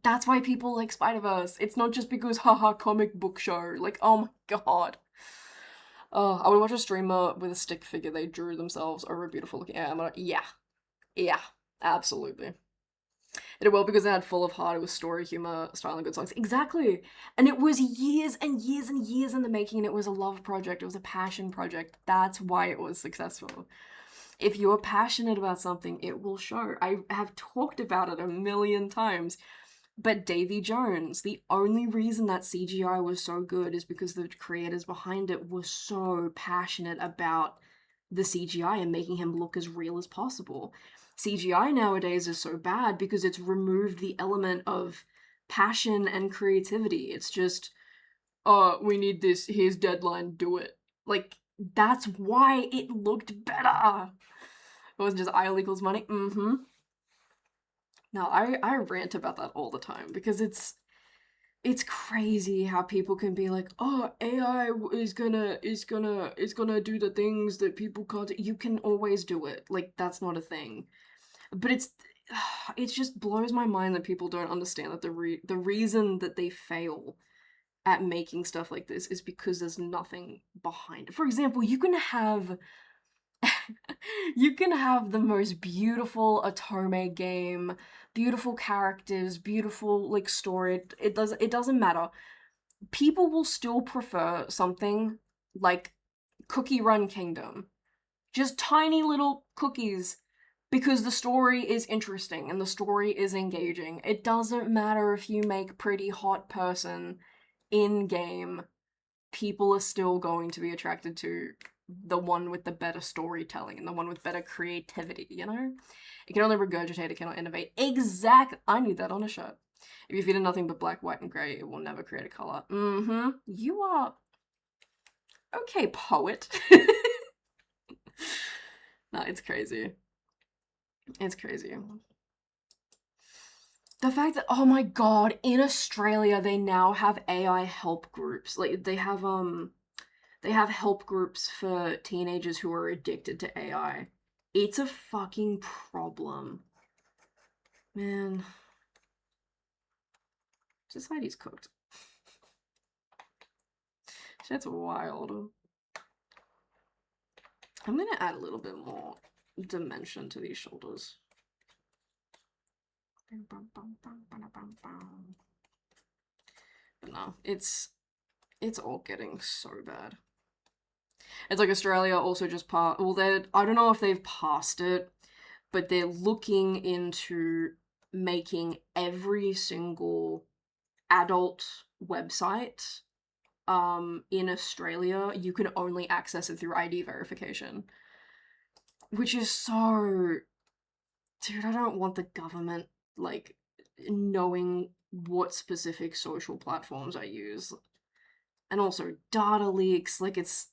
That's why people like Spider-Verse. It's not just because haha comic book show. Like, oh my god. I would watch a streamer with a stick figure they drew themselves over a beautiful looking. Yeah, yeah, yeah, absolutely. It did well because it had full of heart. It was story, humor, style, and good songs. Exactly. And it was years and years and years in the making, and it was a love project. It was a passion project. That's why it was successful. If you're passionate about something, it will show. I have talked about it a million times. But Davy Jones, the only reason that CGI was so good is because the creators behind it were so passionate about the CGI and making him look as real as possible. CGI nowadays is so bad because it's removed the element of passion and creativity. It's just, oh, we need this, here's deadline, do it. Like, that's why it looked better. It wasn't just IL equals money. Mm-hmm. No, I rant about that all the time because it's crazy how people can be like, oh, AI is gonna do the things that people can't do. You can always do it. Like, that's not a thing. But it just blows my mind that people don't understand that the reason that they fail at making stuff like this is because there's nothing behind it. For example, you can have the most beautiful Otome game, beautiful characters, beautiful like story. It doesn't matter. People will still prefer something like Cookie Run Kingdom. Just tiny little cookies because the story is interesting and the story is engaging. It doesn't matter if you make pretty hot person in game, people are still going to be attracted to the one with the better storytelling and the one with better creativity, you know? It can only regurgitate, it cannot innovate. I need that on a shirt. If you feed it nothing but black, white, and grey, it will never create a colour. Mm-hmm. You are... okay, poet. No, it's crazy. It's crazy. The fact that, oh my god, in Australia they now have AI help groups. Like, they have help groups for teenagers who are addicted to AI. It's a fucking problem. Man. Society's cooked. Shit's wild. I'm gonna add a little bit more dimension to these shoulders. But no, it's all getting so bad. It's like Australia also just passed. Well, I don't know if they've passed it, but they're looking into making every single adult website in Australia, you can only access it through ID verification. Which is so... dude, I don't want the government, like, knowing what specific social platforms I use. And also data leaks, like, it's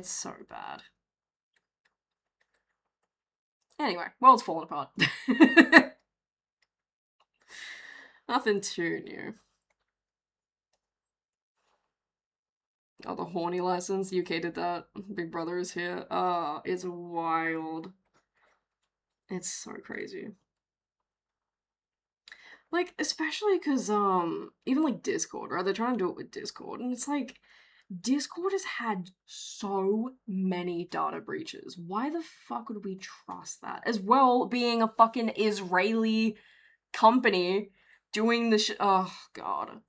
so bad. Anyway, world's falling apart. Nothing too new. Oh, the horny license, UK did that. Big Brother is here. It's wild. It's so crazy. Like, especially because, even like Discord, right? They're trying to do it with Discord, and it's like, Discord has had so many data breaches. Why the fuck would we trust that? As well, being a fucking Israeli company doing the oh, god.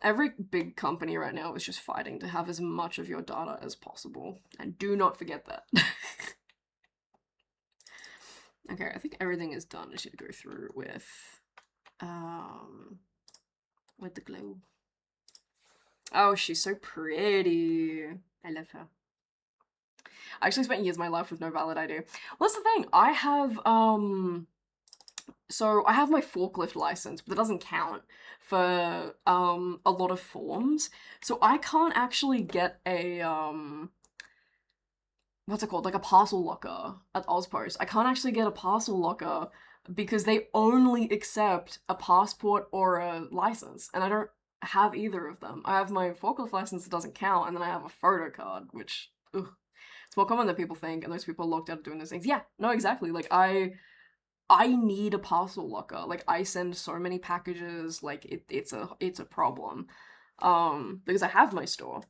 Every big company right now is just fighting to have as much of your data as possible. And do not forget that. Okay, I think everything is done. I just need to go through with the glue. Oh, she's so pretty. I love her. I actually spent years of my life with no valid ID. Well, that's the thing. I have so I have my forklift license, but it doesn't count for a lot of forms. So I can't actually get a what's it called? Like a parcel locker at Ozpost. I can't actually get a parcel locker because they only accept a passport or a license, and I don't have either of them. I have my forklift license that doesn't count, and then I have a photo card, which it's more common than people think, and those people are locked out of doing those things. Yeah, no, exactly. Like I need a parcel locker. Like, I send so many packages. Like, it's a problem, because I have my store.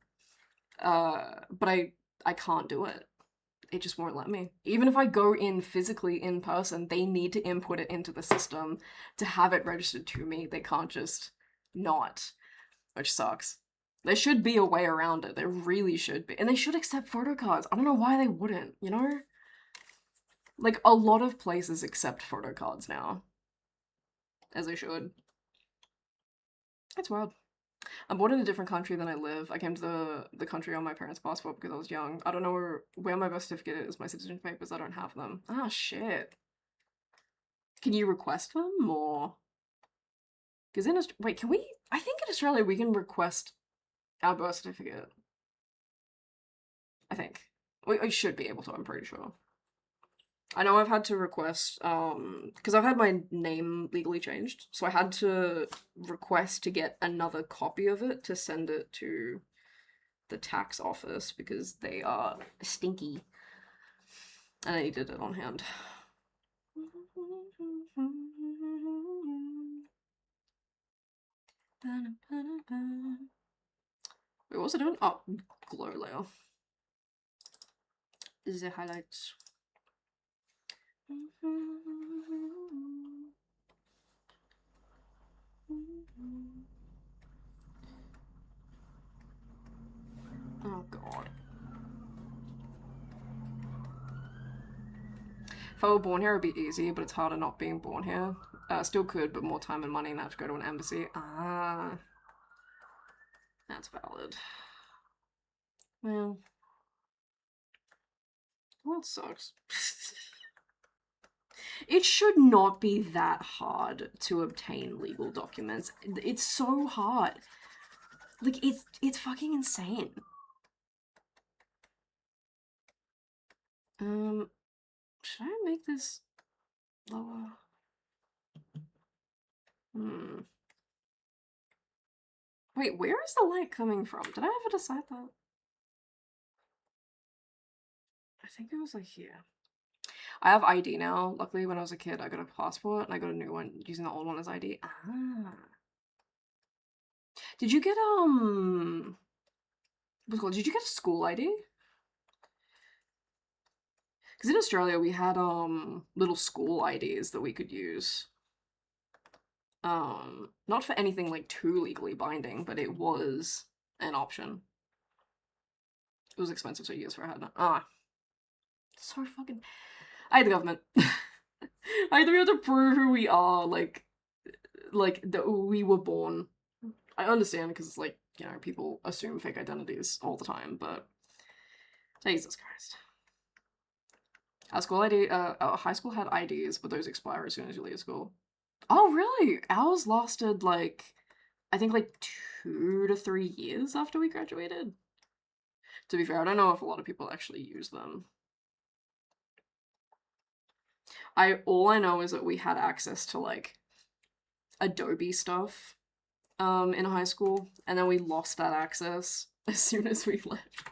But I can't do it. It just won't let me. Even if I go in physically in person, they need to input it into the system to have it registered to me. They can't just not, which sucks. There should be a way around it. There really should be. And they should accept photo cards. I don't know why they wouldn't, you know? Like, a lot of places accept photo cards now. As they should. It's wild. I'm born in a different country than I live. I came to the country on my parents' passport because I was young. I don't know where my birth certificate is. My citizenship papers, I don't have them. Ah, shit. Can you request them, or... Because in wait, can we... I think in Australia we can request our birth certificate. I think. We should be able to, I'm pretty sure. I know I've had to request, because I've had my name legally changed, so I had to request to get another copy of it to send it to the tax office because they are stinky. And I needed it on hand. Wait, what was I doing? Oh, glow layer. The highlights. Oh god. If I were born here, it'd be easy, but it's harder not being born here. Still could, but more time and money, and I have to go to an embassy. Ah. That's valid. Well. Well, it sucks. It should not be that hard to obtain legal documents. It's so hard. Like, it's fucking insane. Should I make this lower? Wait, where is the light coming from? Did I ever decide that? I think it was like here. I have ID now. Luckily, when I was a kid, I got a passport and I got a new one using the old one as ID. Ah. Did you get, what's it called? Did you get a school ID? Because in Australia, we had, little school IDs that we could use. Not for anything, like, too legally binding, but it was an option. It was expensive, so years for I had it. Ah. So fucking... I hate the government. I think we have to prove who we are, like, that we were born. I understand, because, like, you know, people assume fake identities all the time, but... Jesus Christ. Our school ID, our high school had IDs, but those expire as soon as you leave school. Oh, really? Ours lasted, like, I think, like, 2 to 3 years after we graduated. To be fair, I don't know if a lot of people actually use them. All I know is that we had access to, like, Adobe stuff, in high school, and then we lost that access as soon as we left.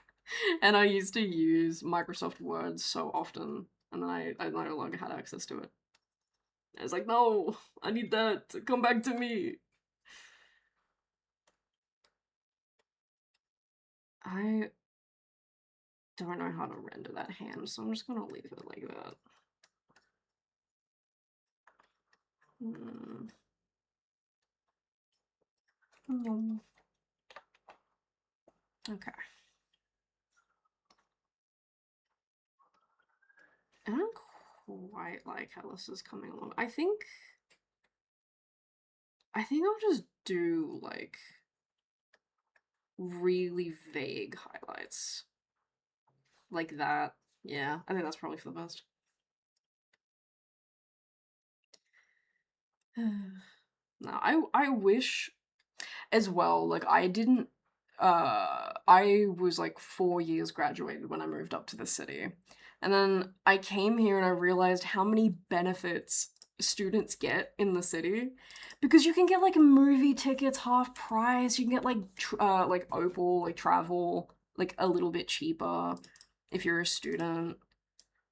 And I used to use Microsoft Word so often, and then I no longer had access to it. I was like, no, I need that to come back to me. I don't know how to render that hand, so I'm just gonna leave it like that. Okay. I don't quite like how this is coming along. I think I'll just do, like, really vague highlights. Like that. Yeah, I think that's probably for the best. No, I wish as well, like, I was like 4 years graduated when I moved up to the city. And then I came here and I realized how many benefits students get in the city. Because you can get, like, movie tickets half price, you can get, like Opal, like, travel, like, a little bit cheaper if you're a student.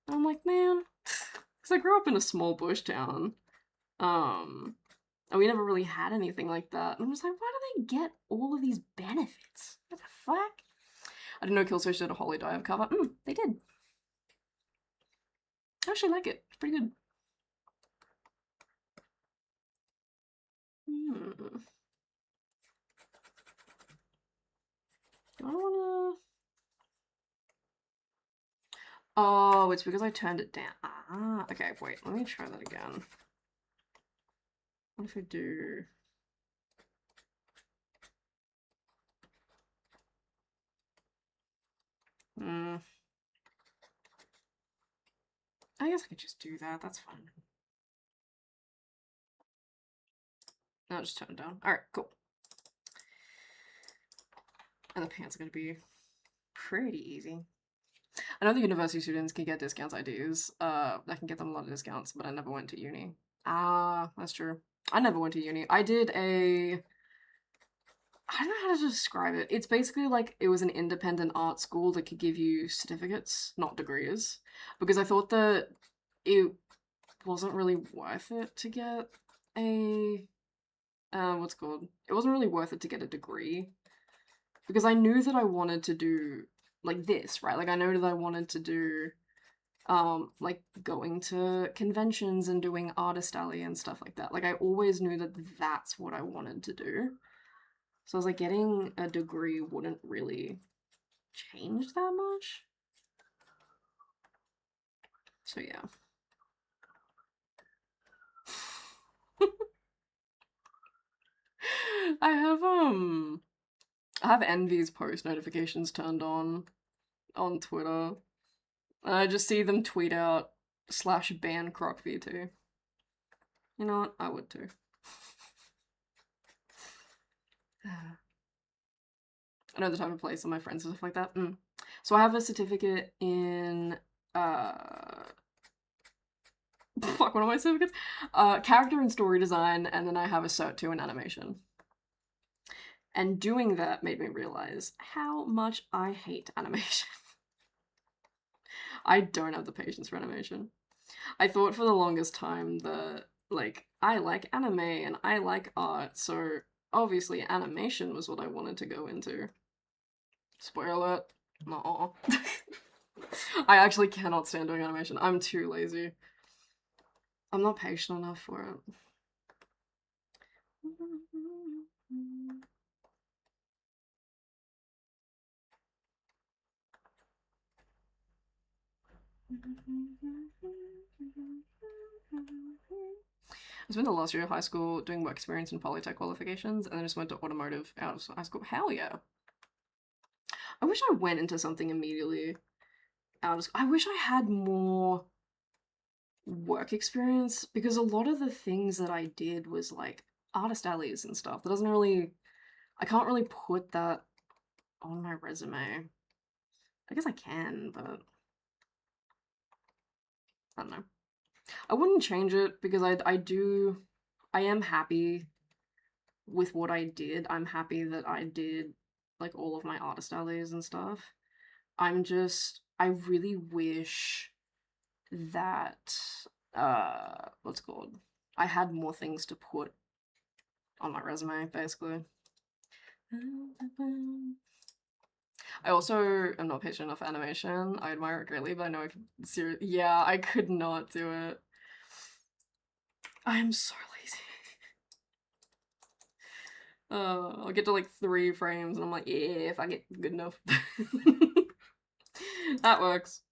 And I'm like, man, because I grew up in a small bush town. And we never really had anything like that. And I was like, why do they get all of these benefits? What the fuck? I didn't know Killswitch did a Holy Dive cover. They did. I actually like it. It's pretty good. Do I wanna... Oh, it's because I turned it down. Ah, okay, wait, let me try that again. What if I do... I guess I could just do that, that's fine. No, I'll just turn it down. Alright, cool. And the pants are gonna be pretty easy. I know the university students can get discounts IDs. I can get them a lot of discounts, but I never went to uni. Ah, that's true. I never went to uni. I did a... I don't know how to describe it. It's basically like it was an independent art school that could give you certificates, not degrees. Because I thought that it wasn't really worth it to get a... what's it called? It wasn't really worth it to get a degree. Because I knew that I wanted to do like this, right? Like I know that I wanted to do like going to conventions and doing artist alley and stuff like that. Like I always knew that that's what I wanted to do. So I was like, getting a degree wouldn't really change that much. So yeah. I have Envy's post notifications turned on Twitter. And I just see them tweet out /ban Croc V2. You know what? I would too. I know the type of place and my friends and stuff like that. So I have a certificate in fuck, one of my certificates? Character and story design, and then I have a cert 2 in animation. And doing that made me realize how much I hate animation. I don't have the patience for animation. I thought for the longest time that, like, I like anime and I like art, so obviously animation was what I wanted to go into. Spoiler alert. No. I actually cannot stand doing animation. I'm too lazy. I'm not patient enough for it. I spent the last year of high school doing work experience and polytech qualifications, and then just went to automotive out of high school. Hell yeah. I wish I went into something immediately out of school. I wish I had more work experience, because a lot of the things that I did was like artist alleys and stuff. That doesn't really... I can't really put that on my resume. I guess I can, but I don't know. I wouldn't change it because I am happy with what I did. I'm happy that I did like all of my artist alleys and stuff. I really wish that what's it called? I had more things to put on my resume, basically. I also am not patient enough for animation. I admire it greatly, but I know I could yeah, I could not do it. I am so lazy. I'll get to like 3 frames and I'm like, yeah, if I get good enough. That works.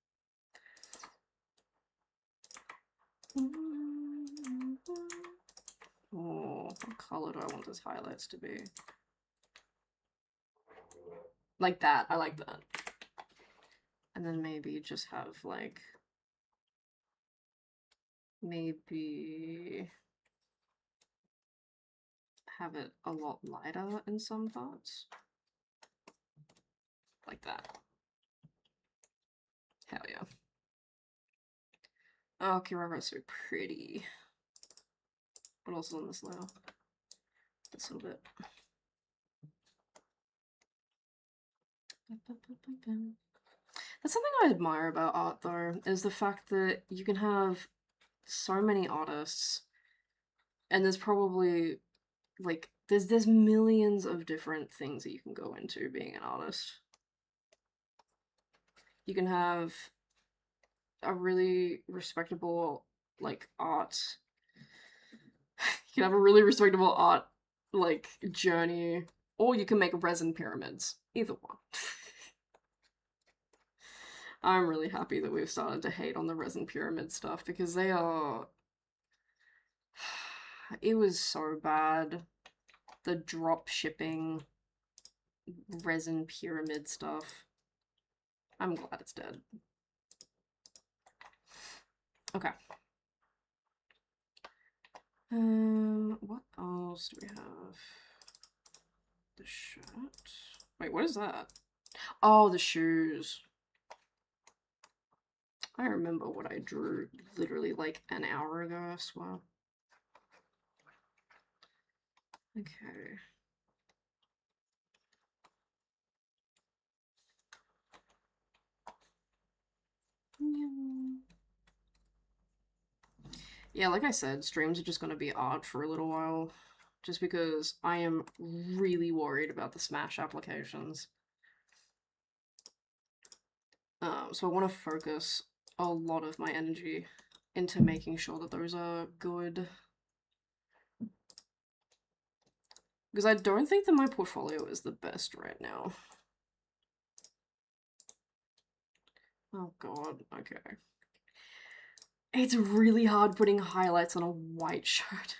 Oh, what color do I want those highlights to be? Like that, I like that. And then maybe just have like, maybe have it a lot lighter in some parts. Like that. Hell yeah. Oh, Kirara's so pretty. What else is on this layer? This little bit. That's something I admire about art, though, is the fact that you can have so many artists, and there's probably, like, there's millions of different things that you can go into being an artist. you can have a really respectable, like, art. You can have a really respectable art, like, journey, or you can make resin pyramids. Either one. I'm really happy that we've started to hate on the resin pyramid stuff because they are. It was so bad. The drop shipping resin pyramid stuff. I'm glad it's dead. Okay. What else do we have? The shirt. Wait, what is that? Oh, the shoes. I remember what I drew literally like an hour ago, I swear. Okay. Yeah, like I said, streams are just gonna be odd for a little while. Just because I am really worried about the Smash applications. So I want to focus a lot of my energy into making sure that those are good. Because I don't think that my portfolio is the best right now. Oh god, okay. It's really hard putting highlights on a white shirt.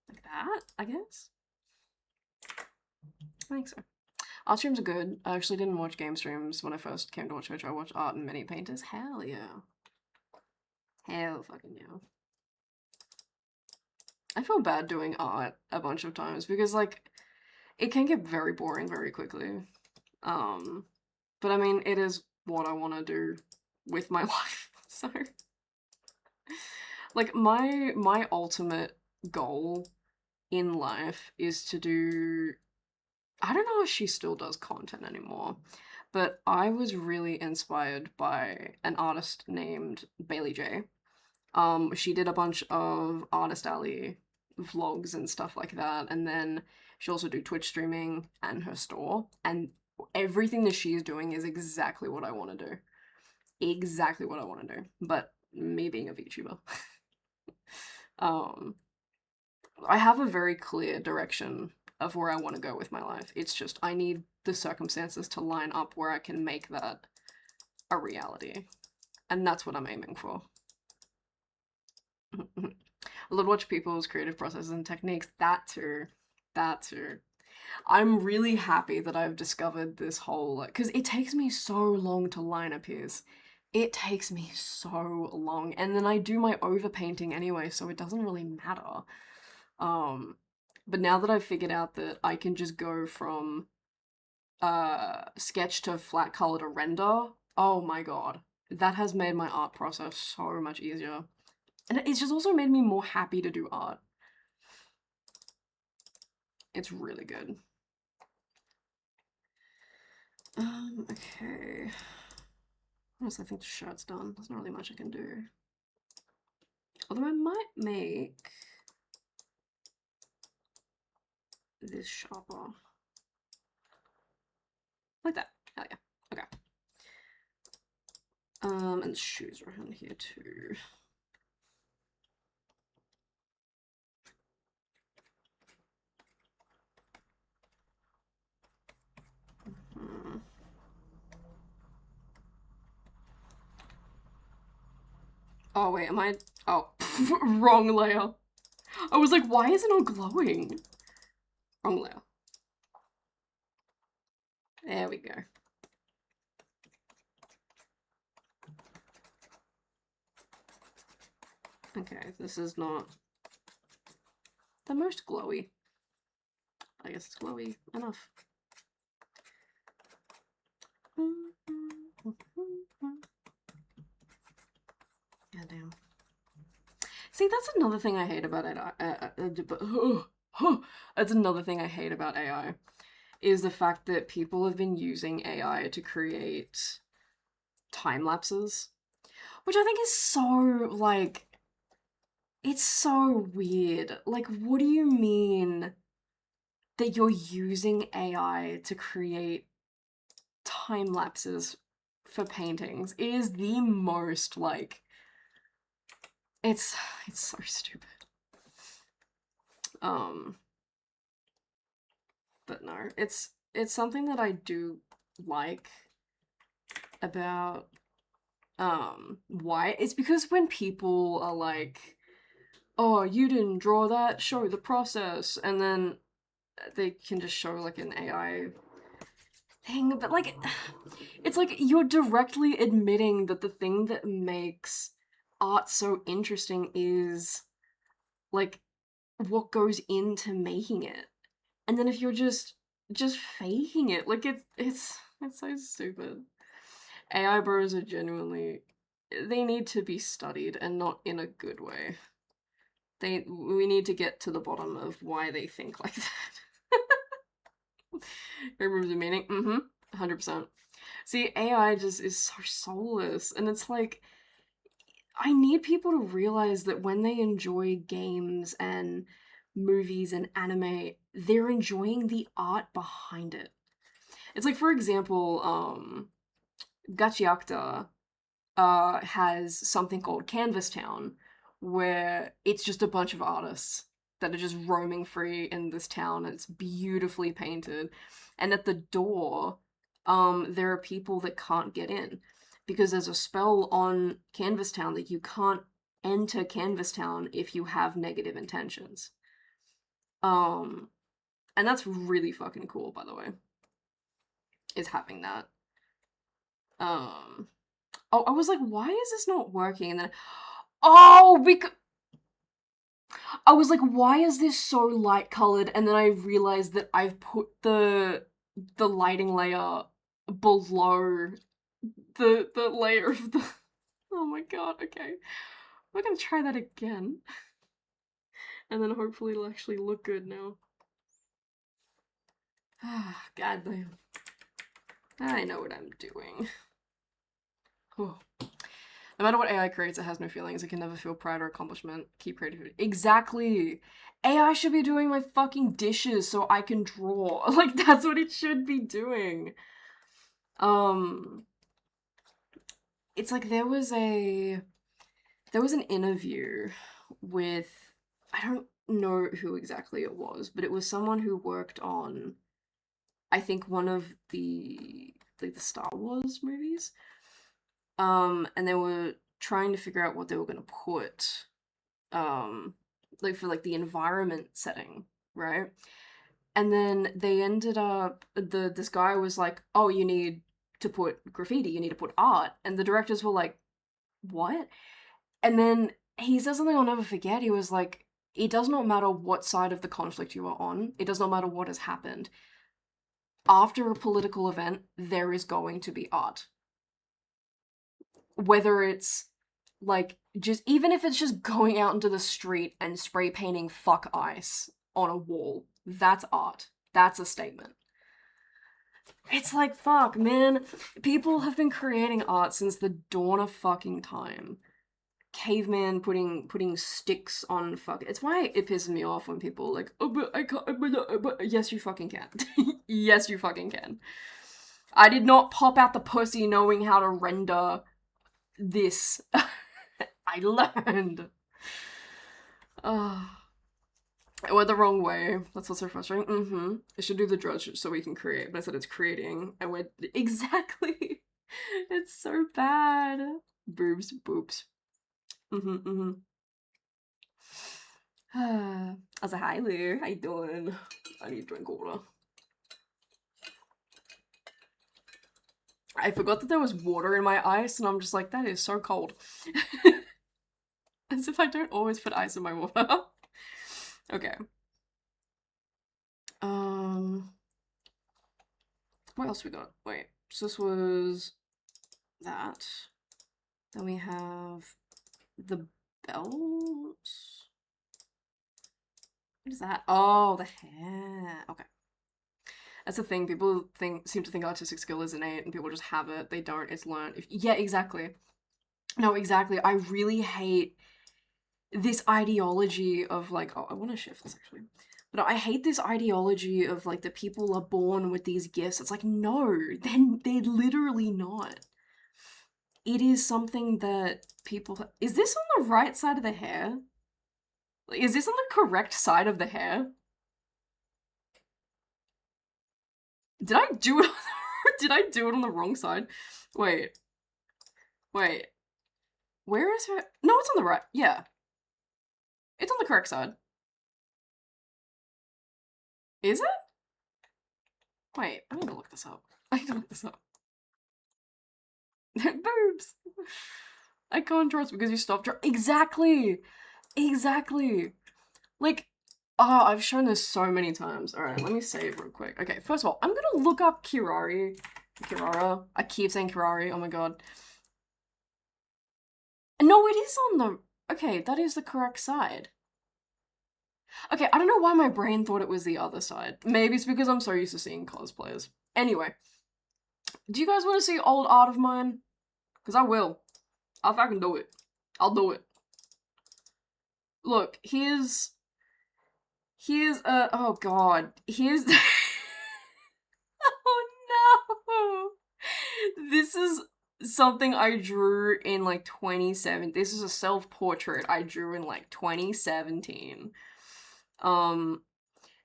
Like that, I guess? I think so. Art streams are good. I actually didn't watch game streams when I first came to watch Twitch. I watched art and mini painters. Hell yeah. Hell fucking yeah. I feel bad doing art a bunch of times because, like, it can get very boring very quickly. But I mean, it is what I want to do with my life. So, like, my ultimate goal in life is to do. I don't know if she still does content anymore, but I was really inspired by an artist named Bailey J. She did a bunch of Artist Alley vlogs and stuff like that, and then she also do Twitch streaming and her store, and everything that she's doing is exactly what I want to do. Exactly what I want to do. But me being a VTuber. um, I have a very clear direction of where I want to go with my life. It's just I need the circumstances to line up where I can make that a reality. And that's what I'm aiming for. I love watch people's creative processes and techniques. That too. That too. I'm really happy that I've discovered this whole, because it takes me so long to line a piece. It takes me so long, and then I do my overpainting anyway, so it doesn't really matter. But now that I've figured out that I can just go from sketch to flat color to render, oh my god, that has made my art process so much easier. And it's just also made me more happy to do art. It's really good. Okay. Honestly, I think the shirt's done. There's not really much I can do. Although I might make this sharper. Like that. Hell yeah. Okay. And the shoes are around here too. Oh wait, am I? Oh, wrong layer. I was like, why is it not glowing? Wrong layer. There we go. Okay, this is not the most glowy. I guess it's glowy enough. Yeah, damn. See, that's another thing I hate about AI. That's another thing I hate about AI, is the fact that people have been using AI to create time lapses, which I think is so, like, It's so weird. Like, what do you mean that you're using AI to create time lapses for paintings? It is the most, like, it's so stupid. Um, but no, it's something that I do like about why. It's because when people are like, oh, you didn't draw that, show the process, and then they can just show like an AI thing, but like, it's like you're directly admitting that the thing that makes art so interesting is like what goes into making it. And then if you're just faking it, like it's so stupid. AI bros are genuinely, they need to be studied and not in a good way. We need to get to the bottom of why they think like that. It removes the meaning. 100%. See, AI just is so soulless, and it's like I need people to realize that when they enjoy games and movies and anime, they're enjoying the art behind it. It's like, for example, Gachiakta has something called Canvas Town, where it's just a bunch of artists that are just roaming free in this town. And it's beautifully painted, and at the door, there are people that can't get in because there's a spell on Canvas Town that you can't enter Canvas Town if you have negative intentions. Um, and that's really fucking cool, by the way. Is having that. Um, oh, I was like, why is this not working? And then, oh, because I was like, why is this so light colored? And then I realized that I've put the lighting layer below the layer of the. Oh my god! Okay, we're gonna try that again, and then hopefully it'll actually look good now. Ah, god damn! I know what I'm doing. Oh. No matter what AI creates, it has no feelings. It can never feel pride or accomplishment. Keep creativity. Exactly. AI should be doing my fucking dishes so I can draw. Like, that's what it should be doing. Um, it's like there was an interview with, I don't know who exactly it was, but it was someone who worked on, I think, one of the like the Star Wars movies. And they were trying to figure out what they were gonna put like for like the environment setting, right? And then they ended up this guy was like, "Oh, you need to put graffiti, you need to put art." And the directors were like, "What?" And then he said something I'll never forget. He was like, "It does not matter what side of the conflict you are on. It does not matter what has happened. After a political event, there is going to be art. Whether it's like just even if it's just going out into the street and spray painting fuck ice on a wall, that's art. That's a statement." It's like, fuck, man. People have been creating art since the dawn of fucking time. Caveman putting sticks on fuck. It's why it pisses me off when people are like, oh, but I can't. But yes, you fucking can. Yes, you fucking can. I did not pop out the pussy knowing how to render this. I learned. It went the wrong way. That's what's so frustrating. It should do the drudge so we can create, but I said it's creating. I went, exactly. It's so bad. Boobs, boobs. I was like, hi Lou, how you doing? I need to drink water. I forgot that there was water in my ice, and I'm just like, that is so cold. As if I don't always put ice in my water. Okay. What else we got? Wait, so this was that. Then we have the belt. What is that? Oh, the hair. Okay. That's the thing. People seem to think artistic skill is innate, and people just have it. They don't. It's learned. Yeah, exactly. No, exactly. I really hate this ideology of like, oh, I want to shift this actually. But I hate this ideology of like the people are born with these gifts. It's like, no, they're literally not. It is something that people. Is this on the right side of the hair? Like, is this on the correct side of the hair? Did I do it? Did I do it on the wrong side? Wait. Wait. Where is her? No, it's on the right. Yeah. It's on the correct side. Is it? Wait, I need to look this up. I need to look this up. Boobs! I can't trust because you stopped Exactly! Exactly! Like, oh, I've shown this so many times. Alright, let me save real quick. Okay, first of all, I'm gonna look up Kirara. I keep saying Kirari, oh my god. No, it is on the... Okay, that is the correct side. Okay, I don't know why my brain thought it was the other side. Maybe it's because I'm so used to seeing cosplayers. Anyway, do you guys want to see old art of mine? Because I will. I'll fucking do it. I'll do it. Look, here's oh god. Here's oh no! This is something I drew in like 2017. This is a self-portrait I drew in like 2017.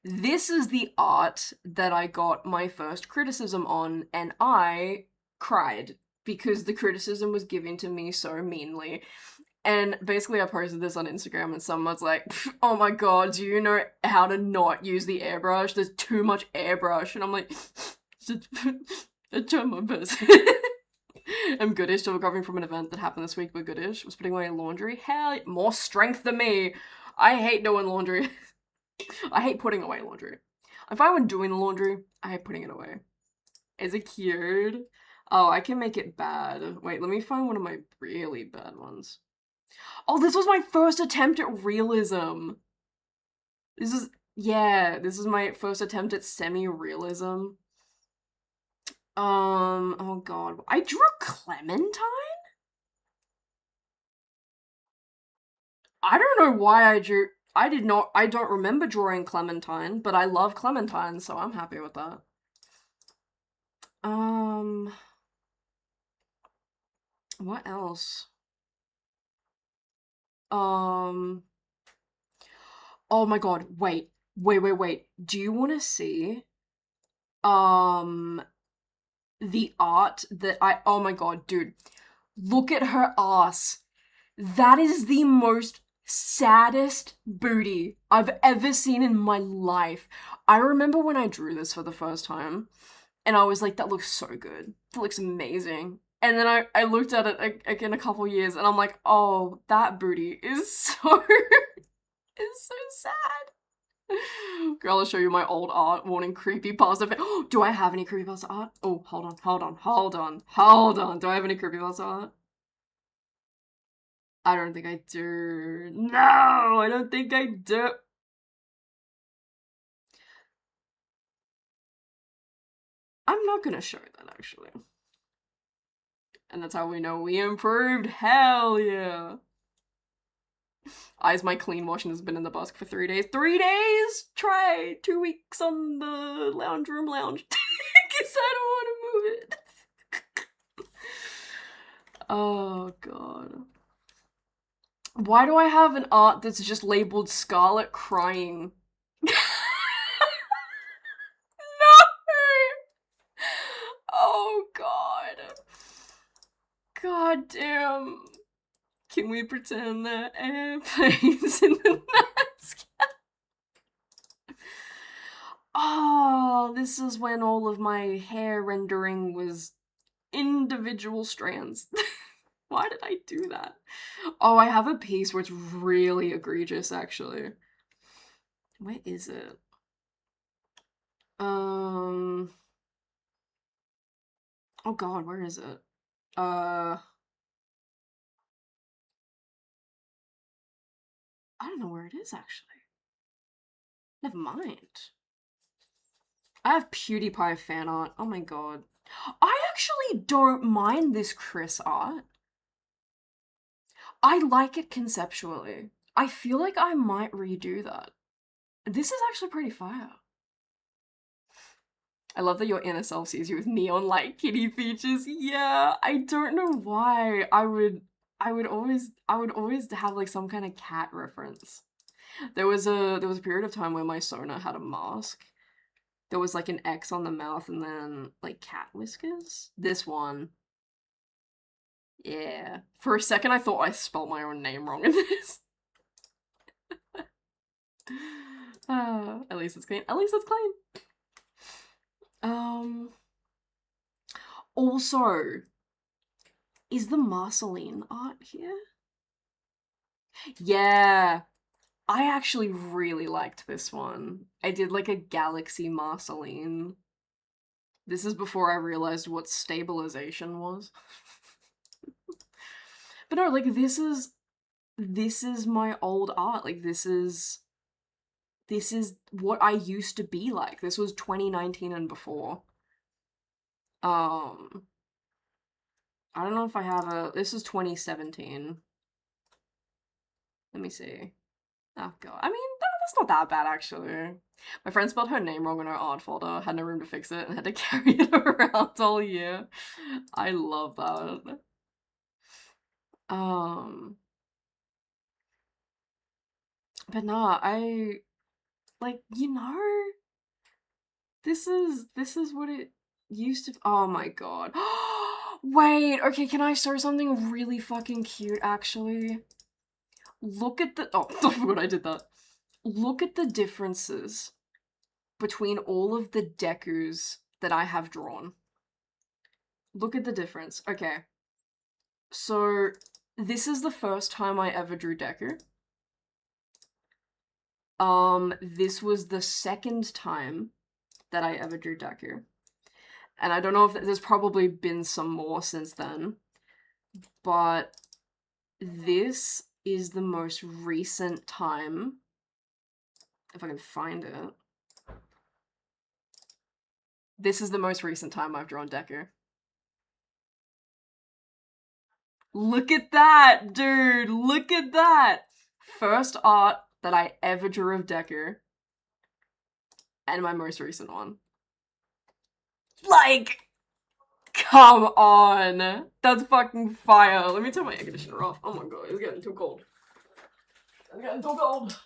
This is the art that I got my first criticism on, and I cried because the criticism was given to me so meanly. And basically I posted this on Instagram and someone's like, oh my god, do you know how to not use the airbrush? There's too much airbrush. And I'm like, I try my best. I'm goodish, still recovering from an event that happened this week with goodish. Was putting away laundry. Hell, more strength than me. I hate doing laundry. I hate putting away laundry. I'm fine when doing the laundry. I hate putting it away. Is it cute? Oh, I can make it bad. Wait, let me find one of my really bad ones. Oh, this was my first attempt at realism. This is my first attempt at semi-realism. Oh god. I drew Clementine? I don't know why I don't remember drawing Clementine, but I love Clementine, so I'm happy with that. What else? Oh my god, wait. Do you want to see, the art that oh my god, dude. Look at her ass. That is the most saddest booty I've ever seen in my life. I remember when I drew this for the first time, and I was like, that looks so good. That looks amazing. And then I looked at it again a couple years, and I'm like, oh, that booty is so... is so sad. Girl, I'll show you my old art wanting creepypasta. Do I have any creepypasta art? Oh, hold on. Do I have any creepypasta art? I don't think I do. No, I don't think I do. I'm not gonna show that, actually. And that's how we know we improved. Hell yeah. Eyes my clean washing has been in the basket for 3 days. 3 days? Try 2 weeks on the lounge room lounge. Cause I don't want to move it. Oh god. Why do I have an art that's just labeled Scarlet crying? No! Oh god. God damn. Can we pretend that airplanes in the night sky? Oh, this is when all of my hair rendering was individual strands. Why did I do that? Oh, I have a piece where it's really egregious, actually. Where is it? Oh god, where is it? I don't know where it is, actually. Never mind. I have PewDiePie fan art. Oh my god. I actually don't mind this Chris art. I like it conceptually. I feel like I might redo that. This is actually pretty fire. I love that your inner self sees you with neon light kitty features. Yeah, I don't know why I would always have like some kind of cat reference. There was a period of time where my Sona had a mask. There was like an X on the mouth and then like cat whiskers. This one. Yeah. For a second I thought I spelled my own name wrong in this. At least it's clean. At least it's clean. Also, is the Marceline art here? Yeah. I actually really liked this one. I did like a Galaxy Marceline. This is before I realized what stabilization was. But no, like this is my old art. Like this is what I used to be like. This was 2019 and before. I don't know if I have a... This is 2017. Let me see. Oh god. I mean, that's not that bad, actually. My friend spelled her name wrong in her art folder, had no room to fix it, and had to carry it around all year. I love that. But nah, like, you know, this is what it used to... Oh my god. Wait, okay, can I show something really fucking cute, actually? Look at the... Oh, I forgot I did that. Look at the differences between all of the Dekus that I have drawn. Look at the difference. Okay. So, this is the first time I ever drew Deku. This was the second time that I ever drew Deku. And I don't know if there's probably been some more since then. But this is the most recent time, if I can find it. This is the most recent time I've drawn Deku. Look at that, dude! Look at that! First art that I ever drew of Deku. And my most recent one. Like, come on! That's fucking fire. Let me turn my air conditioner off. Oh my god, it's getting too cold. It's getting too cold.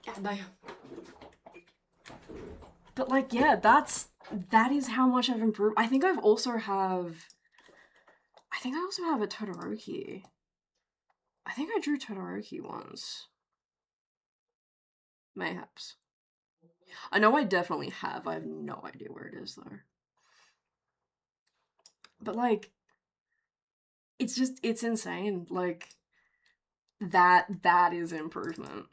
God damn. But like, yeah, that is how much I've improved. I think I also have a Todoroki. I think I drew Todoroki once. Mayhaps. I know I definitely have. I have no idea where it is, though. But, like, it's insane. Like, that is improvement.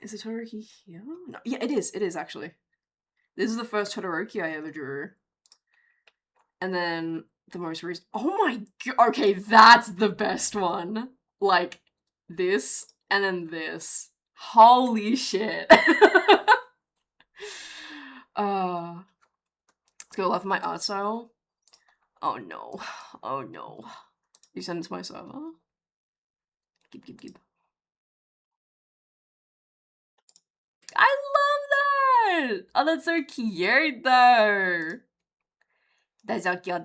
Is the Todoroki here? No. Yeah, it is, actually. This is the first Todoroki I ever drew. And then the most recent... Oh my god! Okay, that's the best one! Like, this, and then this. Holy shit. Let's go left my art style. Oh no. Oh no. You send it to my server? Keep. I love that! Oh, that's so cute though. That's so cute.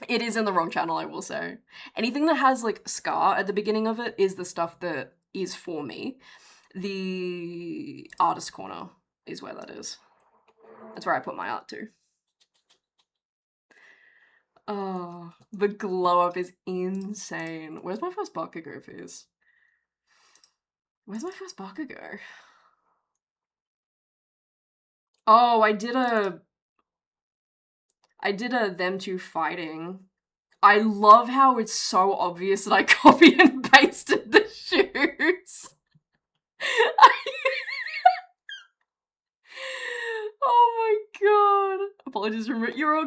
It is in the wrong channel, I will say. Anything that has like Scar at the beginning of it is the stuff that is for me. The artist corner is where that is. That's where I put my art too. Oh, the glow up is insane. Where's my first Bakugo piece? Where's my first Bakugo? Oh, I did a them two fighting. I love how it's so obvious that I copied and pasted the shoes. Oh my god. Apologies for you're all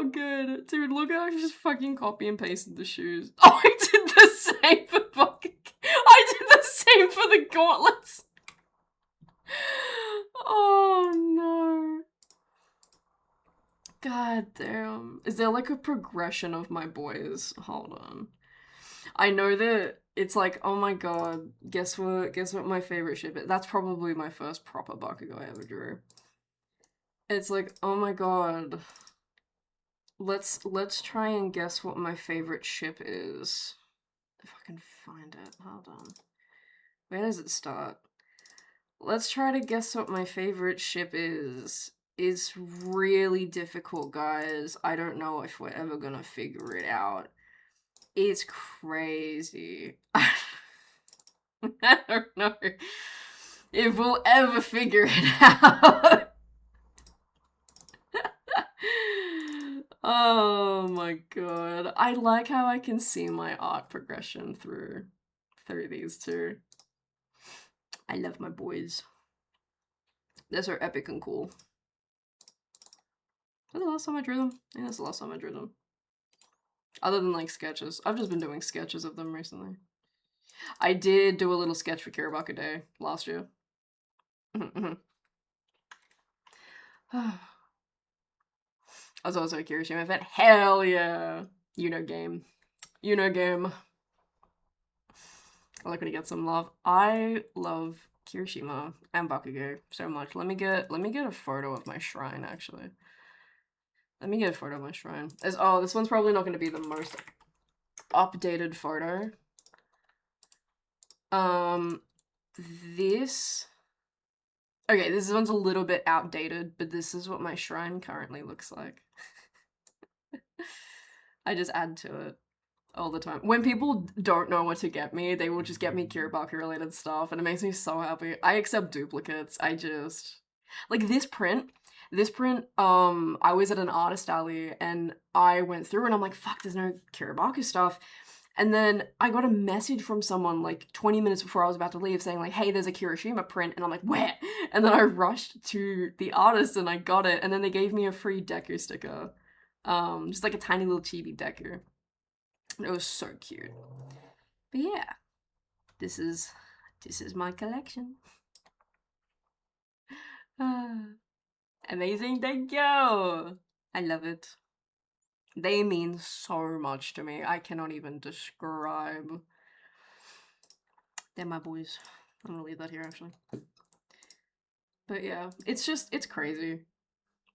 good. Dude, look how I just fucking copy and pasted the shoes. Oh, I did the same for the gauntlets. Oh no. God damn. Is there like a progression of my boys? Hold on. I know that it's like, oh my god, guess what my favorite ship is? That's probably my first proper Bakugo I ever drew. It's like, oh my god. Let's try and guess what my favorite ship is. If I can find it. Hold on. Where does it start? Let's try to guess what my favorite ship is. It's really difficult, guys. I don't know if we're ever gonna figure it out. It's crazy. I don't know if we'll ever figure it out. Oh my god. I like how I can see my art progression through these two. I love my boys. They're so epic and cool. Was that the last time I drew them? I think that's the last time I drew them. Other than like sketches. I've just been doing sketches of them recently. I did do a little sketch for Kirabaku Day last year. I was also a Kirishima event. Hell yeah! You know game. You know game. I like when he gets some love. I love Kirishima and Bakugo so much. Let me get a photo of my shrine, actually. Let me get a photo of my shrine. Oh, this one's probably not going to be the most updated photo. This... Okay, this one's a little bit outdated, but this is what my shrine currently looks like. I just add to it all the time. When people don't know what to get me, they will just get me Kiribaku related stuff, and it makes me so happy. I accept duplicates. I just... Like, this print, I was at an artist alley, and I went through, and I'm like, fuck, there's no Kiribaku stuff. And then I got a message from someone like 20 minutes before I was about to leave saying like, hey, there's a Kirishima print. And I'm like, where? And then I rushed to the artist and I got it. And then they gave me a free Deku sticker. Just like a tiny little chibi Deku. And it was so cute. But yeah, this is my collection. Amazing, thank you. I love it. They mean so much to me. I cannot even describe. They're my boys. I'm gonna leave that here, actually. But yeah, it's crazy.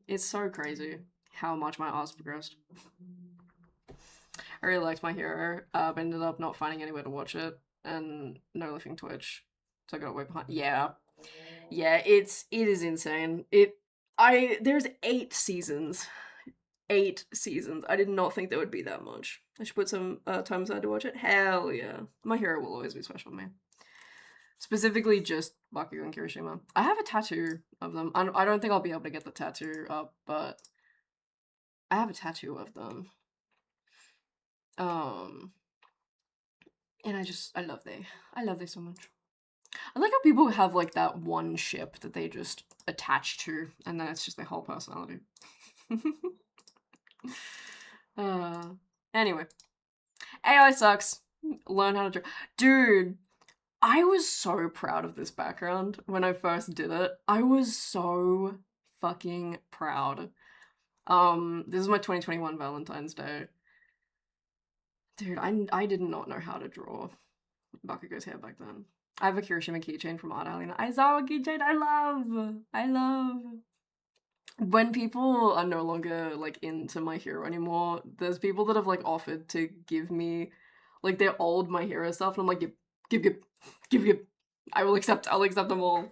It's so crazy how much my art's progressed. I really liked My Hero, but ended up not finding anywhere to watch it, and no living Twitch, so I got way behind. Yeah. Yeah, it is insane. There's 8 seasons. 8 seasons. I did not think there would be that much. I should put some time aside to watch it. Hell yeah. My Hero will always be special to me. Specifically just Bakugo and Kirishima. I have a tattoo of them. I don't think I'll be able to get the tattoo up, but I have a tattoo of them. And I love they so much. I like how people have like that one ship that they just attach to, and then it's just their whole personality. Anyway. AI sucks. Learn how to draw. Dude, I was so proud of this background when I first did it. I was so fucking proud. This is my 2021 Valentine's Day. Dude, I did not know how to draw Bakugo's hair back then. I have a Kirishima keychain from Art Alley. I saw a keychain I love. When people are no longer like into My Hero anymore, there's people that have like offered to give me like their old My Hero stuff, and I'm like, give. I'll accept them all.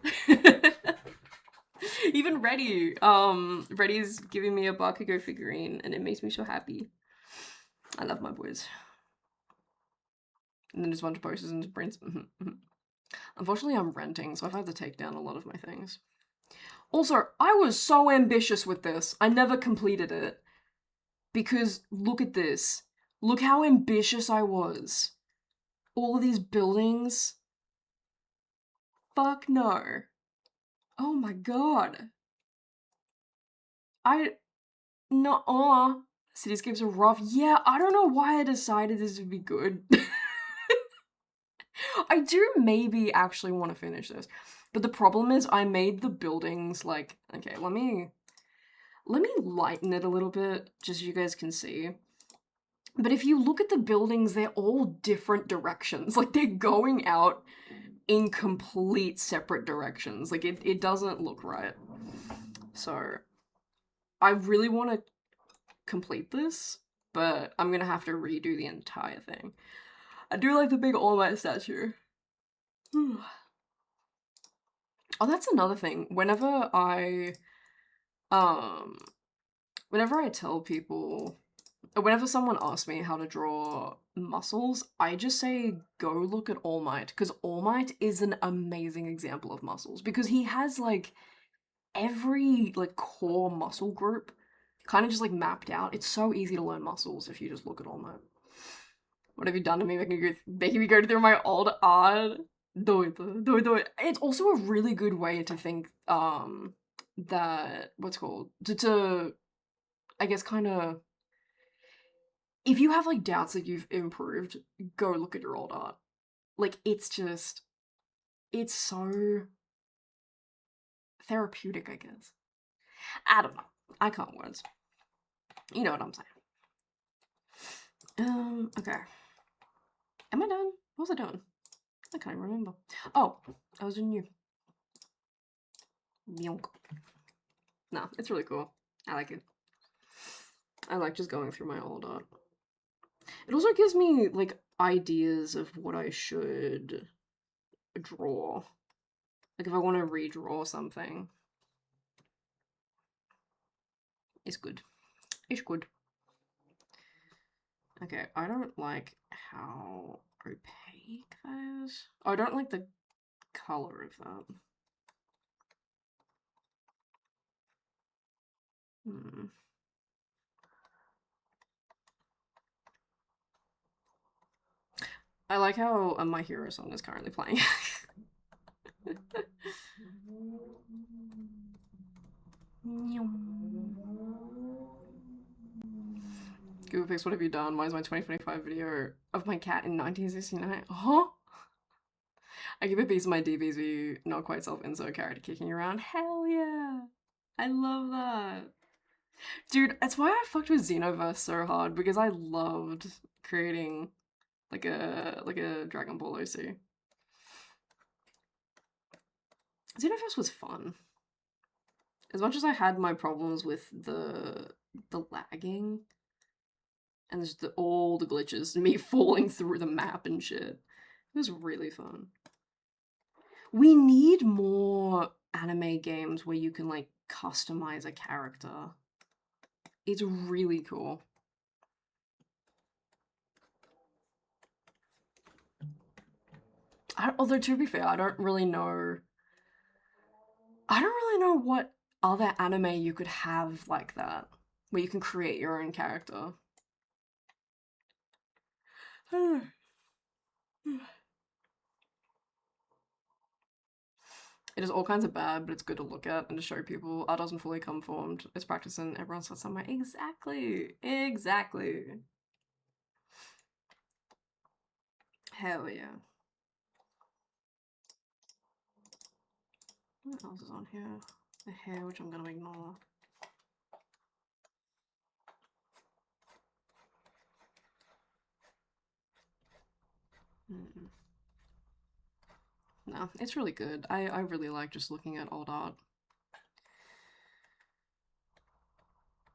Even Reddy's giving me a Bakugo figurine, and it makes me so happy. I love my boys. And then just a bunch of posters and prints. Unfortunately, I'm renting, so I've had to take down a lot of my things. Also, I was so ambitious with this. I never completed it. Because, look at this. Look how ambitious I was. All of these buildings. Fuck no. Oh my god. Cityscapes are rough. Yeah, I don't know why I decided this would be good. I do maybe actually want to finish this. But the problem is I made the buildings like... Okay, let me Let me lighten it a little bit, just so you guys can see. But if you look at the buildings, they're all different directions. Like, they're going out in complete separate directions. Like, it doesn't look right. So, I really want to complete this, but I'm gonna have to redo the entire thing. I do like the big All Might statue. Oh, that's another thing. Whenever I tell people, whenever someone asks me how to draw muscles, I just say go look at All Might, because All Might is an amazing example of muscles, because he has like every like core muscle group kind of just like mapped out. It's so easy to learn muscles if you just look at All Might. What have you done to me? Making me go through my old art. Do it. It's also a really good way to think that what's called to I guess kind of, if you have like doubts that you've improved, go look at your old art. Like, it's so therapeutic, I guess. I don't know. I can't words. You know what I'm saying. Okay. Am I done? What was I doing? I can't even remember. Oh, I was doing you. Nah, it's really cool. I like it. I like just going through my old art. It also gives me, like, ideas of what I should draw. Like, if I want to redraw something. It's good. It's good. Okay, I don't like how opaque that is. Oh, I don't like the color of that. I like how My Hero song is currently playing. Google Pics, what have you done? Why is my 2025 video of my cat in 1969? Huh? I give a piece of my DBZ, not quite self-insert character kicking around. Hell yeah! I love that. Dude, that's why I fucked with Xenoverse so hard, because I loved creating like a Dragon Ball OC. Xenoverse was fun. As much as I had my problems with the lagging and just all the glitches, me falling through the map and shit, it was really fun. We need more anime games where you can like customize a character. It's really cool. Although, to be fair, I don't really know what other anime you could have like that, where you can create your own character. It is all kinds of bad, but it's good to look at and to show people. Art doesn't fully come formed. It's practicing. Everyone starts somewhere. Exactly. Exactly. Hell yeah. What else is on here? The hair, which I'm gonna ignore. No, it's really good. I really like just looking at old art.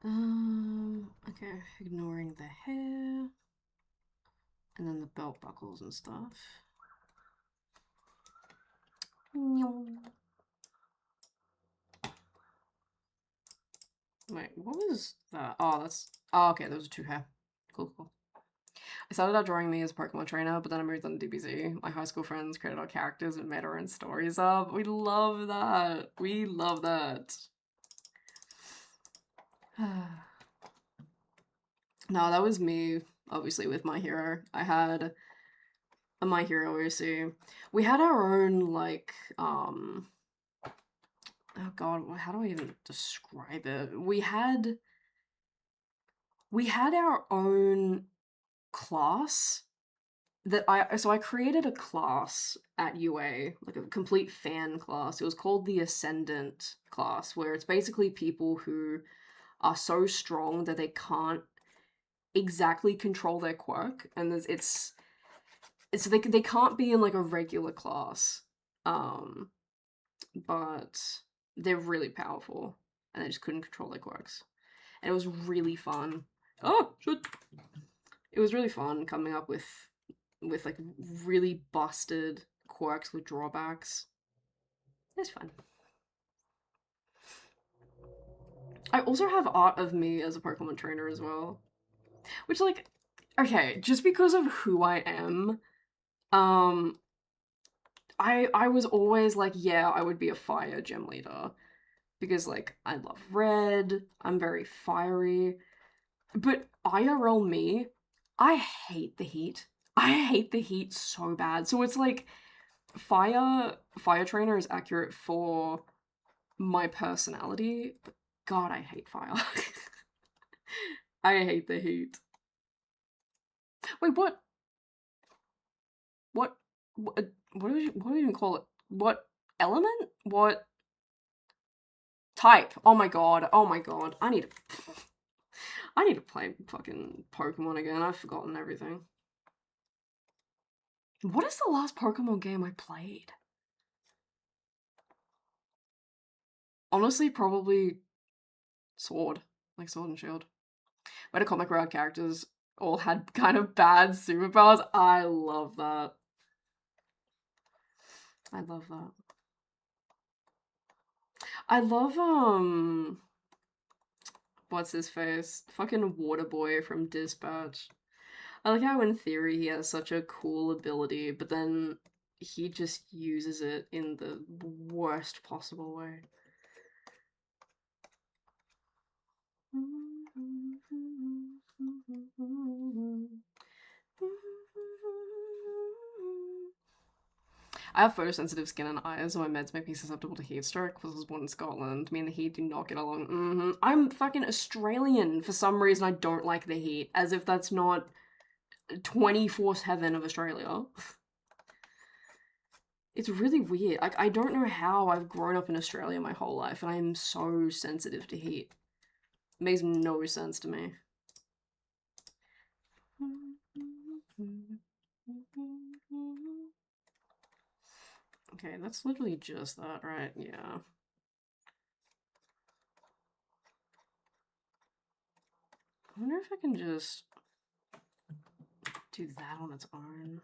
Okay, ignoring the hair. And then the belt buckles and stuff. Wait, what was that? Oh, that's... Oh, okay, those are two hair. Cool, cool. I started out drawing me as a Pokemon trainer, but then I moved on to DBZ. My high school friends created our characters and made our own stories up. We love that. We love that. No, that was me, obviously, with My Hero. I had a My Hero OC. We had our own, like, oh god, how do I even describe it? We had our own class that I created a class at UA, like a complete fan class. It was called the Ascendant class, where it's basically people who are so strong that they can't exactly control their quirk, and it's they can't be in like a regular class, but they're really powerful, and they just couldn't control their quirks, and it was really fun. Oh shit! It was really fun coming up with like really busted quirks with drawbacks. It's fun. I also have art of me as a Pokemon trainer as well. Which, like, okay, just because of who I am, um, I was always like, yeah, I would be a fire gym leader. Because, like, I love red, I'm very fiery. But IRL me, I hate the heat. I hate the heat so bad. So it's like, fire trainer is accurate for my personality, but God, I hate fire. I hate the heat. Wait, what? What? What do you even call it? What element? What type? Oh my god! Oh my god! I need to play fucking Pokemon again. I've forgotten everything. What is the last Pokemon game I played? Honestly, probably Sword, like Sword and Shield. Where the comic route characters all had kind of bad superpowers. I love that. I love that. I love what's his face? Fucking Water Boy from Dispatch. I like how in theory he has such a cool ability, but then he just uses it in the worst possible way. I have photosensitive skin and eyes, so my meds make me susceptible to heat stroke because I was born in Scotland. Me and the heat do not get along. I'm fucking Australian. For some reason, I don't like the heat. As if that's not 24/7 of Australia. It's really weird. Like, I don't know how I've grown up in Australia my whole life and I'm so sensitive to heat. It makes no sense to me. Okay, that's literally just that, right? Yeah. I wonder if I can just do that on its own.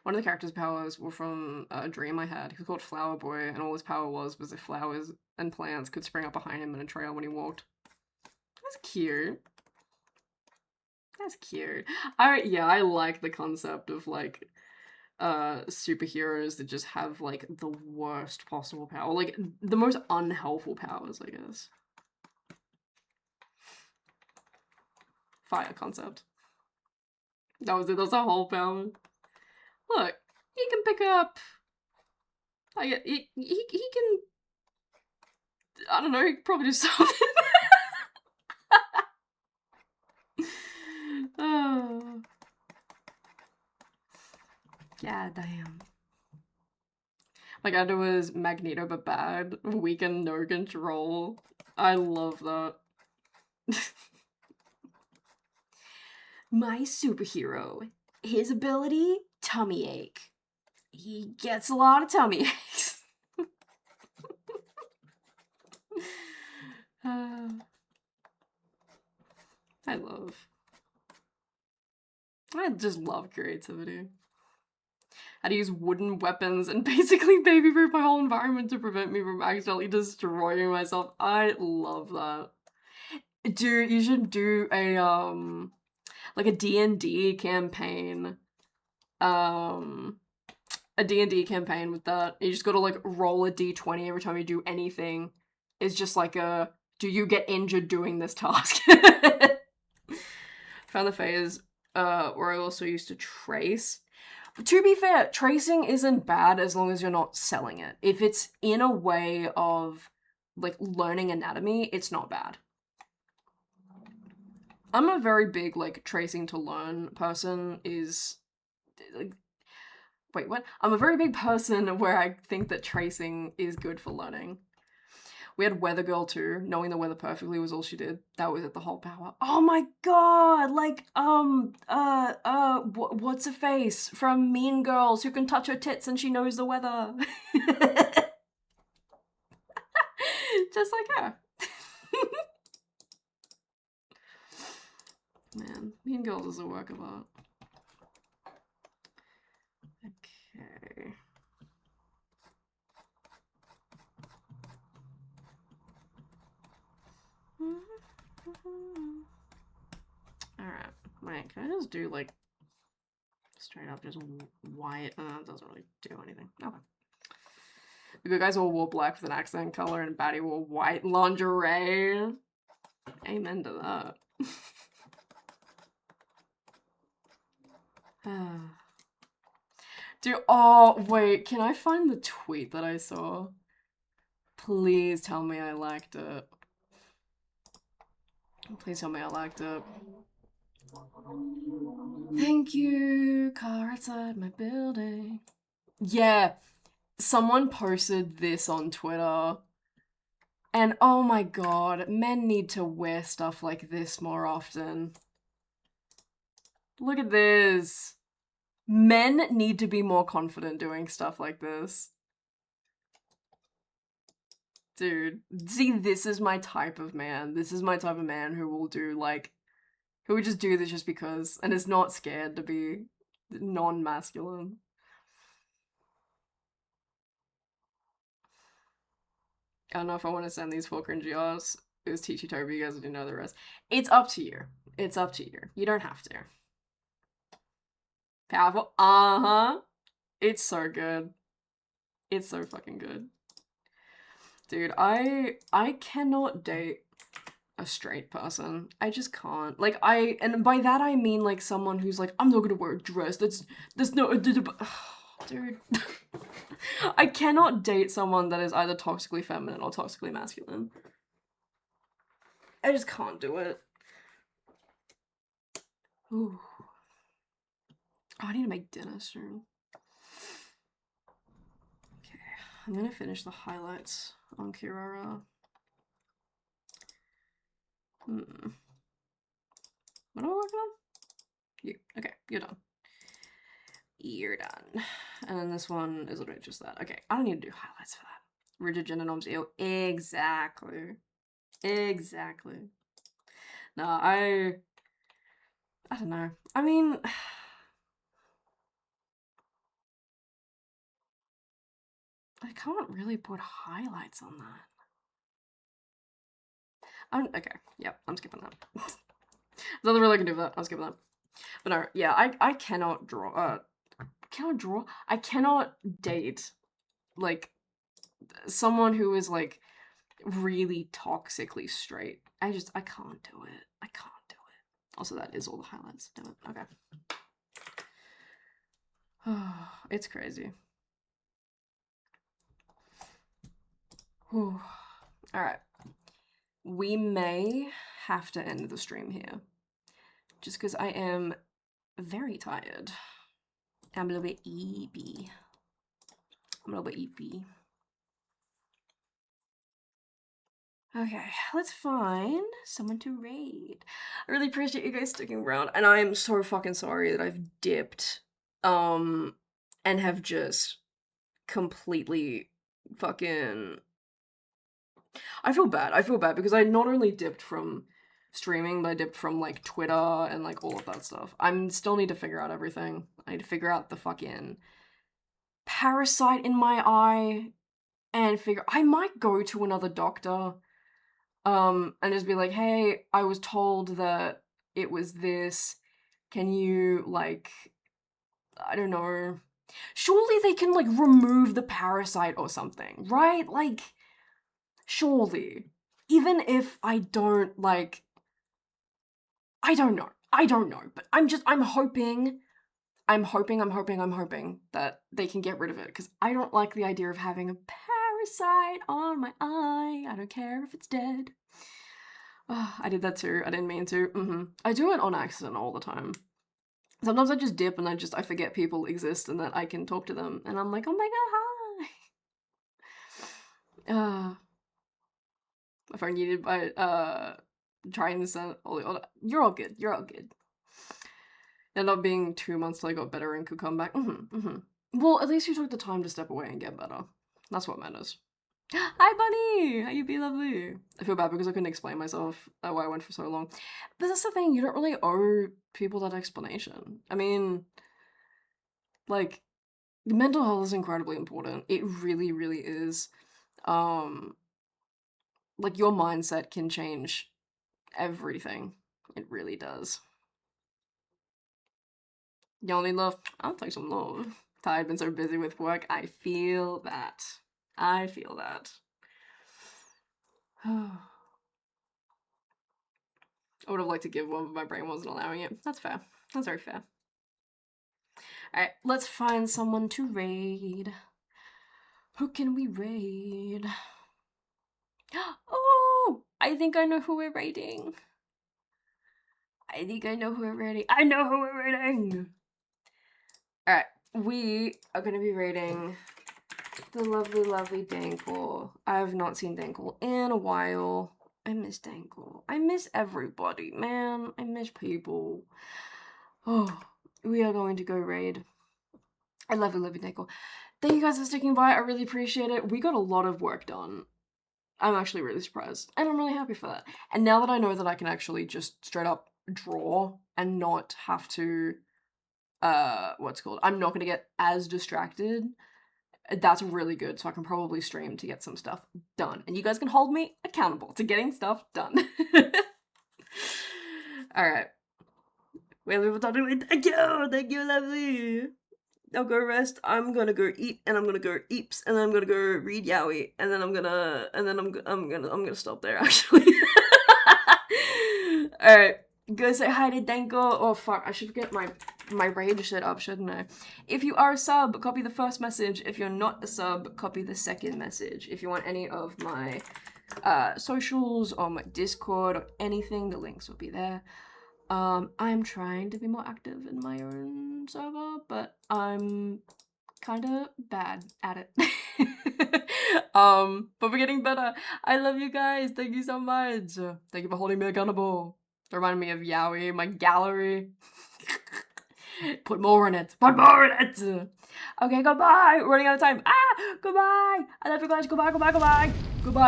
One of the character's powers were from a dream I had. He was called Flower Boy, and all his power was if flowers and plants could spring up behind him in a trail when he walked. That's cute. That's cute. I like the concept of like superheroes that just have like the worst possible power, like the most unhelpful powers, I guess. Fire concept. That was it. That's a whole power. Look, he can pick up. He can. I don't know. He can probably do something. Oh. Yeah, damn. Like, I was Magneto but bad. Weaken, no control. I love that. My superhero. His ability, tummy ache. He gets a lot of tummy aches. I just love creativity. How to use wooden weapons and basically baby-proof my whole environment to prevent me from accidentally destroying myself. I love that. Dude, you should do a, like a D&D campaign. A D&D campaign with that. You just gotta, like, roll a d20 every time you do anything. It's just like a, do you get injured doing this task? Found the phase where I also used to trace. To be fair, tracing isn't bad as long as you're not selling it. If it's in a way of, like, learning anatomy, it's not bad. I'm a very big, like, tracing to learn person. Is, like, Wait, what? I'm a very big person where I think that tracing is good for learning. We had Weather Girl too. Knowing the weather perfectly was all she did. That was at the whole power. Oh my god! Like, what's her face from Mean Girls who can touch her tits and she knows the weather? Just like her. Man, Mean Girls is a work of art. Okay. Alright. Wait, can I just do like straight up just white? It doesn't really do anything. Okay. The good guys all wore black with an accent color and Batty wore white lingerie. Amen to that. Dude, oh, wait, can I find the tweet that I saw? Please tell me I liked it. Please tell me I liked it. Thank you, car outside my building. Yeah, someone posted this on Twitter. And oh my god, men need to wear stuff like this more often. Look at this. Men need to be more confident doing stuff like this. Dude, see, this is my type of man. This is my type of man who will do, like, who would just do this just because, and is not scared to be non-masculine. I don't know if I want to send these 4 cringy arts. It was Teachy Toby, you guys didn't know the rest. It's up to you. It's up to you. You don't have to. Powerful. Uh-huh. It's so good. It's so fucking good. Dude, I cannot date a straight person. I just can't. Like, and by that I mean, like, someone who's like, I'm not gonna wear a dress, that's no, dude. I cannot date someone that is either toxically feminine or toxically masculine. I just can't do it. Ooh. Oh, I need to make dinner soon. Okay, I'm gonna finish the highlights on Kirara. What am I working on? You. Okay, you're done. You're done. And then this one is literally just that. Okay, I don't need to do highlights for that. Rigid gender norms, ew. Exactly. Exactly. No, I don't know. I mean, I can't really put highlights on that. Okay, yep, I'm skipping that. There's nothing really I can do with that. I'm skipping that. But no, yeah, I cannot draw. I cannot date, like, someone who is, like, really toxically straight. I can't do it. I can't do it. Also, that is all the highlights. Damn it. Okay. It's crazy. Whew. Alright. We may have to end the stream here. Just because I am very tired. I'm a little bit eepy. Okay, let's find someone to raid. I really appreciate you guys sticking around, and I'm so fucking sorry that I've dipped, and have just completely fucking... I feel bad because I not only dipped from streaming, but I dipped from, like, Twitter and, like, all of that stuff. I still need to figure out everything. I need to figure out the fucking parasite in my eye, and I might go to another doctor, and just be like, hey, I was told that it was this, can you, like, I don't know, surely they can, like, remove the parasite or something, right? Like, surely. Even if I don't, like, I don't know, but I'm hoping that they can get rid of it, because I don't like the idea of having a parasite on my eye. I don't care if it's dead. Oh, I did that too. I didn't mean to. I do it on accident all the time. Sometimes I just dip and I forget people exist and that I can talk to them, and I'm like, oh my god, hi. My phone needed by trying this out. You're all good. You're all good. Ended up being 2 months till I got better and could come back. Well, at least you took the time to step away and get better. That's what matters. Hi, Bunny! How you be, lovely? I feel bad because I couldn't explain myself why I went for so long. But that's the thing, you don't really owe people that explanation. I mean, like, mental health is incredibly important. It really, really is. Like, your mindset can change everything. It really does. Y'all need love? I'll take some love. Tired, been so busy with work. I feel that. I feel that. I would have liked to give one, but my brain wasn't allowing it. That's fair. That's very fair. Alright, let's find someone to raid. Who can we raid? Oh! I think I know who we're raiding. I think I know who we're raiding. I know who we're raiding! Alright, we are gonna be raiding the lovely, lovely Dankle. I have not seen Dankle in a while. I miss Dankle. I miss everybody, man. I miss people. Oh, we are going to go raid. I love you, Dankle. Thank you guys for sticking by. I really appreciate it. We got a lot of work done. I'm actually really surprised. And I'm really happy for that. And now that I know that I can actually just straight up draw and not have to, what's it called? I'm not going to get as distracted. That's really good, so I can probably stream to get some stuff done. And you guys can hold me accountable to getting stuff done. Alright. Wait, we were talking. Thank you, lovely. I'll go rest. I'm gonna go eat, and I'm gonna go eeps, and then I'm gonna go read Yowie, and then I'm gonna stop there actually. Alright. Go say hi to Danko. Oh fuck, I should get my rage shit up, shouldn't I? If you are a sub, copy the first message. If you're not a sub, copy the second message. If you want any of my socials or my Discord or anything, the links will be there. I'm trying to be more active in my own server, but I'm kind of bad at it. But we're getting better. I love you guys. Thank you so much. Thank you for holding me accountable. Reminding me of Yowie, my gallery. Put more in it. Put more in it. Okay, goodbye. We're running out of time. Goodbye. I love you guys. Goodbye. Goodbye.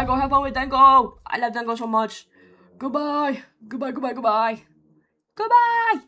Go have fun with Dango. I love Dango so much. Goodbye. Goodbye. Goodbye.